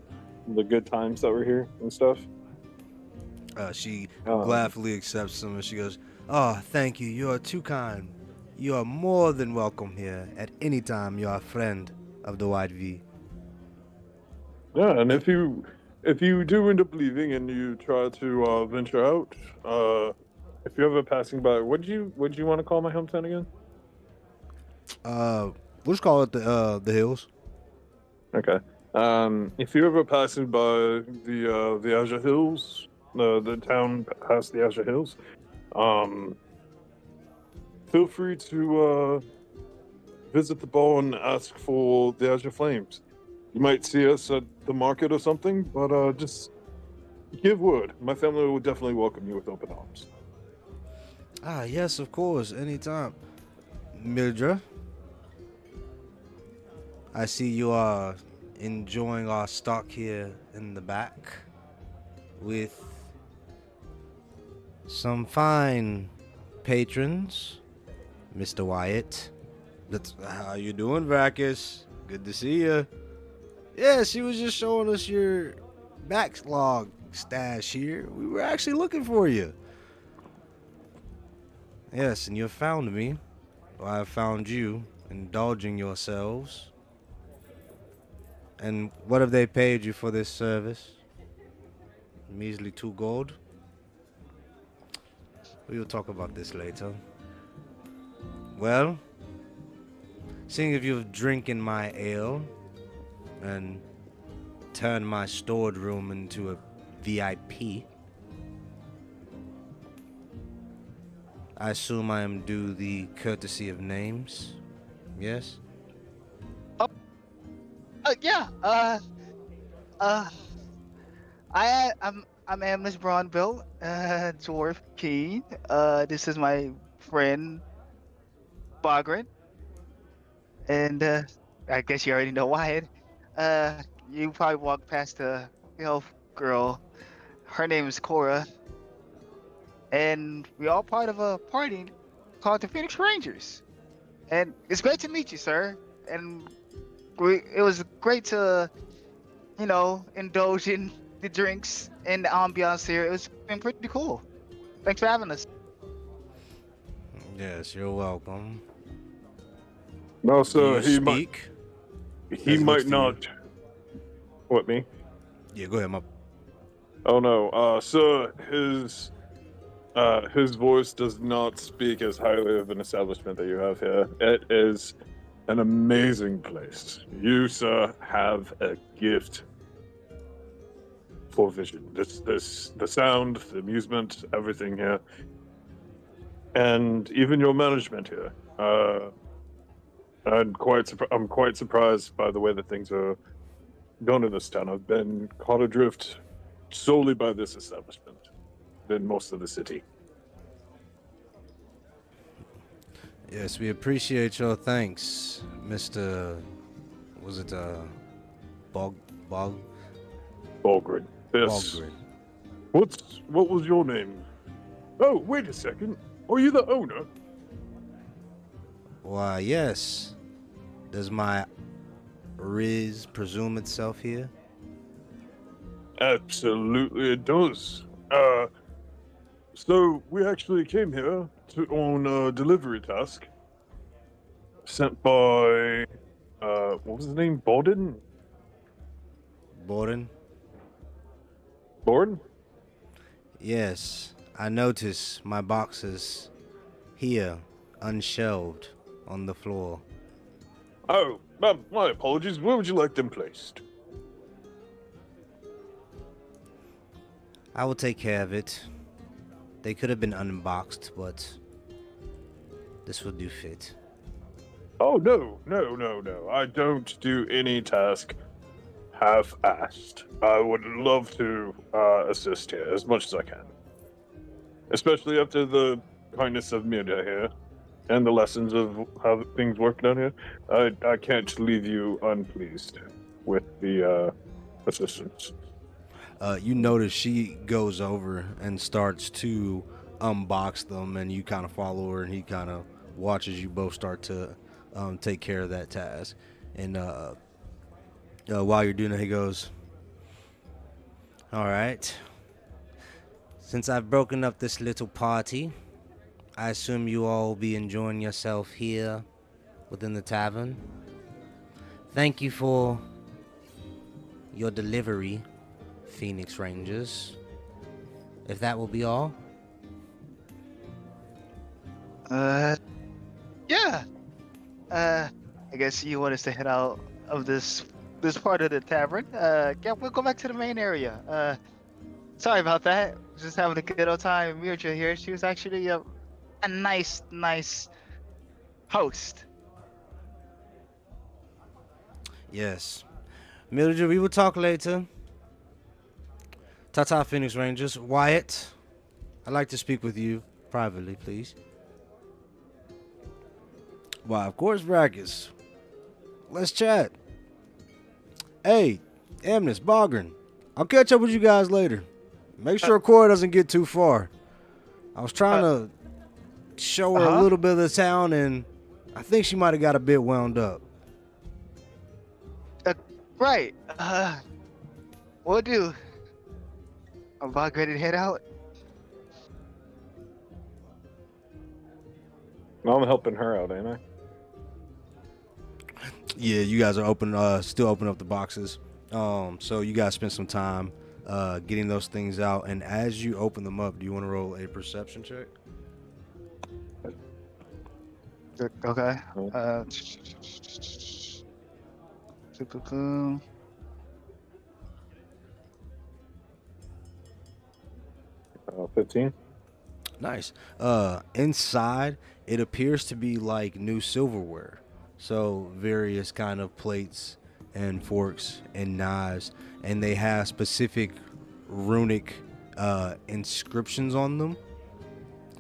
the good times that were here and stuff. She Um, gladly accepts them and she goes, "Oh, thank you. You are too kind. You are more than welcome here at any time. You are a friend of the White V." yeah, and if you do end up leaving and you try to venture out, if you're ever passing by, would you want to call my hometown again? We'll just call it the hills. Okay. If you're ever passing by the Azure Hills, the town past the Azure Hills, um, feel free to visit the bar and ask for the Azure Flames. You might see us at the market or something, but just give word. My family will definitely welcome you with open arms. Ah, yes, of course, anytime. Mildred, I see you are enjoying our stock here in the back with some fine patrons. Mr. Wyatt. That's how you doing, Vracus? Good to see you. Yeah, she was just showing us your backlog stash here. We were actually looking for you. Yes, and you found me. Well, I found you, indulging yourselves. And what have they paid you for this service? Measly 2 gold? We will talk about this later. Well, seeing if you've drinking my ale and turned my stored room into a VIP, I assume I am due the courtesy of names. Yes? Yeah. Uh, I'm Amos Braunbill, Dwarf King. This is my friend Bogran, and I guess you already know Wyatt. You probably walked past the elf girl. Her name is Cora, and we all part of a party called the Phoenix Rangers. And it's great to meet you, sir. And it was great to, indulge in the drinks and the ambiance here. It was been pretty cool. Thanks for having us. Yes, you're welcome. No, Do sir, you speak? he As looks might to not. What, me? Yeah, go ahead, Oh no, sir, his voice does not speak as highly of an establishment that you have here. It is an amazing place. You, sir, have a gift for vision. The sound, the amusement, everything here, and even your management here. I'm quite surprised by the way that things are done in this town. I've been caught adrift solely by this establishment than most of the city. Yes, we appreciate your thanks, Mr. Was it Boggrid? Bulgrid. Yes. Boggrid. What was your name? Oh, wait a second. Are you the owner? Why, yes. Does my riz presume itself here? Absolutely, it does. So we actually came here on a delivery task sent by, what was his name? Borden? Borden? Borden? Yes, I notice my boxes here, unshelved on the floor. Oh, my apologies. Where would you like them placed? I will take care of it. They could have been unboxed, but this will do fit. Oh, no. I don't do any task half-assed. I would love to assist here as much as I can. Especially after the kindness of Mirda here and the lessons of how things work down here. I can't leave you unpleased with the assistance. You notice she goes over and starts to unbox them, and you kind of follow her, and he kind of watches you both start to take care of that task. And while you're doing it, he goes, "All right. Since I've broken up this little party, I assume you all will be enjoying yourself here within the tavern. Thank you for your delivery, Phoenix Rangers. If that will be all." Yeah. I guess you want us to head out of this part of the tavern. Yeah, we'll go back to the main area. Sorry about that. Just having a good old time. Mirja here. She was actually a nice host. Yes. Mildred, we will talk later. Ta-ta, Phoenix Rangers. Wyatt, I'd like to speak with you privately, please. Why, of course, Brackus. Let's chat. Hey, Amnes, Bogren, I'll catch up with you guys later. Make sure Cora doesn't get too far. I was trying to show her a little bit of the town, and I think she might have got a bit wound up. Right. We'll do. I'm about ready to head out. I'm helping her out, ain't I? Yeah, you guys are still opening up the boxes. So you guys spend some time getting those things out, and as you open them up, do you want to roll a perception check? Okay. Super cool. Uh, 15. Nice. Inside, it appears to be like new silverware. So various kind of plates and forks and knives, and they have specific runic inscriptions on them.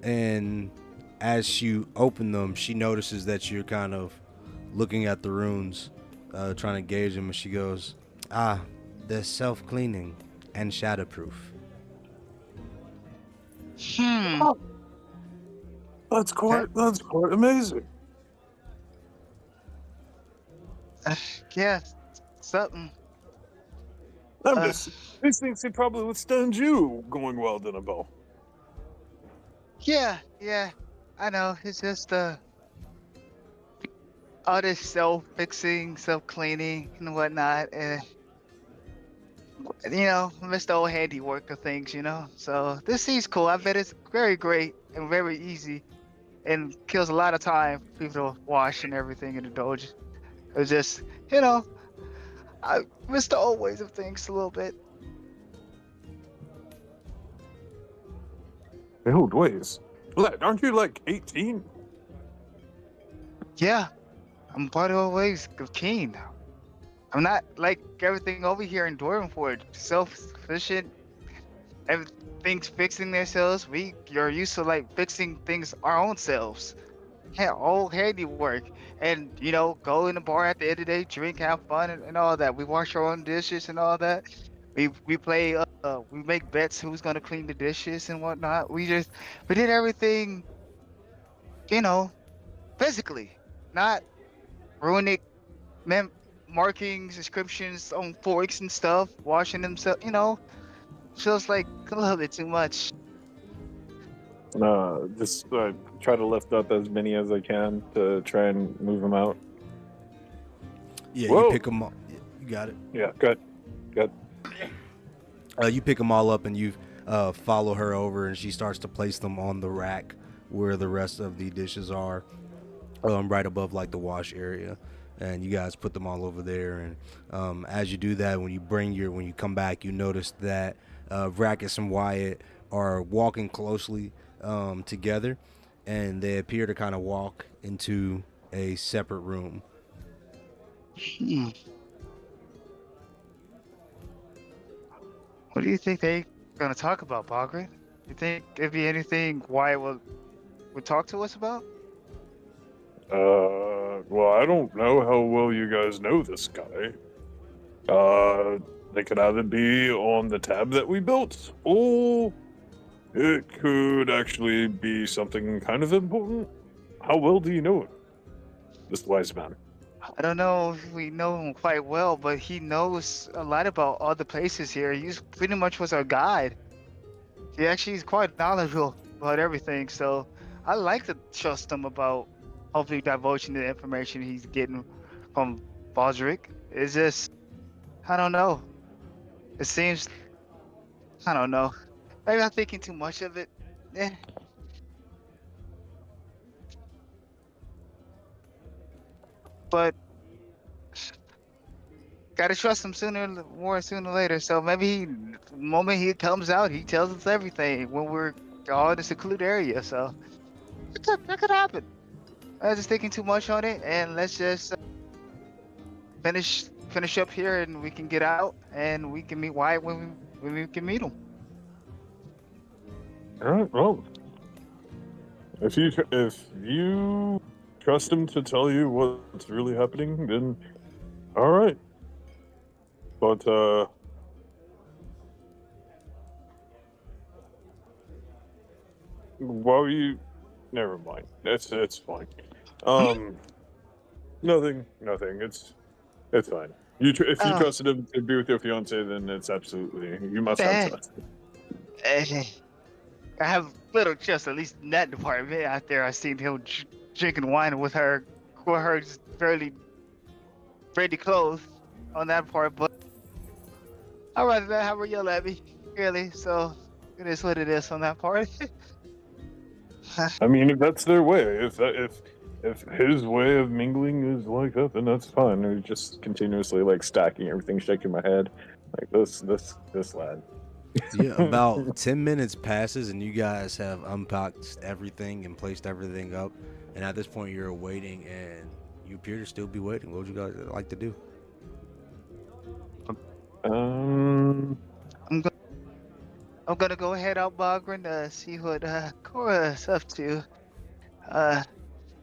And as you open them, she notices that you're kind of looking at the runes, trying to gauge them, and she goes, "Ah, they're self-cleaning and shatterproof." That's quite amazing. Yeah, something. These things could probably withstand you going wild in a bow. Yeah, I know. It's just all this self-fixing, self-cleaning, and whatnot, and miss the old handiwork of things, So this seems cool. I bet it's very great and very easy, and kills a lot of time for people to wash and everything in the dojo. It's just, I miss the old ways of things a little bit. The old ways? Lad, aren't you like 18? Yeah, I'm part of always keen. I'm not like everything over here in Dorvenford, self-sufficient. Everything's fixing themselves. We are used to like fixing things our own selves. All handiwork, and go in the bar at the end of the day, drink, have fun, and all that. We wash our own dishes and all that. We play. We make bets who's gonna clean the dishes and whatnot. We did everything, you know, physically, not ruining mem markings, descriptions on forks and stuff, washing themselves. Feels like a little bit too much. Just try to lift up as many as I can to try and move them out. Yeah, you Whoa. pick them up. You got it. Yeah, good. You pick them all up and you follow her over, and she starts to place them on the rack where the rest of the dishes are, right above like the wash area. And you guys put them all over there. And as you do that, when you come back, you notice that Rackus and Wyatt are walking closely together, and they appear to kind of walk into a separate room. Hmm. What do you think they gonna talk about, Bagrid? You think it'd be anything Wyatt would talk to us about? Well, I don't know how well you guys know this guy. They could either be on the tab that we built, or it could actually be something kind of important. How well do you know him, this wise man? I don't know if we know him quite well, but he knows a lot about all the places here. He's pretty much was our guide. He actually is quite knowledgeable about everything, so I like to trust him about hopefully divulging the information he's getting from Baldric. It's just, I don't know. It seems, I don't know. Maybe I'm thinking too much of it. Eh. But gotta trust him sooner or later. So maybe the moment he comes out, he tells us everything when we're all in a secluded area. So that could happen. I was just thinking too much on it, and let's just finish up here, and we can get out, and we can meet Wyatt when we can meet him. All right. Well, if you trust him to tell you what's really happening, then all right. But while you, never mind. It's fine. Nothing. It's fine. If you Oh, trusted him to be with your fiance, then it's absolutely, you must have eh, trust. eh. I have little trust, at least in that department. Out there, I seen him drinking wine with her just fairly pretty close on that part, but I'd rather not have her yell at me, really. So it is what it is on that part. I mean, if that's their way, if his way of mingling is like that, then that's fine. He's just continuously like stacking everything, shaking my head, like this lad. Yeah, about 10 minutes passes, and you guys have unpacked everything and placed everything up. And at this point, you're waiting, and you appear to still be waiting. What would you guys like to do? Um, I'm gonna go head out, Bagrin, to see what Cora's up to.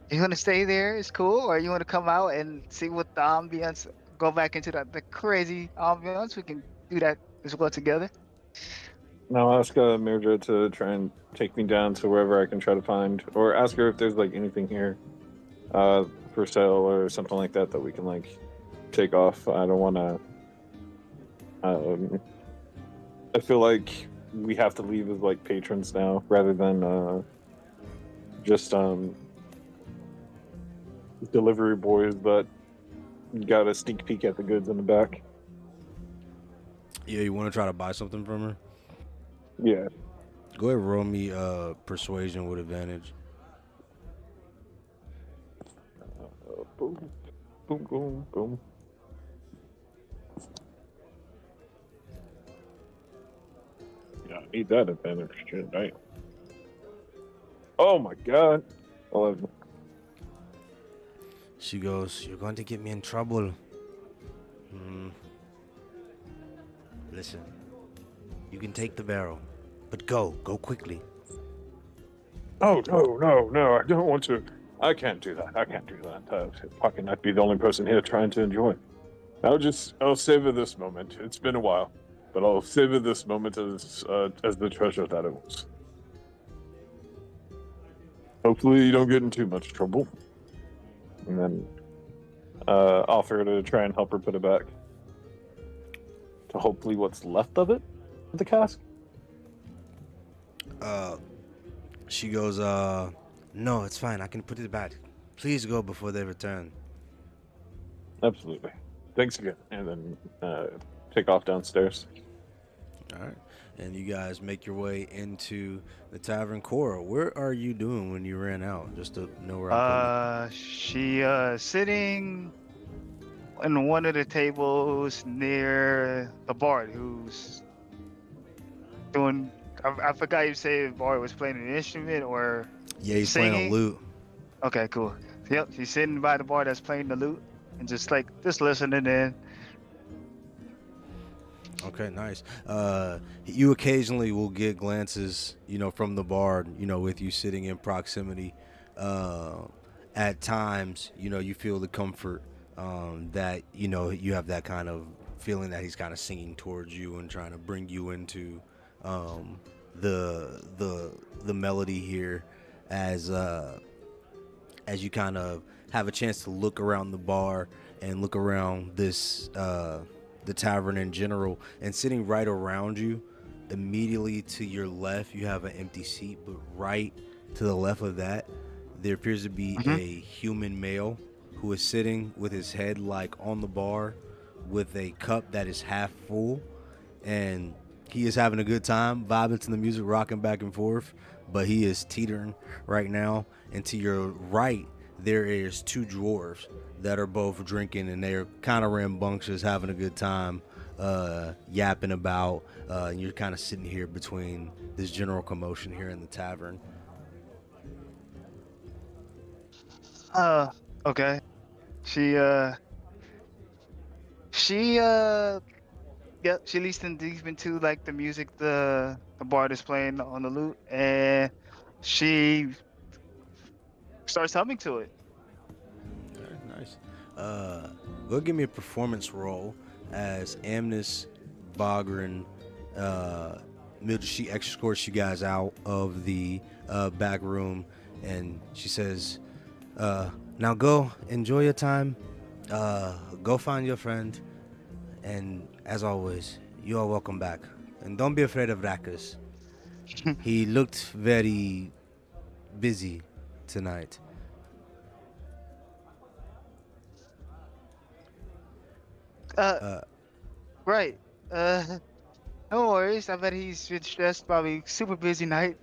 You wanna stay there? It's cool, or you wanna come out and see what the ambience? Go back into the crazy ambience. We can do that as well together. now ask Mildred to try and take me down to wherever I can try to find, or ask her if there's like anything here, for sale or something like that that we can like take off. I don't want to. I feel like we have to leave as like patrons now, rather than just delivery boys that got a sneak peek at the goods in the back. Yeah, you want to try to buy something from her? Yeah. Go ahead and roll me persuasion with advantage. Boom, boom, boom, boom. Yeah, I need that advantage, shit, damn. Oh my god. 11. She goes, "You're going to get me in trouble." Hmm. Listen, you can take the barrel, but go quickly. Oh, no, I don't want to. I can't do that. Fucking, I'd be the only person here trying to enjoy. I'll savor this moment. It's been a while, but I'll savor this moment as the treasure that it was. Hopefully you don't get in too much trouble. And then offer to try and help her put it back. To hopefully what's left of it, the cask. She goes, "No, it's fine. I can put it back. Please go before they return." Absolutely. Thanks again. And then take off downstairs. All right. And you guys make your way into the tavern. Cora, where are you doing when you ran out? Just to know where I'm She sitting in one of the tables near the bard who's doing. I forgot you say the bard was playing an instrument or. putting. Yeah, he's playing a singing? lute. Okay, cool. Yep, she's sitting by the bar that's playing the lute and just listening in. Okay, nice. You occasionally will get glances, from the bard, with you sitting in proximity. At times, you feel the comfort that, you have that kind of feeling that he's kind of singing towards you and trying to bring you into the melody here as you kind of have a chance to look around the bar and look around this the tavern in general, and sitting right around you, immediately to your left, you have an empty seat, but right to the left of that, there appears to be a human male who is sitting with his head on the bar with a cup that is half full, and he is having a good time vibing to the music, rocking back and forth, but he is teetering right now. And to your right, there is two dwarves that are both drinking, and they're kind of rambunctious, having a good time, yapping about. And you're kind of sitting here between this general commotion here in the tavern. Okay. She listens deep into the music the bard is playing on the lute, and she starts humming to it. Very nice. Go give me a performance roll as Amnes Bogren, Mildred, she escorts you guys out of the back room, and she says, "Now go, enjoy your time. Go find your friend, and as always, you are welcome back. And don't be afraid of Rakus. He looked very busy tonight." Right. No worries. I bet he's been stressed, probably super busy night.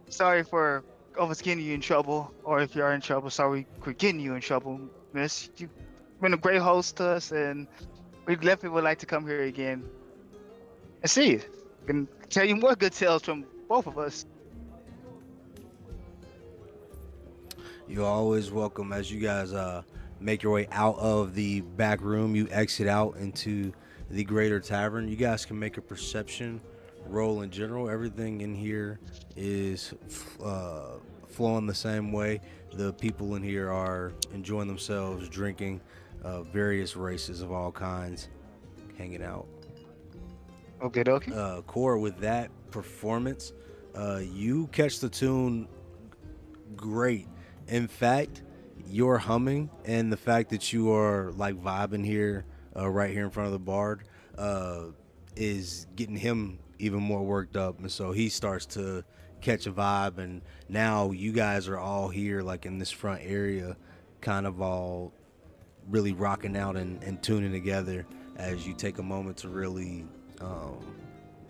Sorry for almost getting you in trouble, or if you are in trouble, sorry for getting you in trouble, miss. You've been a great host to us, and we definitely would like to come here again and see you. Can tell you more good tales from both of us. You're always welcome. As you guys make your way out of the back room, you exit out into the greater tavern. You guys can make a perception roll in general. Everything in here is flowing the same way. The people in here are enjoying themselves, drinking, various races of all kinds, hanging out. Okay, dokie. Cora, with that performance, you catch the tune great. In fact, your humming and the fact that you are vibing here, right here in front of the bard, is getting him even more worked up, and so he starts to catch a vibe. And now you guys are all here, in this front area, kind of all really rocking out and tuning together as you take a moment to really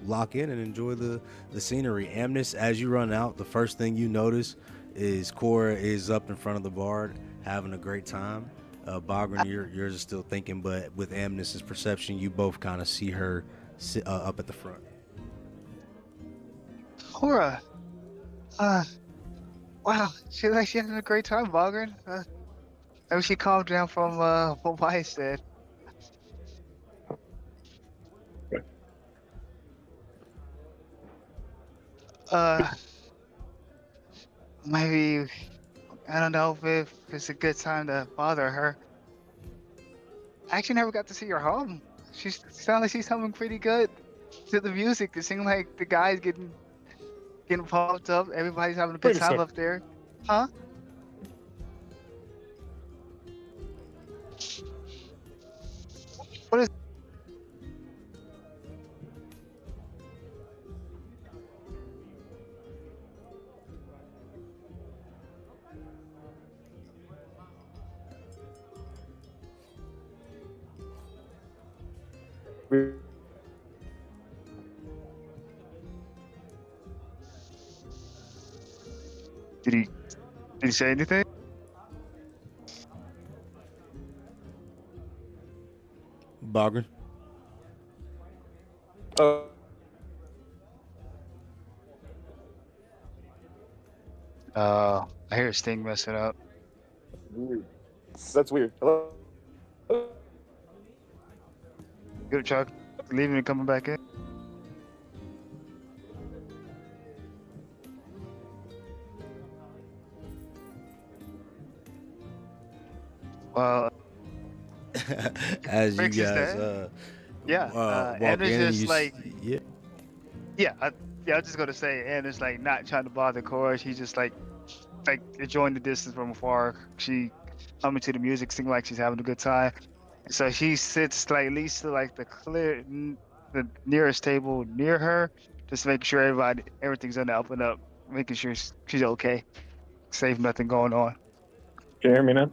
lock in and enjoy the scenery. Amnes, as you run out, the first thing you notice is Cora is up in front of the bard having a great time. Bogren, yours is still thinking, but with Amnes's perception, you both kind of see her sit, up at the front. Cora. Wow, she's having a great time, Bogren. maybe she calmed down from what Wyatt said. Uh, maybe I don't know if it's a good time to bother her. I actually never got to see her hum. She sounds like she's humming pretty good to the music. It seems like the guys getting pumped up. Everybody's having a good Wait a time sec. up there. Huh? What is? Did he say anything? Bogger. Uh, I hear Sting messing up. weird. That's weird. Hello? Good, Chuck. Leaving and coming back in. Well, As you Fix is guys dead? Yeah. walk Anna's in, just you like, yeah. yeah, I was just gonna say, Anna's like not trying to bother Cora. She's just like enjoying the distance from afar. She humming to the music, singing like she's having a good time. So she sits like at least to like the nearest table near her, just making sure everything's on the up and up, making sure she's okay, safe, nothing going on. Can you hear me now?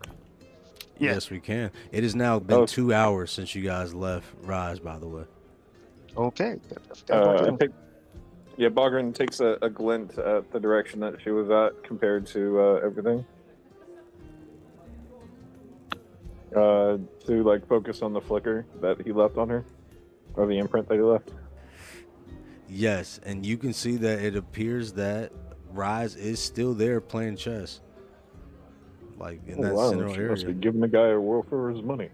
Yeah. Yes, we can. It has now been Oh. 2 hours since you guys left Rise, by the way. Okay. Bogren takes a glint at the direction that she was at compared to everything. To like focus on the flicker that he left on her, or the imprint that he left. Yes, and you can see that it appears that Rise is still there playing chess. Like in that central She must be area. giving the guy a whirl for his money.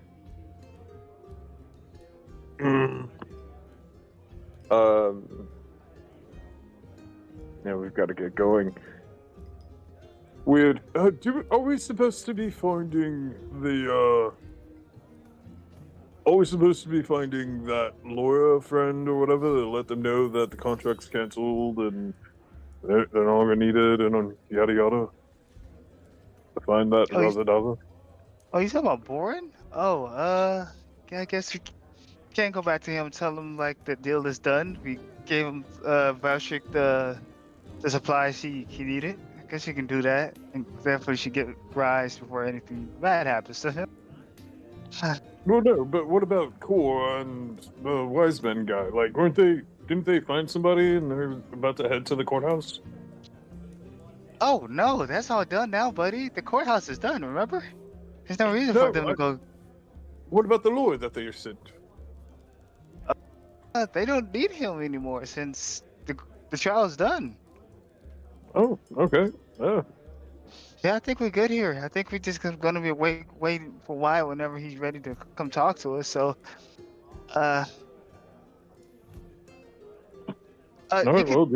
Yeah, we've got to get going. Weird. Are we supposed to be finding the Are we supposed to be finding that lawyer friend or whatever to let them know that the contract's canceled and they're no longer needed and yada yada? To find that Oh, he's- Raza Daza? Oh, you talking about Boren? Oh, yeah, I guess we can't go back to him and tell him like the deal is done. We gave him Valshik the supplies he needed. I guess you can do that, and therefore she get Rise before anything bad happens to him. No, no, but what about Core and the Wise Men guy? Like, didn't they find somebody and they're about to head to the courthouse? Oh no, that's all done now, buddy. The courthouse is done. Remember? There's no reason No, for them to go. What about the lawyer that they sent? They don't need him anymore since the trial's done. Oh, okay. Yeah, I think we're good here. I think we're just gonna be waiting for Wyatt whenever he's ready to come talk to us. So, All you right, can- well,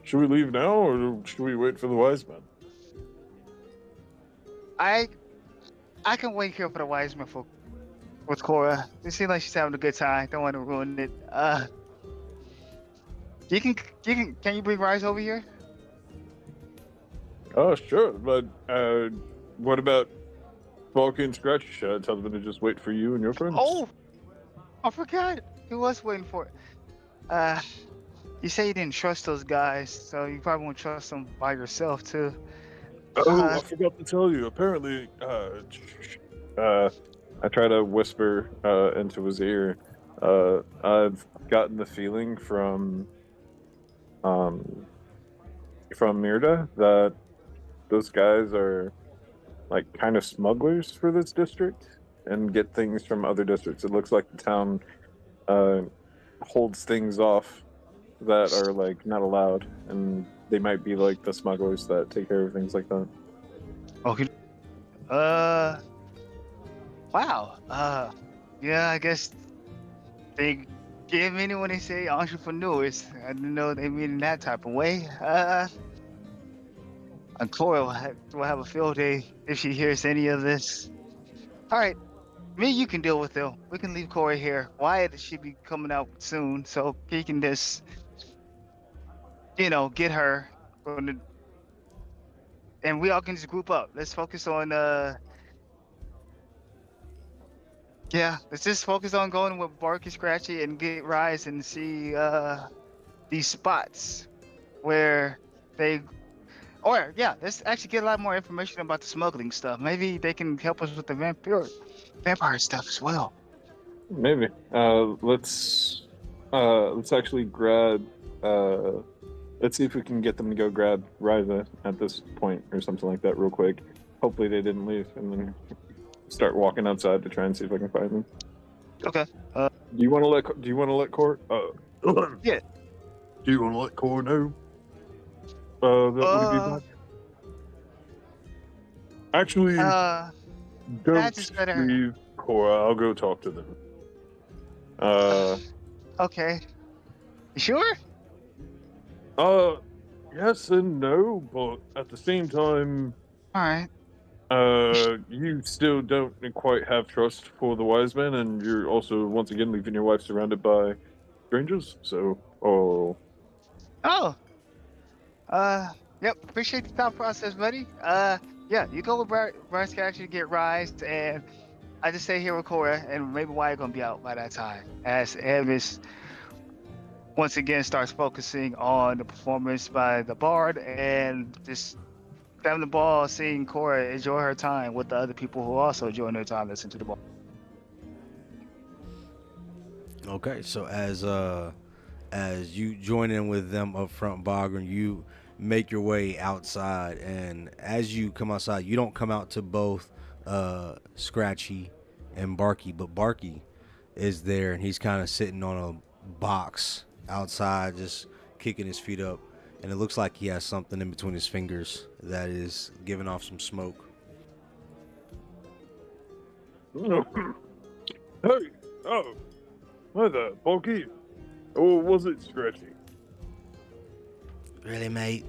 should we leave now or should we wait for the Wise Men? I can wait here for the wise man with Cora. It seems like she's having a good time. Don't want to ruin it. Can you bring Rise over here? Oh, sure, but what about Balky and Scratchy? Should I tell them to just wait for you and your friends? Oh, I forgot. He was waiting for it. You say you didn't trust those guys, so you probably won't trust them by yourself too. Oh, I forgot to tell you. Apparently, I try to whisper into his ear. I've gotten the feeling from Mirda that those guys are like kind of smugglers for this district and get things from other districts. It looks like the town holds things off that are like not allowed, and they might be like the smugglers that take care of things like that. Okay. Wow. Yeah, I guess they give me when they say entrepreneurs. I didn't know they mean in that type of way. And Cora will have a field day if she hears any of this. All right, me, you can deal with them. We can leave Corey here. Wyatt should be coming out soon, so he can just, get her from the, and we all can just group up. Let's focus on yeah, let's just focus on going with Barky Scratchy and get Rise and see these spots where they or yeah, let's actually get a lot more information about the smuggling stuff. Maybe they can help us with the vampire stuff as well. Maybe. Let's actually grab. Let's see if we can get them to go grab Ryza at this point or something like that real quick. Hopefully they didn't leave, and then start walking outside to try and see if I can find them. Okay. Do you want to let Cor? Yeah. Do you want to let Cor know? That would be back. Actually, that's just don't better. leave Cora. I'll go talk to them. Okay. You sure? Yes and no, but at the same time, All right. you still don't quite have trust for the wise men, and you're also once again leaving your wife surrounded by strangers. So, Oh. Yep. Appreciate the thought process, buddy. Yeah, you go with Bryce can actually get Rise, and I just stay here with Cora, and maybe Wyatt gonna be out by that time. As Emis once again starts focusing on the performance by the Bard and just having the ball, seeing Cora enjoy her time with the other people who also enjoying their time listening to the ball. Okay, so as you join in with them up front, Bogran, you make your way outside, and as you come outside, you don't come out to both Scratchy and Barky, but Barky is there, and he's kind of sitting on a box outside, just kicking his feet up, and it looks like he has something in between his fingers that is giving off some smoke. Hey, oh, hi there, Bulky. Or was it Scratchy? Really, mate?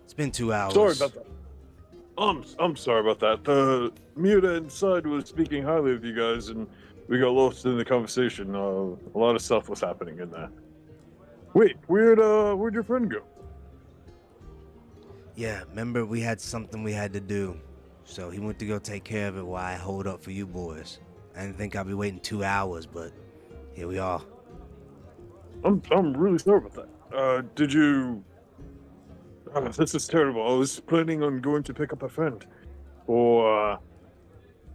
It's been 2 hours. Sorry about that. I'm sorry about that. The Muta inside was speaking highly of you guys, and we got lost in the conversation. A lot of stuff was happening in there. Wait, where'd your friend go? Yeah, remember we had something we had to do. So he went to go take care of it while I hold up for you boys. I didn't think I'd be waiting 2 hours, but here we are. I'm really sorry about that. Did you... this is terrible. I was planning on going to pick up a friend. Or,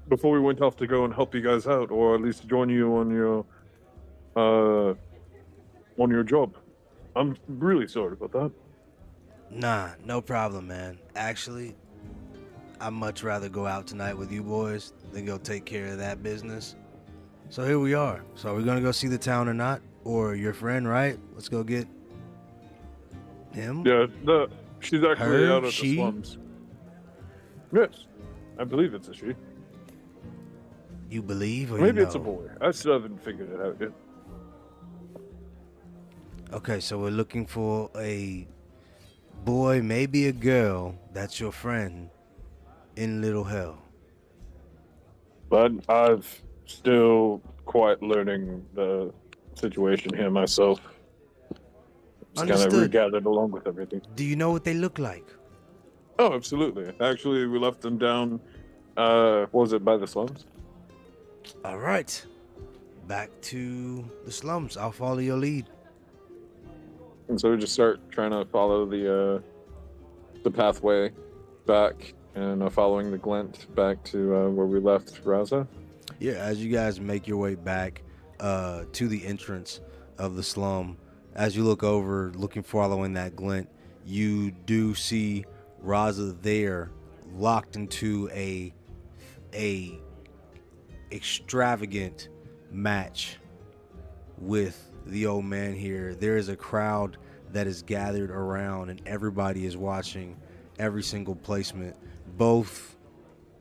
before we went off to go and help you guys out, or at least join you on your job. I'm really sorry about that. Nah, no problem, man. Actually, I'd much rather go out tonight with you boys than go take care of that business. So here we are. So are we gonna go see the town or not? Or your friend, right? Let's go get him? Yeah, she's actually Her? out at She? the slums. Yes, I believe it's a she. You believe or Maybe you know? it's a boy. I still haven't figured it out yet. Okay, so we're looking for a boy, maybe a girl, that's your friend in Little Hell. But I've still quite learning the situation here myself. Just kind of Understood. regathered along with everything. Do you know what they look like? Oh, absolutely. Actually, we left them down, what was it, by the slums? All right. Back to the slums. I'll follow your lead. And so we just start trying to follow the pathway back and following the glint back to where we left Raza. Yeah, as you guys make your way back to the entrance of the slum, as you look over, following that glint, you do see Raza there, locked into a extravagant match with the old man here. There is a crowd that is gathered around, and everybody is watching every single placement. Both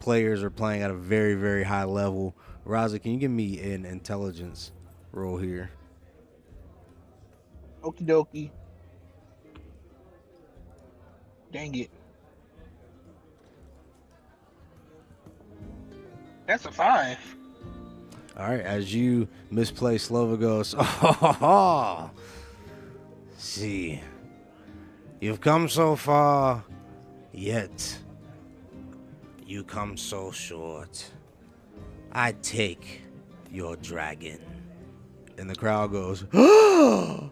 players are playing at a very, very high level. Raza, can you give me an intelligence roll here? Okie dokie. Dang it. That's a 5. All right, as you misplay, Slova goes, oh, see, you've come so far, yet you come so short. I take your dragon. And the crowd goes, oh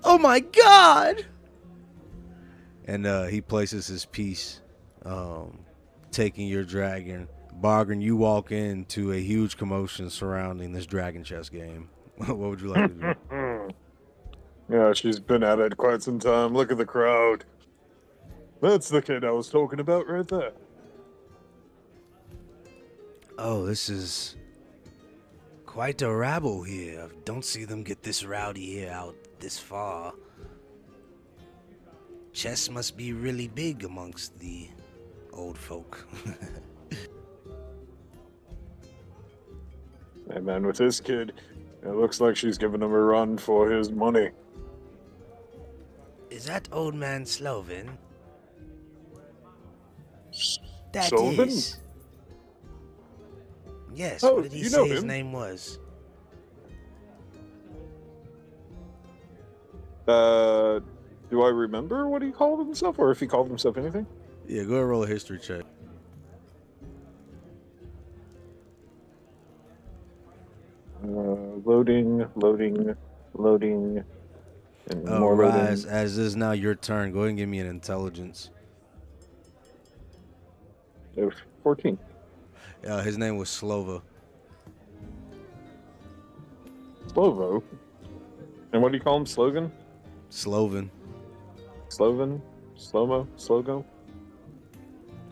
my God. And he places his piece, taking your dragon. Bargain, you walk into a huge commotion surrounding this dragon chess game. What would you like to do? Yeah, she's been at it quite some time. Look at the crowd. That's the kid I was talking about right there. Oh, this is quite a rabble here. Don't see them get this rowdy here out this far. Chess must be really big amongst the old folk. Hey man, with this kid, it looks like she's giving him a run for his money. Is that old man Slovin? That Sullivan? is. Yes, Oh, what did he you know say his him. name was? Do I remember what he called himself, or if he called himself anything? Yeah, go ahead and roll a history check. Loading, and more Rise, loading. as this is now your turn, go ahead and give me an intelligence. 14. His name was Slova. Slovo. And what do you call him? Slogan? Slovin. Sloven? Slomo? Slogo?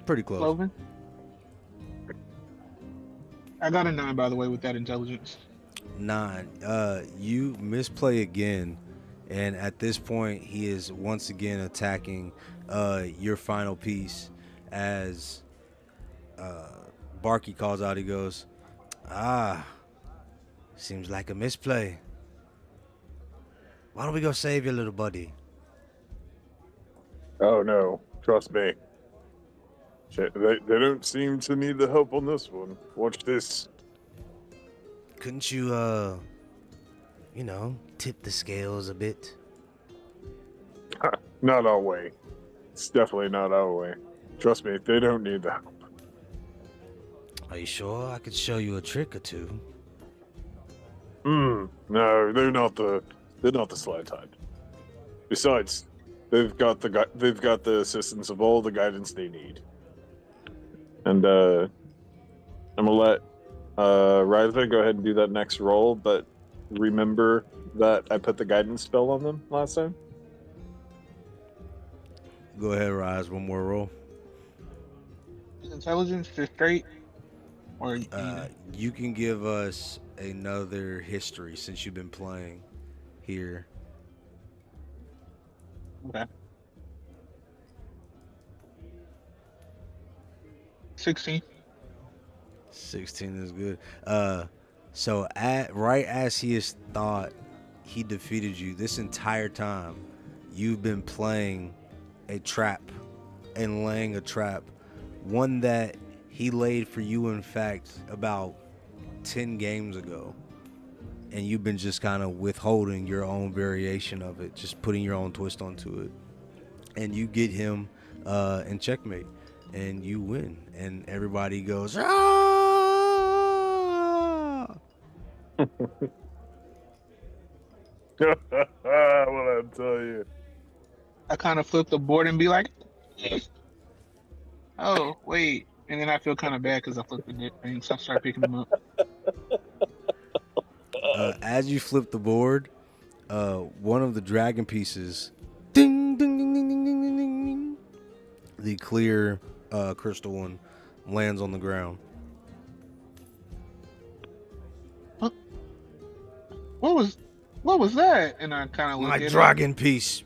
Pretty close. Cloven. I got a 9, by the way, with that intelligence. 9. You misplay again, and at this point, he is once again attacking your final piece as Barky calls out. He goes, seems like a misplay. Why don't we go save your little buddy? Oh no, trust me. Shit, they don't seem to need the help on this one. Watch this. Couldn't you, tip the scales a bit? Not our way. It's definitely not our way. Trust me, they don't need the help. Are you sure? I could show you a trick or two. No, they're not the slight type. Besides, they've got the assistance of all the guidance they need. And I'm gonna let Ryza go ahead and do that next roll, but remember that I put the guidance spell on them last time. Go ahead, Rise. One more roll. Is intelligence just straight? Or You can give us another history since you've been playing here. okay. 16. 16 is good. So right as he has thought he defeated you, this entire time you've been playing a trap and laying a trap, one that he laid for you, in fact, about 10 games ago, and you've been just kind of withholding your own variation of it, just putting your own twist onto it, and you get him in checkmate, and you win, and everybody goes, ah! What I tell you? I kind of flip the board and be like, oh, wait. And then I feel kind of bad because I flipped the thing, so I start picking them up. As you flip the board, one of the dragon pieces, ding, ding, ding, ding, ding, ding, ding, ding, ding, the clear crystal one lands on the ground. What was that? And I kind of look My at it. dragon piece.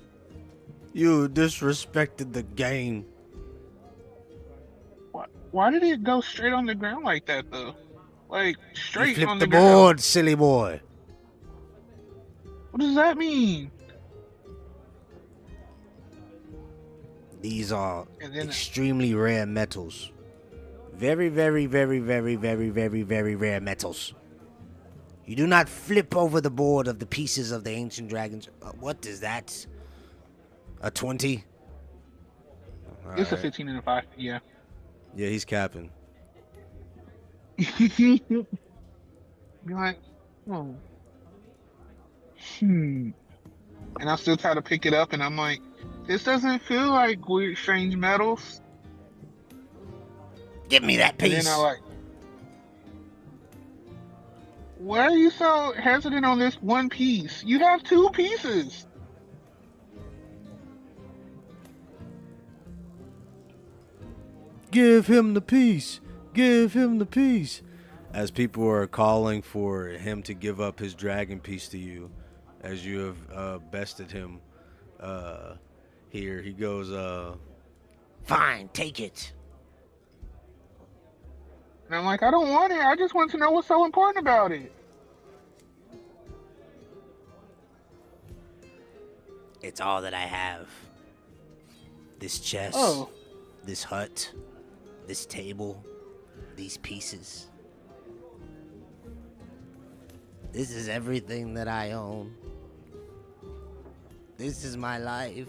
You disrespected the game. Why did it go straight on the ground like that though? Like You straight flipped on the the ground. board, silly boy. What does that mean? These are And then extremely rare metals. Very, very, very, very, very, very, very rare metals. You do not flip over the board of the pieces of the ancient dragons. What is that? A 20? it's a Alright. 15 and a 5. Yeah. Yeah, he's capping. Be like, oh. And I still try to pick it up, and I'm like, this doesn't feel like weird, strange metals. Give me that And piece. then I like, why are you so hesitant on this one piece? You have 2 pieces. Give him the piece. Give him the piece. As people are calling for him to give up his dragon piece to you, as you have bested him here, he goes, fine, take it. And I'm like, I don't want it. I just want to know what's so important about it. It's all that I have. This chest, Oh. this hut, this table, these pieces. This is everything that I own. This is my life.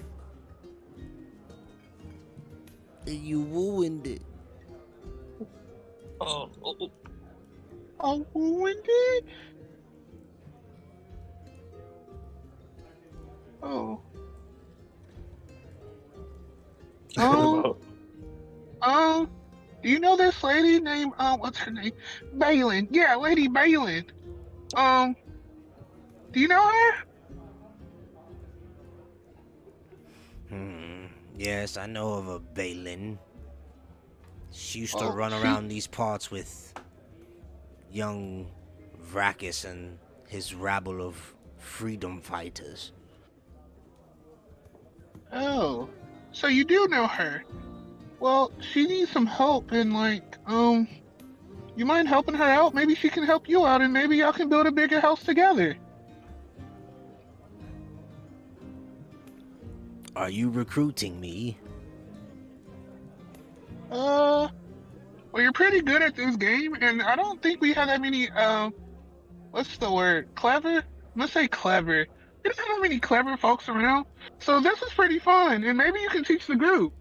And you ruined it. Oh, Wendy? Oh. Do you know this lady named, what's her name? Balin. Yeah, Lady Balin. Do you know her? Yes, I know of a Balin. She used to Oh, run she- around these parts with young Vracus and his rabble of freedom fighters. Oh. So you do know her. Well, she needs some help, and like, you mind helping her out? Maybe she can help you out, and maybe y'all can build a bigger house together. Are you recruiting me? Well, you're pretty good at this game, and I don't think we have that many, what's the word? Clever? Let's say clever. We don't have that many clever folks around, so this is pretty fun, and maybe you can teach the group.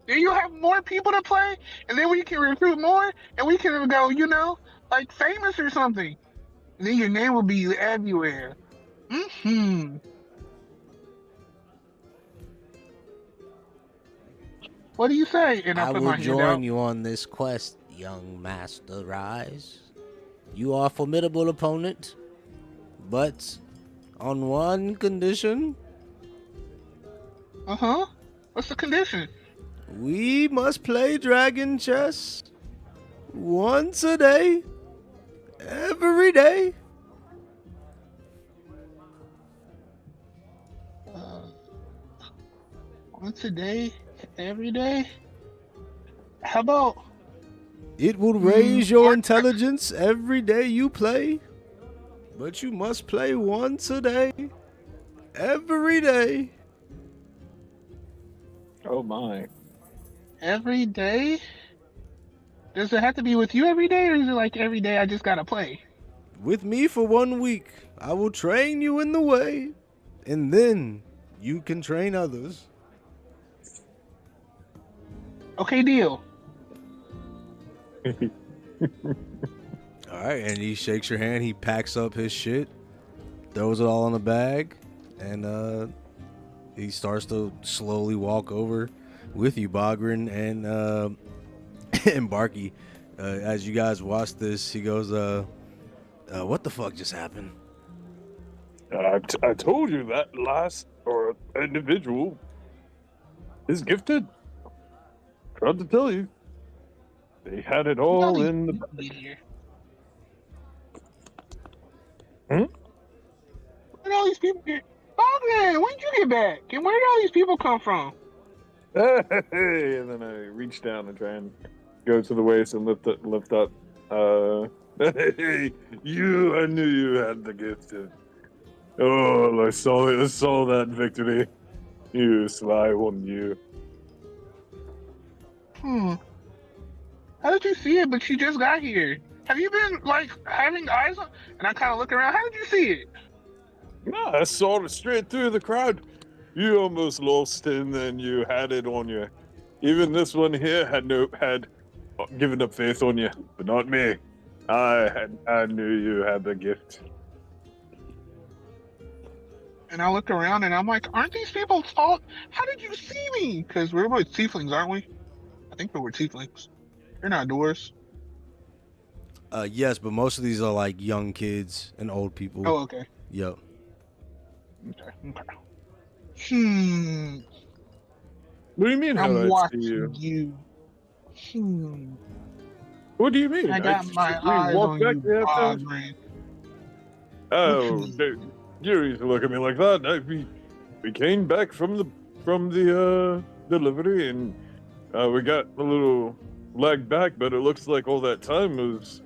Then you'll have more people to play, and then we can recruit more, and we can go, you know, like famous or something. And then your name will be everywhere. What do you say? And I put will my hand join out. you on this quest, young Master Rise. You are a formidable opponent, but on one condition. Uh-huh. What's the condition? We must play dragon chess once a day, every day. Once a day, every day? How about It will raise your intelligence every day you play, but you must play once a day, every day. Oh my. every day? Does it have to be with you every day, or is it like every day I just gotta play? With me for 1 week, I will train you in the way, and then you can train others. Okay, deal. All right, and he shakes your hand. He packs up his shit, throws it all in a bag, and he starts to slowly walk over with you, Bogrin and and Barky. As you guys watch this, he goes, "What the fuck just happened?" I told you that last or individual is gifted. Tried to tell you. They had it all Nobody in the. get here. Hmm? Where did all these people get? Oh man, when did you get back? And where did all these people come from? Hey, and then I reach down and try and go to the waist and lift up. Hey, you! I knew you had the gift. Oh, I saw it. I saw that victory. You sly one, you. Hmm. How did you see it? But she just got here. Have you been like having eyes on? And I kind of look around. How did you see it? No, I saw it straight through the crowd. You almost lost it, and then you had it on you. Even this one here had given up faith on you, but not me. I knew you had the gift. And I look around and I'm like, aren't these people tall? How did you see me? Because we're both tieflings, aren't we? I think we're tieflings. They're not dwarves. Yes, but most of these are like young kids and old people. Oh, okay. Yep. Okay. Hmm. What do you mean? How I'm did I watching see you? you. Hmm. What do you mean? I got my eyes on you, Bogran. Oh, What you don't need to look at me like that. We came back from the delivery, and we got a little lag back, but it looks like all that time was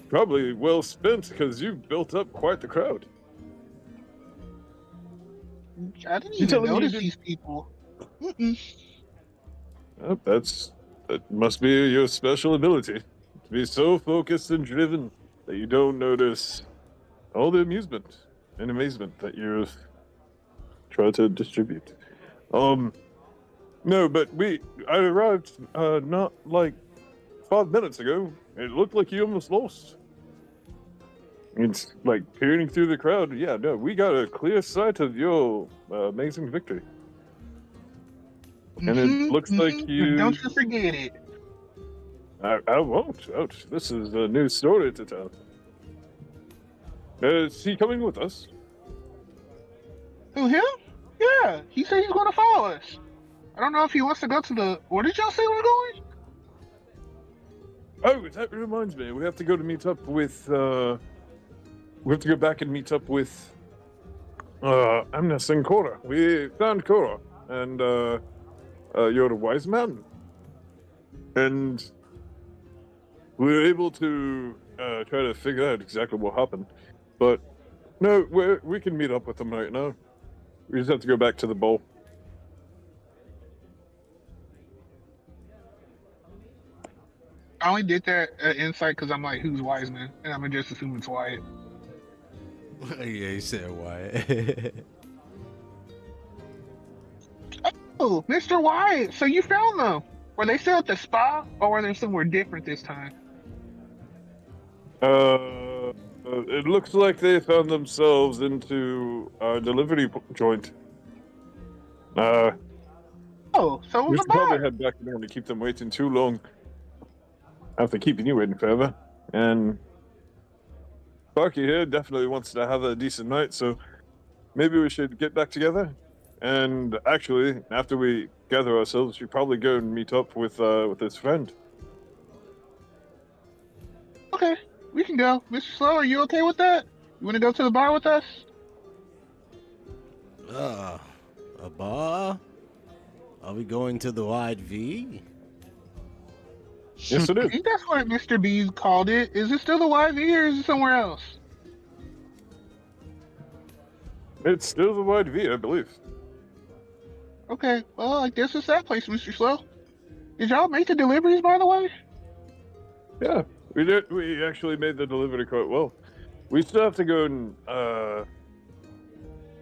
probably well spent because you built up quite the crowd. I didn't You even telling me you notice didn't- these people. Mm-mm. Oh, that must be your special ability to be so focused and driven that you don't notice all the amusement and amazement that you try to distribute. No, but I arrived not like 5 minutes ago. It looked like you almost lost. It's like peering through the crowd. Yeah, no, we got a clear sight of your amazing victory. And it looks like you. And don't you forget it. I won't. Ouch. This is a new story to tell. Is he coming with us? Who, him? Yeah, he said he's going to follow us. I don't know if he wants to go to the. Where did y'all say we're going? Oh, that reminds me. We have to go to meet up with. We have to go back and meet up with. Amnes and Korra. We found Korra, and you're a wise man, and we were able to try to figure out exactly what happened. But no, we can meet up with them right now. We just have to go back to the bowl. I only did that insight because I'm like, who's wise man? And I'm just assuming it's Wyatt. Yeah, he said Wyatt. Oh, Mr. Wyatt, so you found them. Were they still at the spa, or were they somewhere different this time? It looks like they found themselves into a delivery joint. Oh, so it We was a should probably bar. head back there to keep them waiting too long. After keeping you waiting forever. And Sparky here definitely wants to have a decent night, so maybe we should get back together. And actually, after we gather ourselves, we should probably go and meet up with his friend. Okay, we can go. Mr. Slow, are you okay with that? You want to go to the bar with us? A bar? Are we going to the Wide V? Yes, it I is. think that's what Mr. B called it. Is it still the YV or is it somewhere else? It's still the Wide V, I believe. Okay, well, I guess it's that place, Mr. Slow. Did y'all make the deliveries, by the way? Yeah, we did. We actually made the delivery quite well. We still have to go and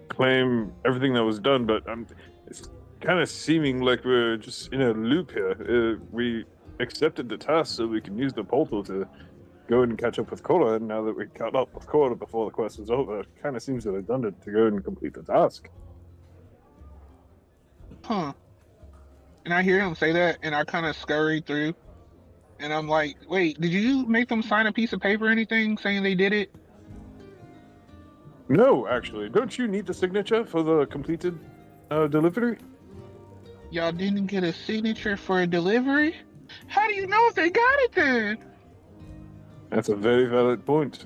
claim everything that was done, but it's kind of seeming like we're just in a loop here. We accepted the task so we can use the portal to go and catch up with Korra, and now that we caught up with Korra before the quest was over, it kind of seems redundant to go and complete the task. Huh. And I hear him say that, and I kind of scurry through. And I'm like, wait, did you make them sign a piece of paper or anything saying they did it? No, actually, don't you need the signature for the completed delivery? Y'all didn't get a signature for a delivery? How do you know if they got it then? That's a very valid point.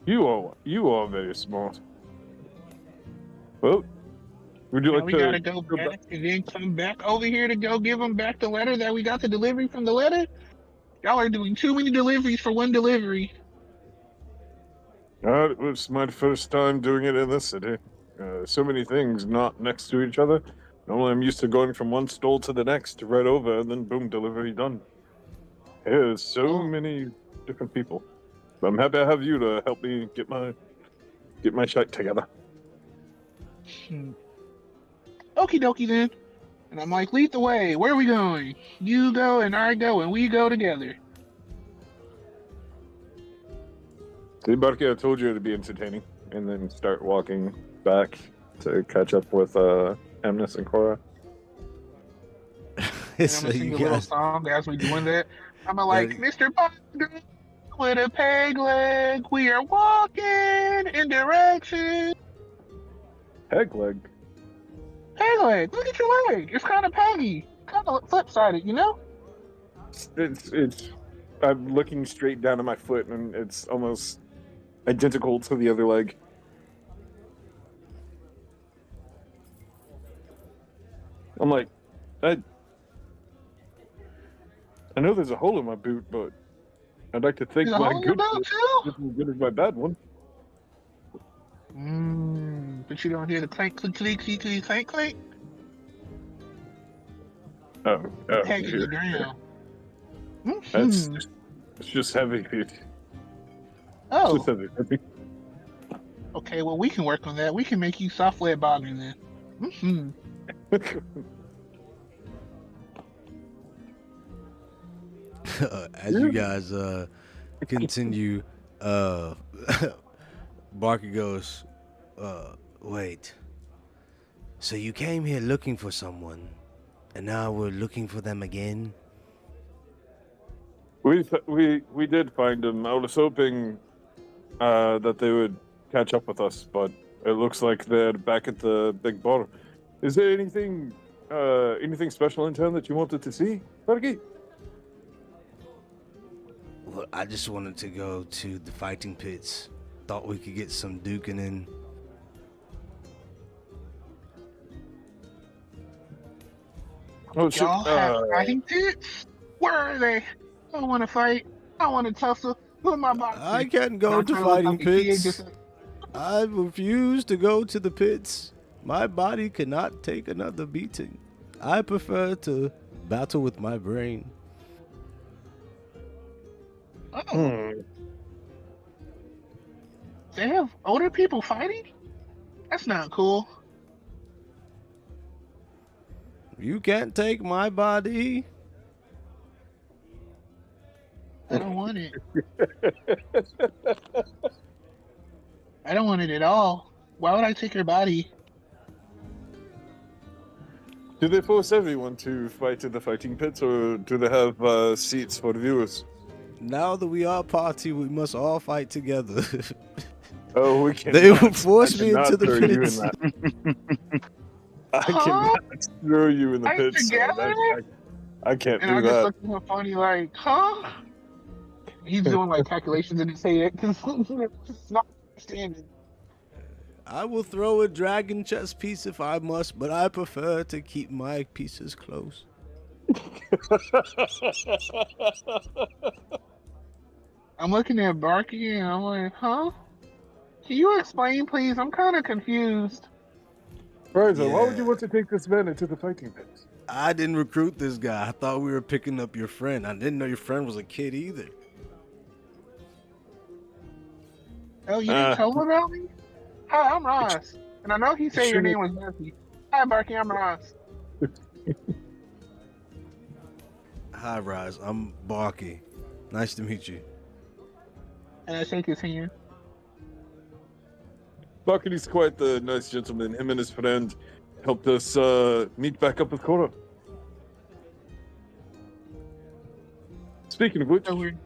You are very smart. Well, Would you Now like we to gotta go go back and then come back over here to go give them back the letter that we got the delivery from the letter. Y'all are doing too many deliveries for one delivery. It was my first time doing it in this city. So many things not next to each other. Normally, I'm used to going from one stall to the next, right over, and then boom, delivery done. There's so Oh. many different people. But I'm happy to have you to help me get my shit together. Okie dokie then. And I'm like, lead the way. Where are we going? You go and I go and we go together. See, Barky, I told you it'd be entertaining, and then start walking back to catch up with Amnes and Cora. And I'm So gonna sing you a little guys, song as we doing that. I'm like, Mr. Bogger with a peg leg, we are walking in direction. Peg leg. Peg leg, look at your leg. It's kind of peggy, kind of flip-sided, you know? It's. I'm looking straight down at my foot, and it's almost identical to the other leg. I'm like, I know there's a hole in my boot, but I'd like to think There's a my hole in your good boot foot too? is as good as my bad one. But you don't hear the clank, clink, clink, clink, clink, clank, clank. Oh, Peg in the here. ground. That's Mhm. it's just heavy. It's Oh, just heavy. okay. Well, we can work on that. We can make you soft lead bogger then. as you guys continue, Barker goes, wait. So you came here looking for someone, and now we're looking for them again? We did find them. I was hoping that they would catch up with us, but it looks like they're back at the big bar. Is there anything special in town that you wanted to see, Barky? Well, I just wanted to go to the fighting pits. Thought we could get some duking in. Oh, shit. Y'all have fighting pits? Where are they? I want to fight. I want to tussle. Who am I boxing? I can't go I'm to trying to look fighting like a kid, pits. just- I refuse to go to the pits. My body cannot take another beating. I prefer to battle with my brain. Oh, they have older people fighting? That's not cool. You can't take my body. I don't want it. I don't want it at all. Why would I take your body? Do they force everyone to fight in the fighting pits, or do they have seats for viewers? Now that we are party, we must all fight together. Oh, we can. They will force me into the throw you in pits. that. I Huh? cannot throw you in the Fight pits. So together? I can't And do I just that. looked at him funny, like, huh? He's doing like calculations in his head because it's not understanding. I will throw a dragon chess piece if I must, but I prefer to keep my pieces close. I'm looking at Barky and I'm like, huh? Can you explain, please? I'm kind of confused. Ryza, why would Yeah. you want to take this man into the fighting pits? I didn't recruit this guy. I thought we were picking up your friend. I didn't know your friend was a kid either. Oh, you didn't tell him about me? Hi, I'm Ross. And I know he said your Sure. name was Barky. Hi, Barky, I'm Ross. Hi, Rise. I'm Barky. Nice to meet you. And I shake his hand. Buckety's quite the nice gentleman. Him and his friend helped us meet back up with Cora. Speaking of which, So we're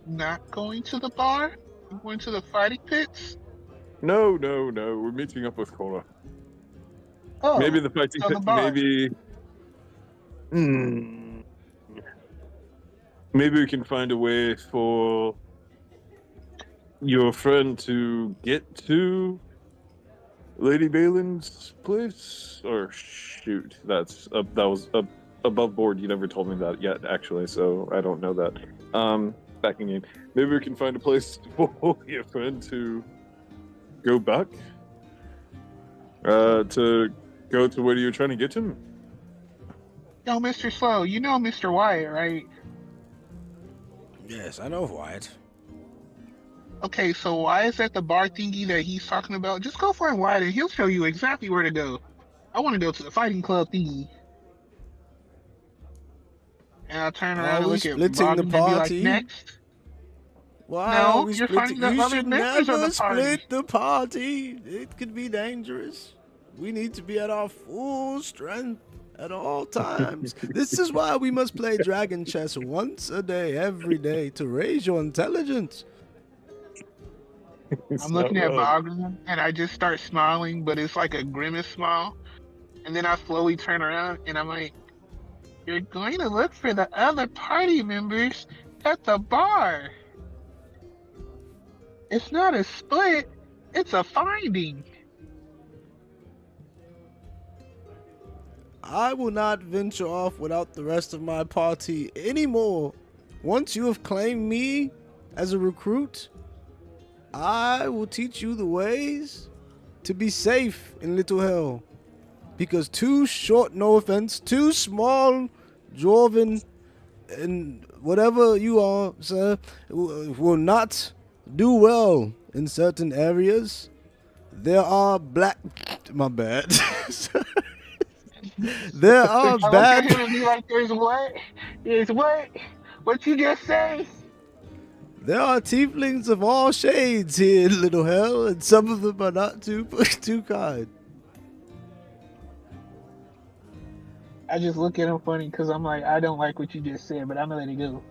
not going to the bar? We're going to the fighting pits? no, we're meeting up with Cora. Oh, Maybe the fighting so the pits, bar. maybe we can find a way for your friend to get to Lady Balin's place? Or shoot, that was above board. You never told me that yet, actually, so I don't know that. Back in game. Maybe we can find a place for your friend to go back. To go to where you're trying to get him. Yo, Mr. Slow, you know Mr. Wyatt, right? Yes, I know Wyatt. Okay, so Wyatt's at the bar thingy that he's talking about. Just go find Wyatt and he'll show you exactly where to go. I want to go to the fighting club thingy. And I'll turn around Are and we look at splitting Bogdan the and be like, party? next. Why No, are we you're splitting? finding the You other should members of never the party. split the party. It could be dangerous. We need to be at our full strength at all times. This is why we must play dragon chess once a day, every day, to raise your intelligence. It's I'm looking not at wrong. Bogdan and I just start smiling, but it's like a grimace smile. And then I slowly turn around and I'm like, you're going to look for the other party members at the bar. It's not a split, it's a finding. I will not venture off without the rest of my party anymore. Once you have claimed me as a recruit, I will teach you the ways to be safe in Little Hell. Because too short, no offense, too small, dwarven, and whatever you are, sir, will not do well in certain areas. There are black... My bad. There are I look at bad... him and be like, there's what? There's what? What you just say? There are tieflings of all shades here in Little Hell, and some of them are not too kind. I just look at him funny because I'm like, I don't like what you just said, but I'm gonna let it go.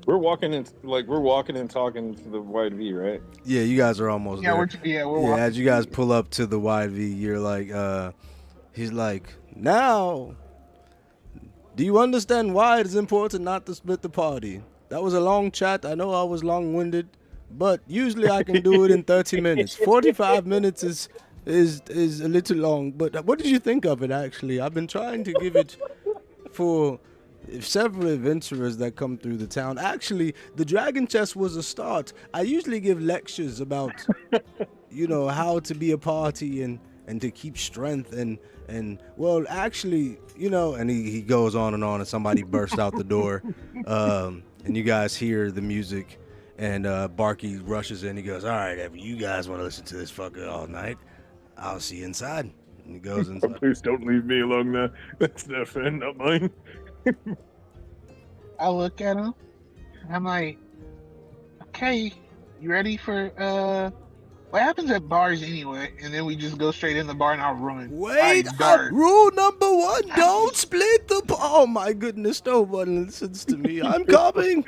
We're walking and talking to the Wide V, right? Yeah, you guys are almost Yeah, there. we're Yeah, walking. as you guys pull up to the YV, you're like, he's like, now, do you understand why it is important not to split the party? That was a long chat. I know I was long-winded, but usually I can do it in 30 minutes. 45 minutes is a little long, but what did you think of it, actually? I've been trying to give it for several adventurers that come through the town. Actually, the Dragon Chess was a start. I usually give lectures about, how to be a party and to keep strength and well, actually, and he goes on and somebody bursts out the door, and you guys hear the music, and Barky rushes in. He goes, all right, if you guys want to listen to this fucker all night, I'll see you inside. And he goes inside. Please don't leave me alone there. That's their friend, not mine. I look at him and I'm like, okay, you ready for what happens at bars anyway? And then we just go straight in the bar and I'll run. Wait, Dark. rule number 1, don't split the oh my goodness, nobody listens to me. I'm coming.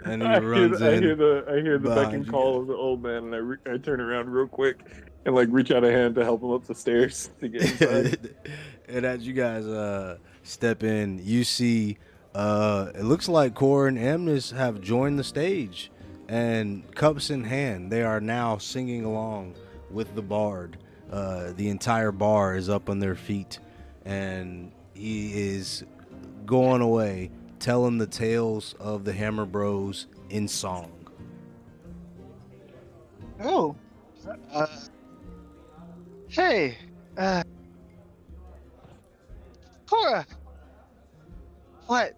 And he runs I in. hear the beck behind and you call guys. of the old man, and I turn around real quick and reach out a hand to help him up the stairs to get inside. And as you guys step in, you see it looks like Cor and Amnes have joined the stage, and cups in hand, they are now singing along with the bard. The entire bar is up on their feet, and he is going away telling the tales of the Hammer Bros in song. Oh. Hey. Cora. What?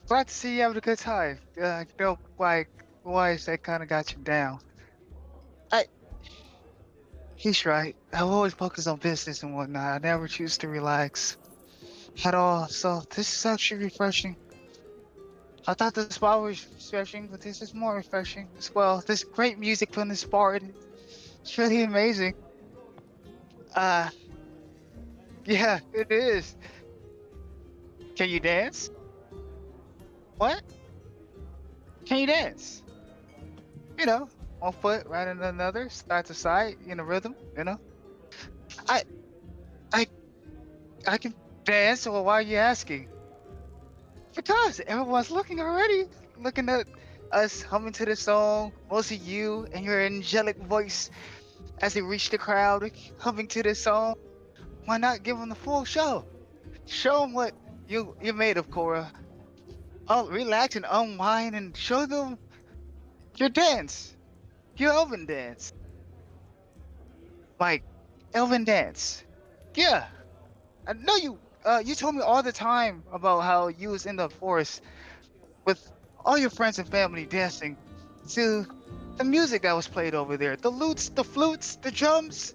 Glad to see you having a good time. Why is that kind of got you down? He's right. I'm always focused on business and whatnot. I never choose to relax at all. So this is actually refreshing. I thought the spa was refreshing, but this is more refreshing as well. There's great music from this bar. It's really amazing. Yeah, it is. Can you dance? What? Can you dance? One foot right in another, side to side, in a rhythm, I can dance, well, why are you asking? Because everyone's looking already. Looking at us humming to the song, mostly you and your angelic voice as they reach the crowd, humming to this song. Why not give them the full show? Show them what you're made of, Cora. Oh, relax and unwind and show them your dance, your elven dance. Like, elven dance. Yeah, I know you. You told me all the time about how you was in the forest with all your friends and family dancing to the music that was played over there. The lutes, the flutes, the strums,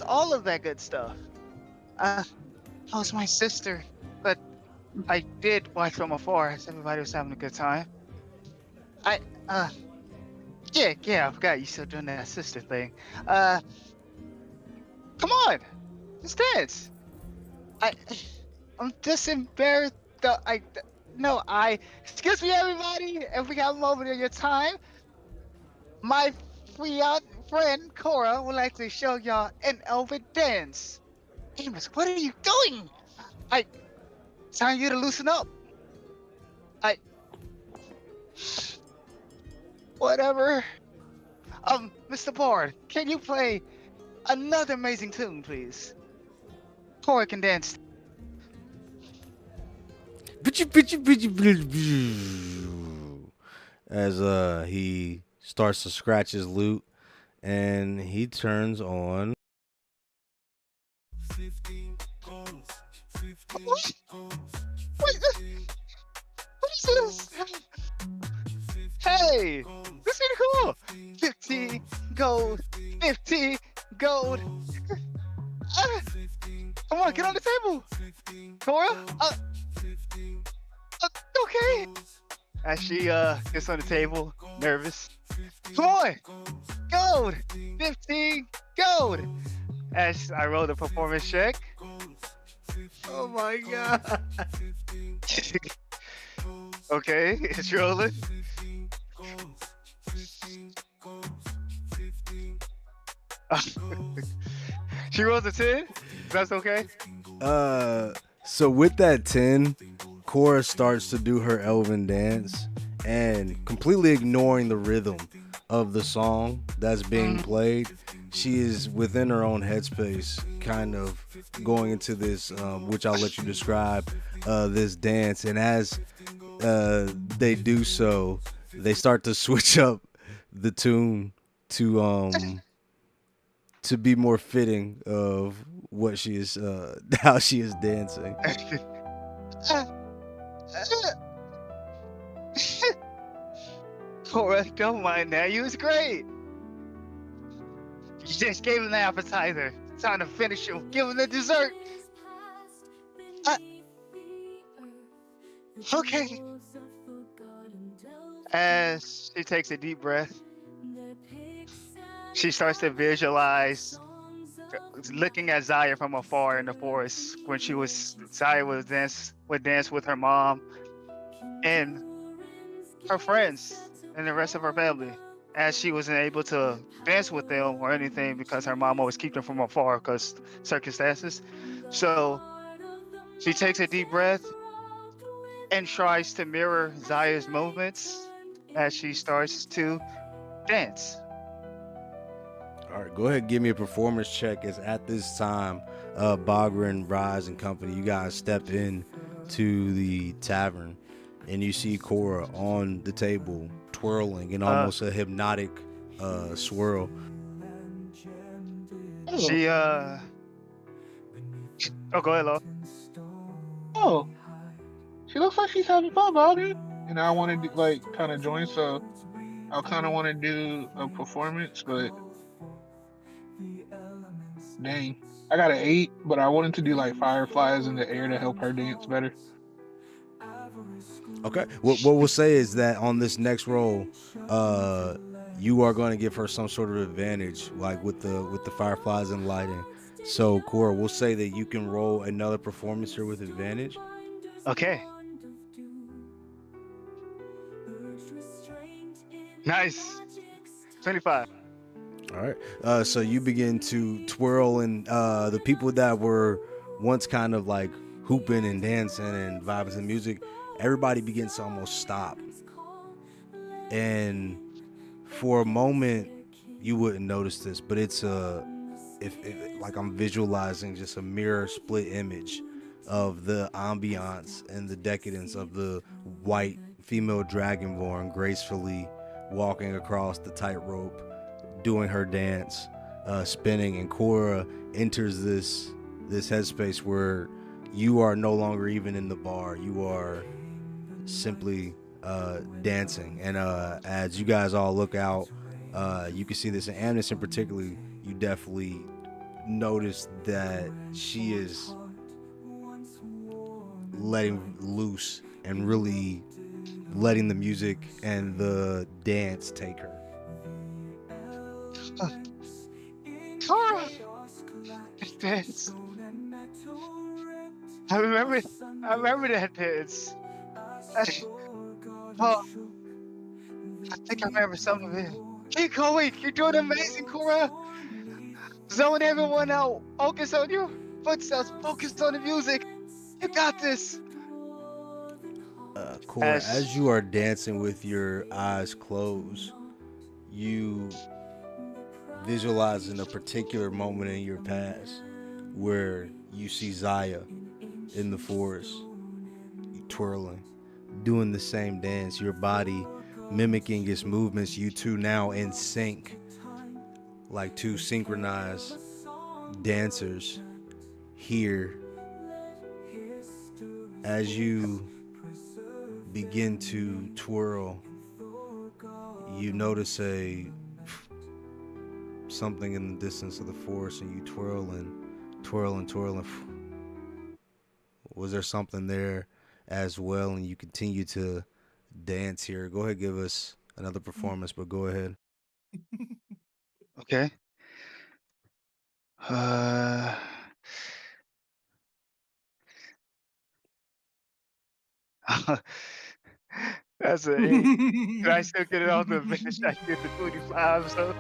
all of that good stuff. That was my sister, but I did watch from afar as everybody was having a good time. I, yeah, I forgot you still doing that sister thing. Come on, just dance. I'm just embarrassed. No, excuse me, everybody. If we have a moment of your time, my friend Cora would like to show y'all an elven dance. Amos, what are you doing? It's time you to loosen up. Whatever. Mr. Bard, can you play another amazing tune, please? Cora can dance. As he starts to scratch his lute and he turns on What? What is this? Hey, this is cool. 50 gold, 50 gold. Come on, get on the table. Cora, okay. As she gets on the table, nervous. Come on, gold, 15 gold. As I roll the performance check. oh my god. Okay, it's rolling. She rolls a 10. That's okay. So with that 10, Cora starts to do her elven dance and completely ignoring the rhythm of the song that's being played. She is within her own headspace, kind of going into this, which I'll let you describe, this dance. And as they do so, they start to switch up the tune to be more fitting of what she is, how she is dancing. Cora, don't mind that. You was great. You just gave him the appetizer. Time to finish him. Give him the dessert. Okay. As she takes a deep breath, she starts to visualize looking at Zaya from afar in the forest when Zaya would dance with her mom and her friends and the rest of her family, as she wasn't able to dance with them or anything because her mom always kept them from afar because circumstances. So she takes a deep breath and tries to mirror Zaya's movements as she starts to dance. All right, go ahead and give me a performance check. As at this time, Bagran, Rise, and company, you guys step in to the tavern, and you see Cora on the table twirling in almost a hypnotic swirl. She oh, go ahead, Lo. Oh, she looks like she's having fun about it. And I want to like kind of join, so I kind of want to do a performance, but dang, I got an 8, but I wanted to do like fireflies in the air to help her dance better. Okay. What we'll say is that on this next roll, you are going to give her some sort of advantage, like with the fireflies and lighting. So, Cora, we'll say that you can roll another performance here with advantage. Okay. Nice. 25. All right. So you begin to twirl, and the people that were once kind of like hooping and dancing and vibing to music, everybody begins to almost stop And for a moment, you wouldn't notice this, but it's if like I'm visualizing just a mirror split image of the ambiance and the decadence of the white female dragonborn gracefully walking across the tightrope, doing her dance, spinning, and Cora enters this headspace where you are no longer even in the bar. You are simply dancing, and as you guys all look out, you can see this, and Amnes in particular, you definitely notice that she is letting loose and really letting the music and the dance take her. Cora! Dance. I remember that dance. Oh, I think I remember some of it. Keep going. You're doing amazing, Cora. Zone everyone out. Focus on your footsteps. Focus on the music. You got this. Cora, as you are dancing with your eyes closed, you visualizing a particular moment in your past where you see Zaya in the forest, twirling, doing the same dance, your body mimicking its movements, you two now in sync, like two synchronized dancers here. As you begin to twirl, you notice something in the distance of the forest, and you twirl and twirl. Was there something there as well? And you continue to dance here. Go ahead, give us another performance, but go ahead. Okay. That's an 8. Can I still get it on the finish? I get the 25, so.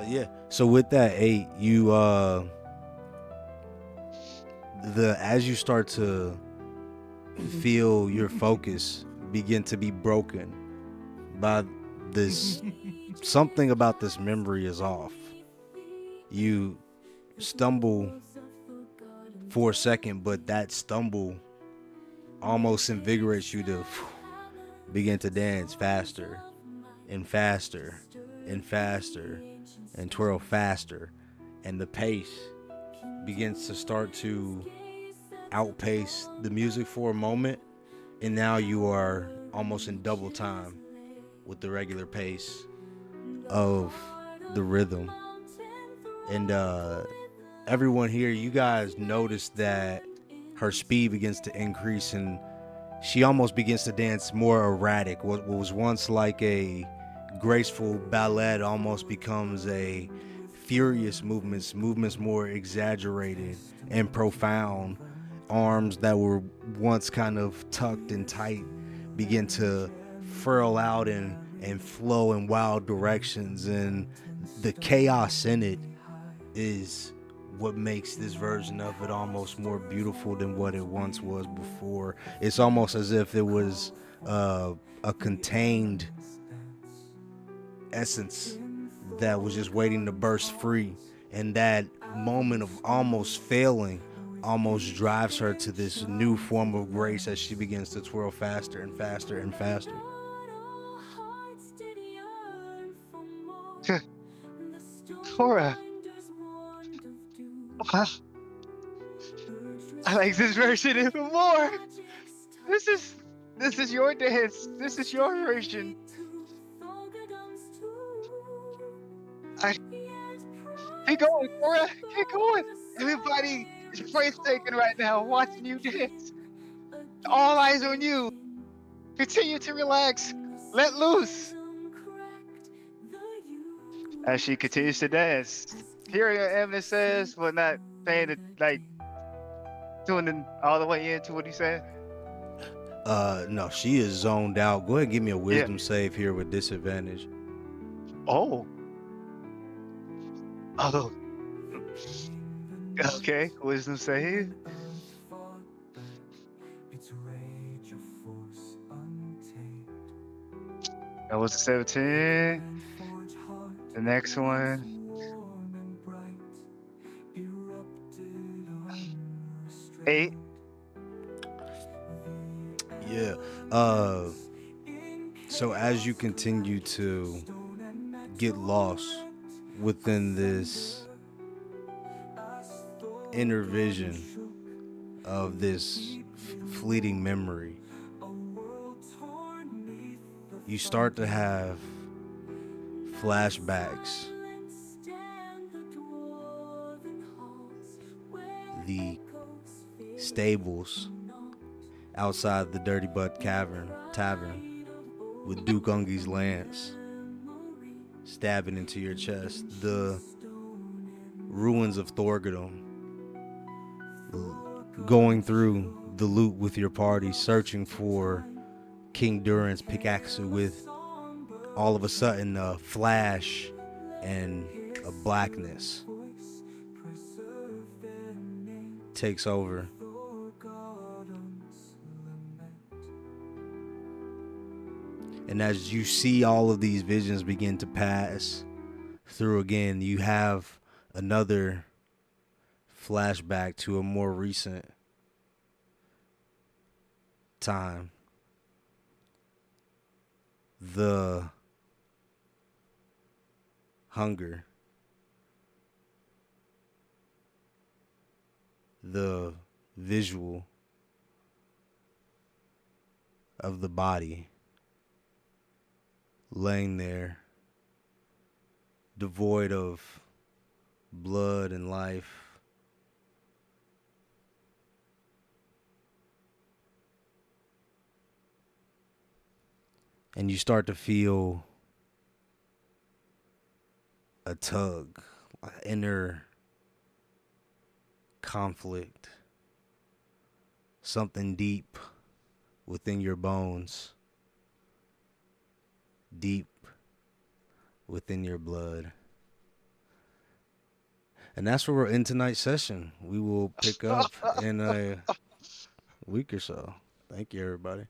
Yeah. So with that 8, you as you start to feel your focus begin to be broken by this something about this memory is off. You stumble for a second, but that stumble almost invigorates you to begin to dance faster and faster and faster and twirl faster, and the pace begins to start to outpace the music for a moment, and now you are almost in double time with the regular pace of the rhythm. And everyone here, you guys notice that her speed begins to increase, and she almost begins to dance more erratic. What was once like a graceful ballet almost becomes a furious movements more exaggerated and profound. Arms that were once kind of tucked and tight begin to furl out and flow in wild directions, and the chaos in it is what makes this version of it almost more beautiful than what it once was before. It's almost as if it was a contained essence that was just waiting to burst free, and that moment of almost failing almost drives her to this new form of grace as she begins to twirl faster and faster and faster. Cora. I like this version even more. This is your dance. This is your version. Keep going, Cora. Keep going. Everybody is breathtaking right now, watching you dance. All eyes on you. Continue to relax. Let loose. As she continues to dance, hearing what Emily says, but not paying it, like tuning all the way into what he said. No, she is zoned out. Go ahead and give me a wisdom save here with disadvantage. Oh. Oh. Okay, wisdom save. That was 17. The next one. 8. Yeah. So as you continue to get lost within this inner vision of this fleeting memory, you start to have flashbacks. The stables outside the Dirty Butt Tavern with Duke Ungi's lance stabbing into your chest. The ruins of Thorgadom. Going through the loot with your party, searching for King Durin's pickaxe with all of a sudden a flash and a blackness takes over. And as you see all of these visions begin to pass through again, you have another flashback to a more recent time. The hunger, the visual of the body laying there, devoid of blood and life. And you start to feel a tug, an inner conflict, something deep within your bones, deep within your blood. And that's where we're in tonight's session. We will pick up in a week or so. Thank you, everybody.